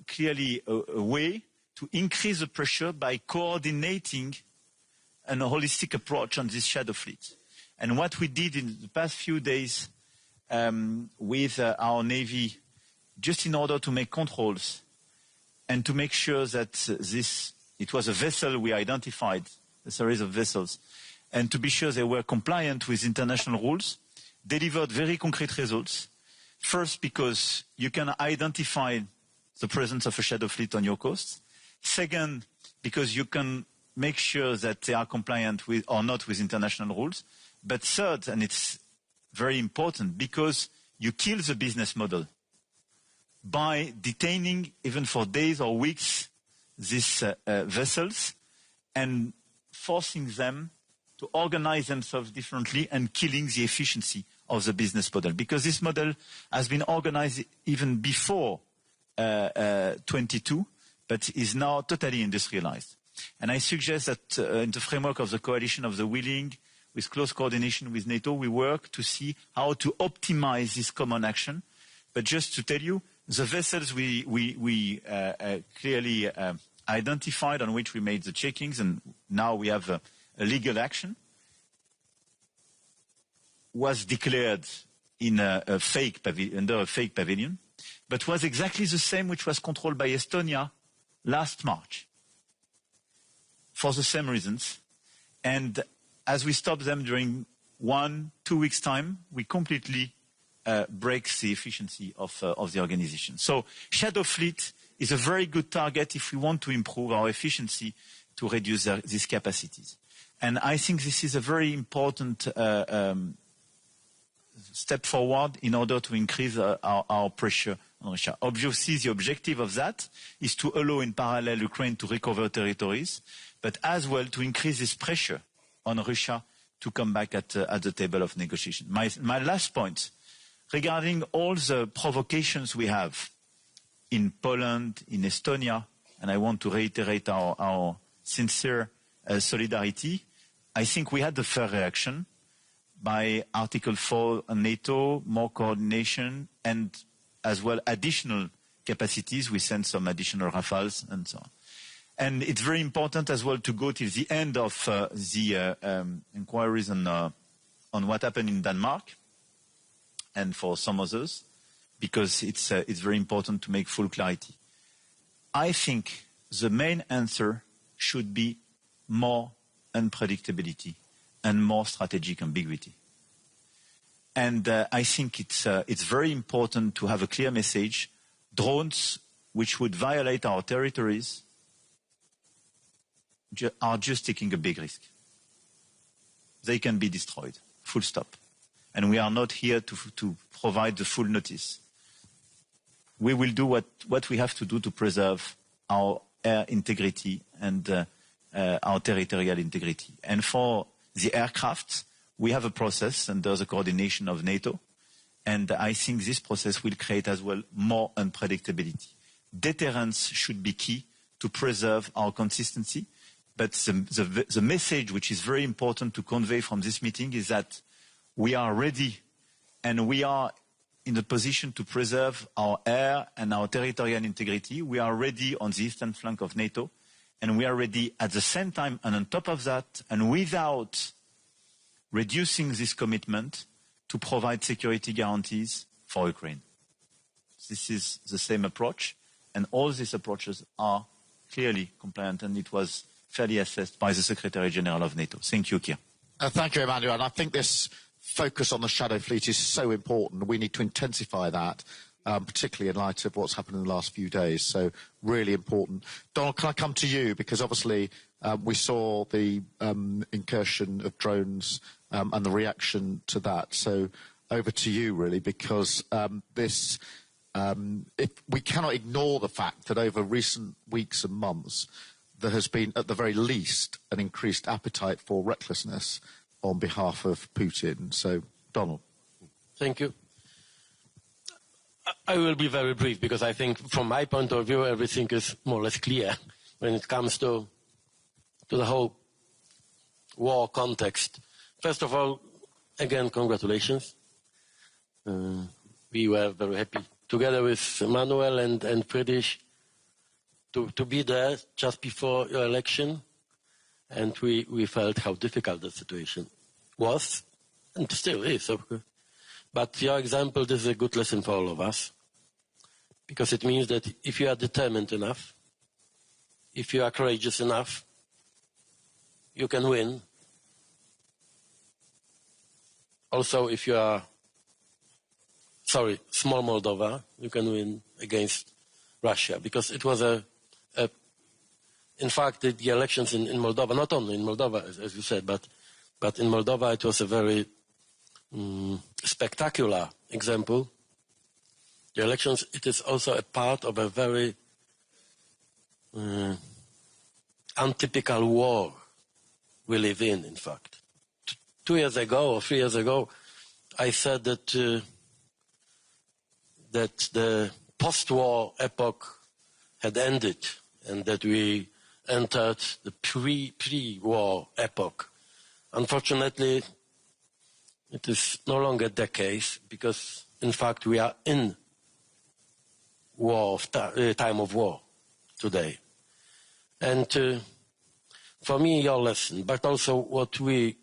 clearly a way to increase the pressure by coordinating a holistic approach on this shadow fleet. And what we did in the past few days with our Navy, just in order to make controls and to make sure that it was a vessel we identified, a series of vessels, and to be sure they were compliant with international rules, delivered very concrete results. First, because you can identify the presence of a shadow fleet on your coast. Second, because you can make sure that they are compliant with or not with international rules. But third, and it's very important, because you kill the business model by detaining, even for days or weeks, these vessels and forcing them to organize themselves differently and killing the efficiency of the business model. Because this model has been organized even before 22, but is now totally industrialized. And I suggest that in the framework of the coalition of the willing, with close coordination with NATO, we work to see how to optimize this common action. But just to tell you, the vessels we clearly identified, on which we made the checkings, and now we have a legal action, was declared in under a fake pavilion, but was exactly the same which was controlled by Estonia last March, for the same reasons. And as we stop them during 1-2 weeks' time, we completely break the efficiency of the organization. So shadow fleet is a very good target if we want to improve our efficiency to reduce these capacities. And I think this is a very important step forward in order to increase our pressure on Russia. Obviously, the objective of that is to allow in parallel Ukraine to recover territories, but as well to increase this pressure on Russia to come back at the table of negotiation. My last point, regarding all the provocations we have in Poland, in Estonia, and I want to reiterate our sincere solidarity, I think we had a fair reaction by Article 4 on NATO, more coordination, and as well additional capacities. We sent some additional Rafales and so on. And it's very important as well to go till the end of the inquiries on what happened in Denmark and for some others, because it's very important to make full clarity. I think the main answer should be more unpredictability and more strategic ambiguity. And I think it's very important to have a clear message. Drones which would violate our territories are just taking a big risk. They can be destroyed, full stop. And we are not here to provide the full notice. We will do what we have to do to preserve our air integrity and our territorial integrity. And for the aircraft, we have a process under the coordination of NATO. And I think this process will create as well more unpredictability. Deterrence should be key to preserve our consistency. But the message which is very important to convey from this meeting is that we are ready and we are in a position to preserve our air and our territorial integrity. We are ready on the eastern flank of NATO, and we are ready at the same time and on top of that, and without reducing this commitment, to provide security guarantees for Ukraine. This is the same approach, and all these approaches are clearly compliant, and it was fairly assessed by the Secretary General of NATO. Thank you, Keir. Thank you, Emmanuel. And I think this focus on the shadow fleet is so important. We need to intensify that, particularly in light of what's happened in the last few days. So really important. Donald, can I come to you? Because obviously we saw the incursion of drones and the reaction to that. So over to you, really, because we cannot ignore the fact that over recent weeks and months, there has been, at the very least, an increased appetite for recklessness on behalf of Putin. So, Donald. Thank you. I will be very brief because I think from my point of view everything is more or less clear when it comes to the whole war context. First of all, again, congratulations. We were very happy together with Emmanuel and Friedrich to be there just before your election, and we felt how difficult the situation was and still is, of course. But your example, this is a good lesson for all of us, because it means that if you are determined enough, if you are courageous enough, you can win. Also, if you are, small Moldova, you can win against Russia, because it was in fact, the elections in Moldova, not only in Moldova, as you said, but in Moldova it was a very spectacular example. The elections, it is also a part of a very untypical war we live in fact. 2 years ago or 3 years ago, I said that that the post-war epoch had ended and that we entered the pre-war epoch. Unfortunately, it is no longer the case because, in fact, we are in time of war today. And for me, your lesson, but also what we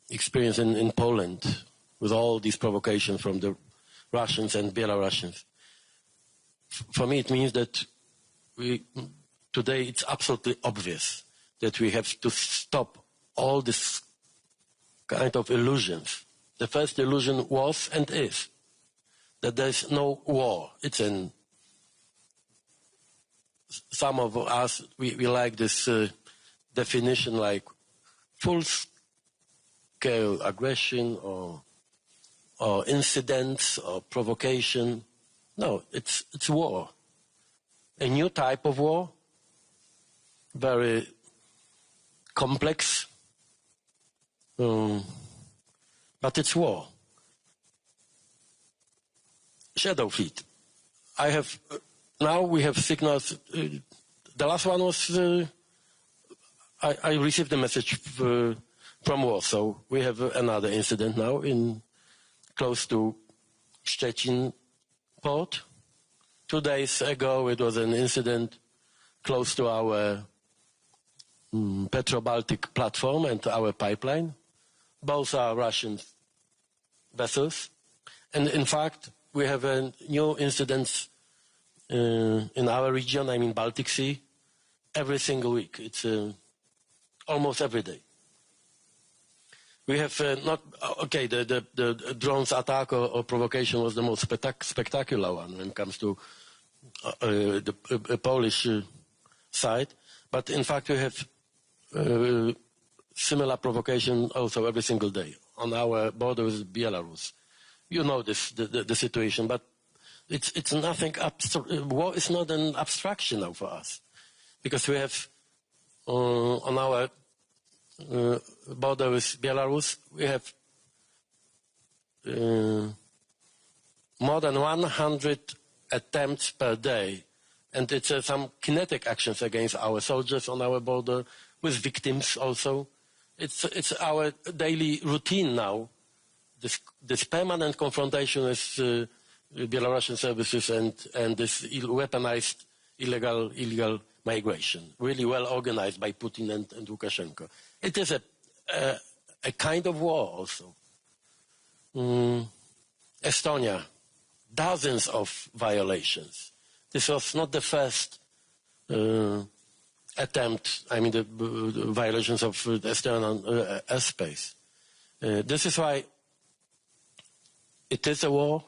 experience in Poland with all these provocations from the Russians and Belarusians. For me, it means that today it's absolutely obvious that we have to stop all this kind of illusions. The first illusion was and is that there's no war. It's in some of us, we like this definition like full-scale aggression or incidents or provocation. No, it's war. A new type of war, very complex, but it's war. Shadow fleet. Now we have signals. The last one was, I received a message from Warsaw. We have another incident now close to Szczecin port. 2 days ago it was an incident close to our Petro-Baltic platform and our pipeline. Both are Russian vessels. And in fact, we have a new incidents in our region, I mean Baltic Sea, every single week. It's almost every day. We have the drones attack or provocation was the most spectacular one when it comes to the Polish side. But in fact, we have similar provocation also every single day on our border with Belarus. You know this, the situation, but it's nothing. War is not an abstraction now for us, because we have on our border with Belarus, we have more than 100 attempts per day, and it's some kinetic actions against our soldiers on our border with victims also. It's our daily routine now. This permanent confrontation with Belarusian services and this weaponized illegal migration, really well organized by Putin and Lukashenko. It is a kind of war also. Estonia, dozens of violations. This was not the first attempt, I mean the violations of Estonian airspace. This is why it is a war.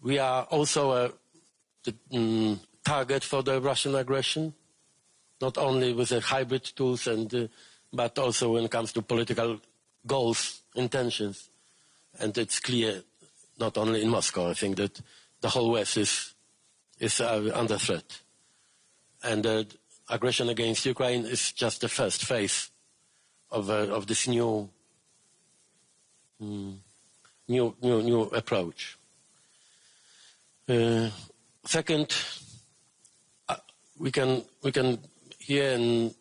We are also a target for the Russian aggression, not only with the hybrid tools, but also when it comes to political goals, intentions. And it's clear, not only in Moscow, I think that the whole West is under threat. And the aggression against Ukraine is just the first phase of this new approach. Second, we can hear in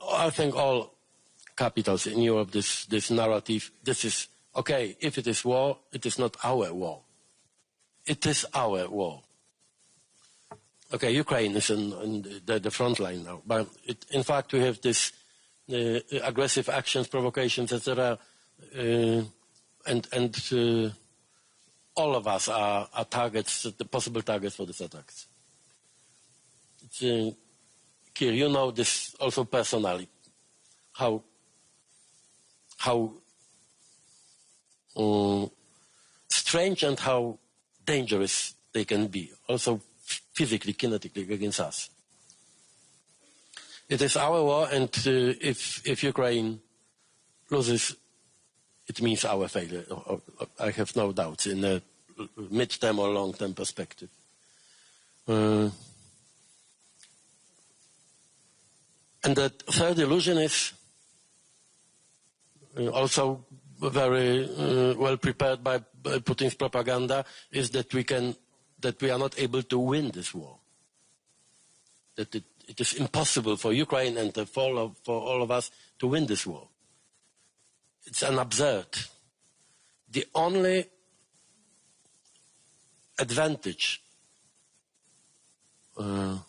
I think all capitals in Europe this narrative. This is okay. If it is war, it is not our war. It is our war. Okay, Ukraine is in the front line now, but in fact we have this aggressive actions, provocations, etc. And all of us are targets, the possible targets for these attacks. Kir, you know this also personally, how strange and how dangerous they can be, also physically, kinetically against us. It is our war, and if Ukraine loses, it means our failure. I have no doubts in a mid-term or long-term perspective. And the third illusion is also very well prepared by Putin's propaganda, is that we are not able to win this war. That it is impossible for Ukraine and for all of us to win this war. It's an absurd. The only advantage, the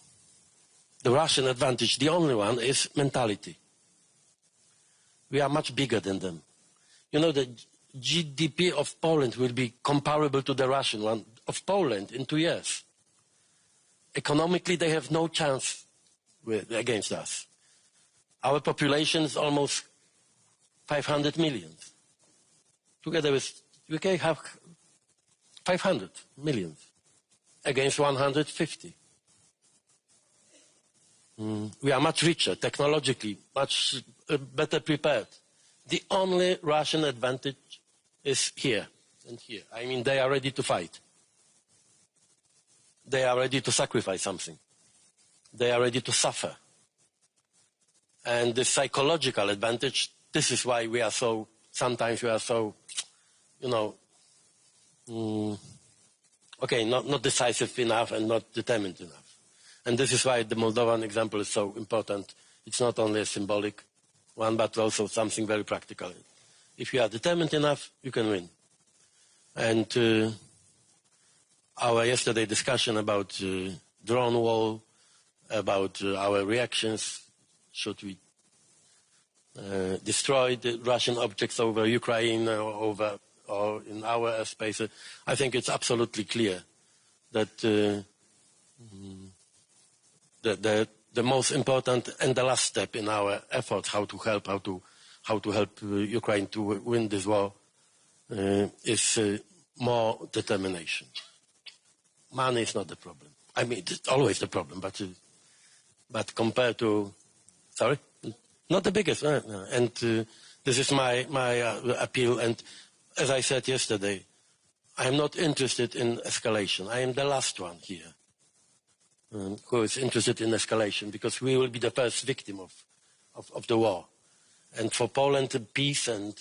Russian advantage, the only one, is mentality. We are much bigger than them. You know, the GDP of Poland will be comparable to the Russian one of Poland in 2 years. Economically, they have no chance against us. Our population is almost 500 million. Together with UK, have 500 million against 150. We are much richer, technologically, much better prepared. The only Russian advantage is here and here. I mean, they are ready to fight. They are ready to sacrifice something. They are ready to suffer. And the psychological advantage, this is why we are so, sometimes we are so, you know, not decisive enough and not determined enough. And this is why the Moldovan example is so important. It's not only a symbolic one, but also something very practical. If you are determined enough, you can win. And our yesterday discussion about drone wall, about our reactions, should we destroy the Russian objects over Ukraine or in our airspace, I think it's absolutely clear that the most important and the last step in our efforts how to help Ukraine to win this war is more determination. Money is not the problem. I mean, it's always the problem, but compared to, sorry, not the biggest. And this is my appeal. And as I said yesterday, I am not interested in escalation. I am the last one here who is interested in escalation, because we will be the first victim of the war. And for Poland, peace and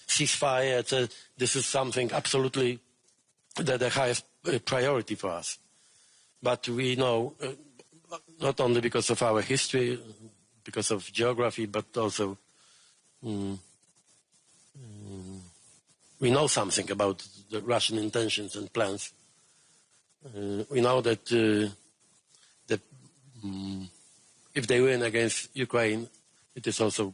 ceasefire, this is something absolutely the highest priority for us. But we know, not only because of our history, because of geography, but also we know something about the Russian intentions and plans. We know that if they win against Ukraine, it is also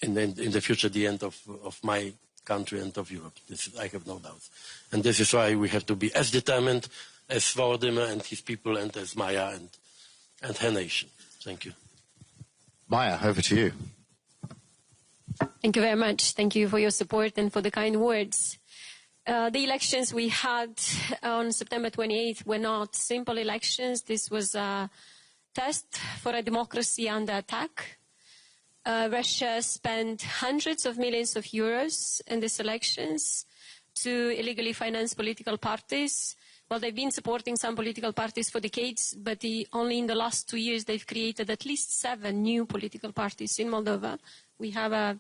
in the future the end of my country and of Europe. I have no doubt. And this is why we have to be as determined as Volodymyr and his people, and as Maya and her nation. Thank you. Maya, over to you. Thank you very much. Thank you for your support and for the kind words. The elections we had on September 28th were not simple elections. This was a test for a democracy under attack. Russia spent hundreds of millions of euros in these elections to illegally finance political parties. Well, they've been supporting some political parties for decades, but only in the last 2 years they've created at least 7 new political parties in Moldova. We have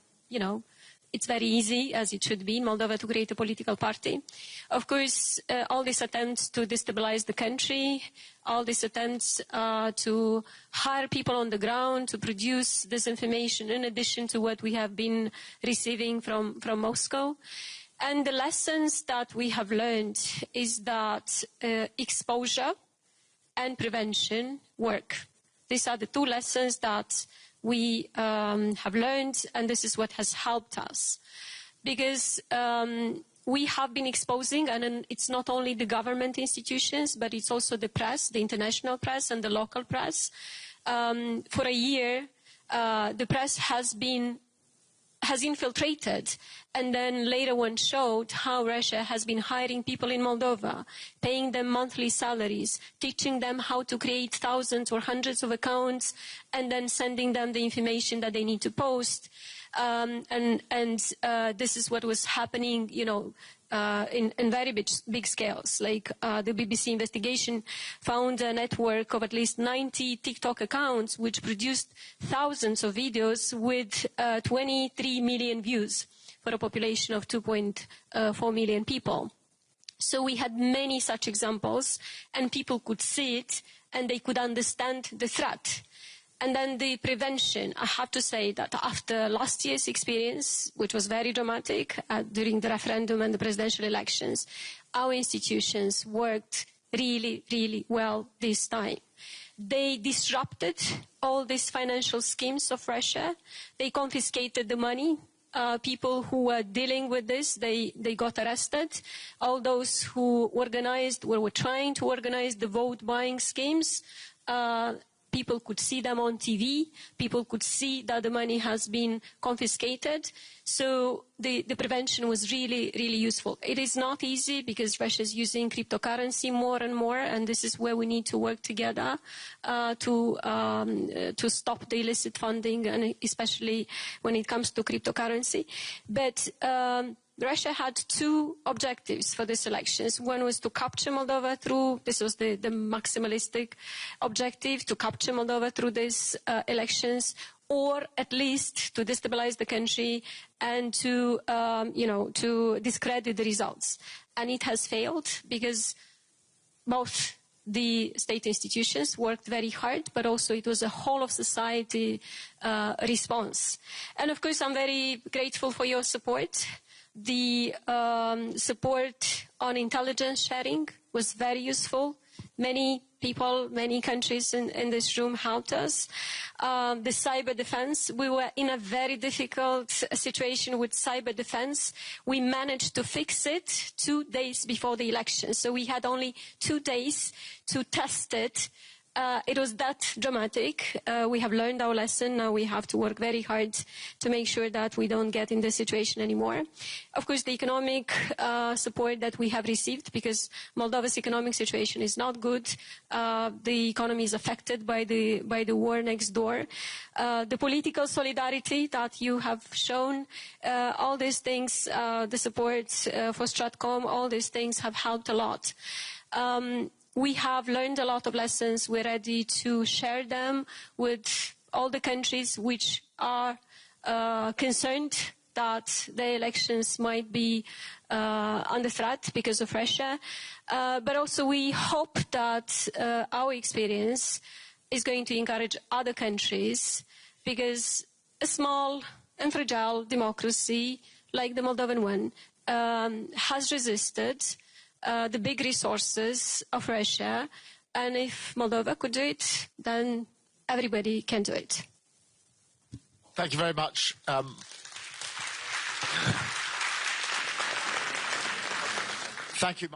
it's very easy, as it should be in Moldova, to create a political party. Of course, all these attempts to destabilize the country, all these attempts to hire people on the ground to produce this information in addition to what we have been receiving from Moscow. And the lessons that we have learned is that exposure and prevention work. These are the 2 lessons that we have learned, and this is what has helped us. Because we have been exposing, and it's not only the government institutions, but it's also the press, the international press and the local press. For a year, the press has infiltrated, and then later on showed how Russia has been hiring people in Moldova, paying them monthly salaries, teaching them how to create thousands or hundreds of accounts, and then sending them the information that they need to post. This is what was happening, in very big scales. Like the BBC investigation found a network of at least 90 TikTok accounts which produced thousands of videos with 23 million views for a population of 2.4 million people. So we had many such examples, and people could see it, and they could understand the threat. And then the prevention, I have to say that after last year's experience, which was very dramatic during the referendum and the presidential elections, our institutions worked really, really well this time. They disrupted all these financial schemes of Russia. They confiscated the money. People who were dealing with this, they got arrested. All those who organized, were trying to organize the vote buying schemes, people could see them on TV. People could see that the money has been confiscated. So the prevention was really, really useful. It is not easy because Russia is using cryptocurrency more and more, and this is where we need to work together to stop the illicit funding, and especially when it comes to cryptocurrency. But Russia had two objectives for these elections. One was to capture Moldova through, this was the maximalistic objective, to capture Moldova through these elections, or at least to destabilize the country and to, to discredit the results. And it has failed because both the state institutions worked very hard, but also it was a whole of society response. And of course, I'm very grateful for your support. The support on intelligence sharing was very useful. Many people, many countries in this room helped us. The cyber defense, we were in a very difficult situation with cyber defense. We managed to fix it 2 days before the election. So we had only 2 days to test it. It was that dramatic. We have learned our lesson. Now we have to work very hard to make sure that we don't get in this situation anymore. Of course, the economic support that we have received, because Moldova's economic situation is not good. The economy is affected by the war next door. The political solidarity that you have shown, all these things, the support for Stratcom, all these things have helped a lot. We have learned a lot of lessons. We're ready to share them with all the countries which are concerned that the elections might be under threat because of Russia. But also we hope that our experience is going to encourage other countries, because a small and fragile democracy like the Moldovan one has resisted the big resources of Russia, and if Moldova could do it, then everybody can do it. Thank you very much. Thank you.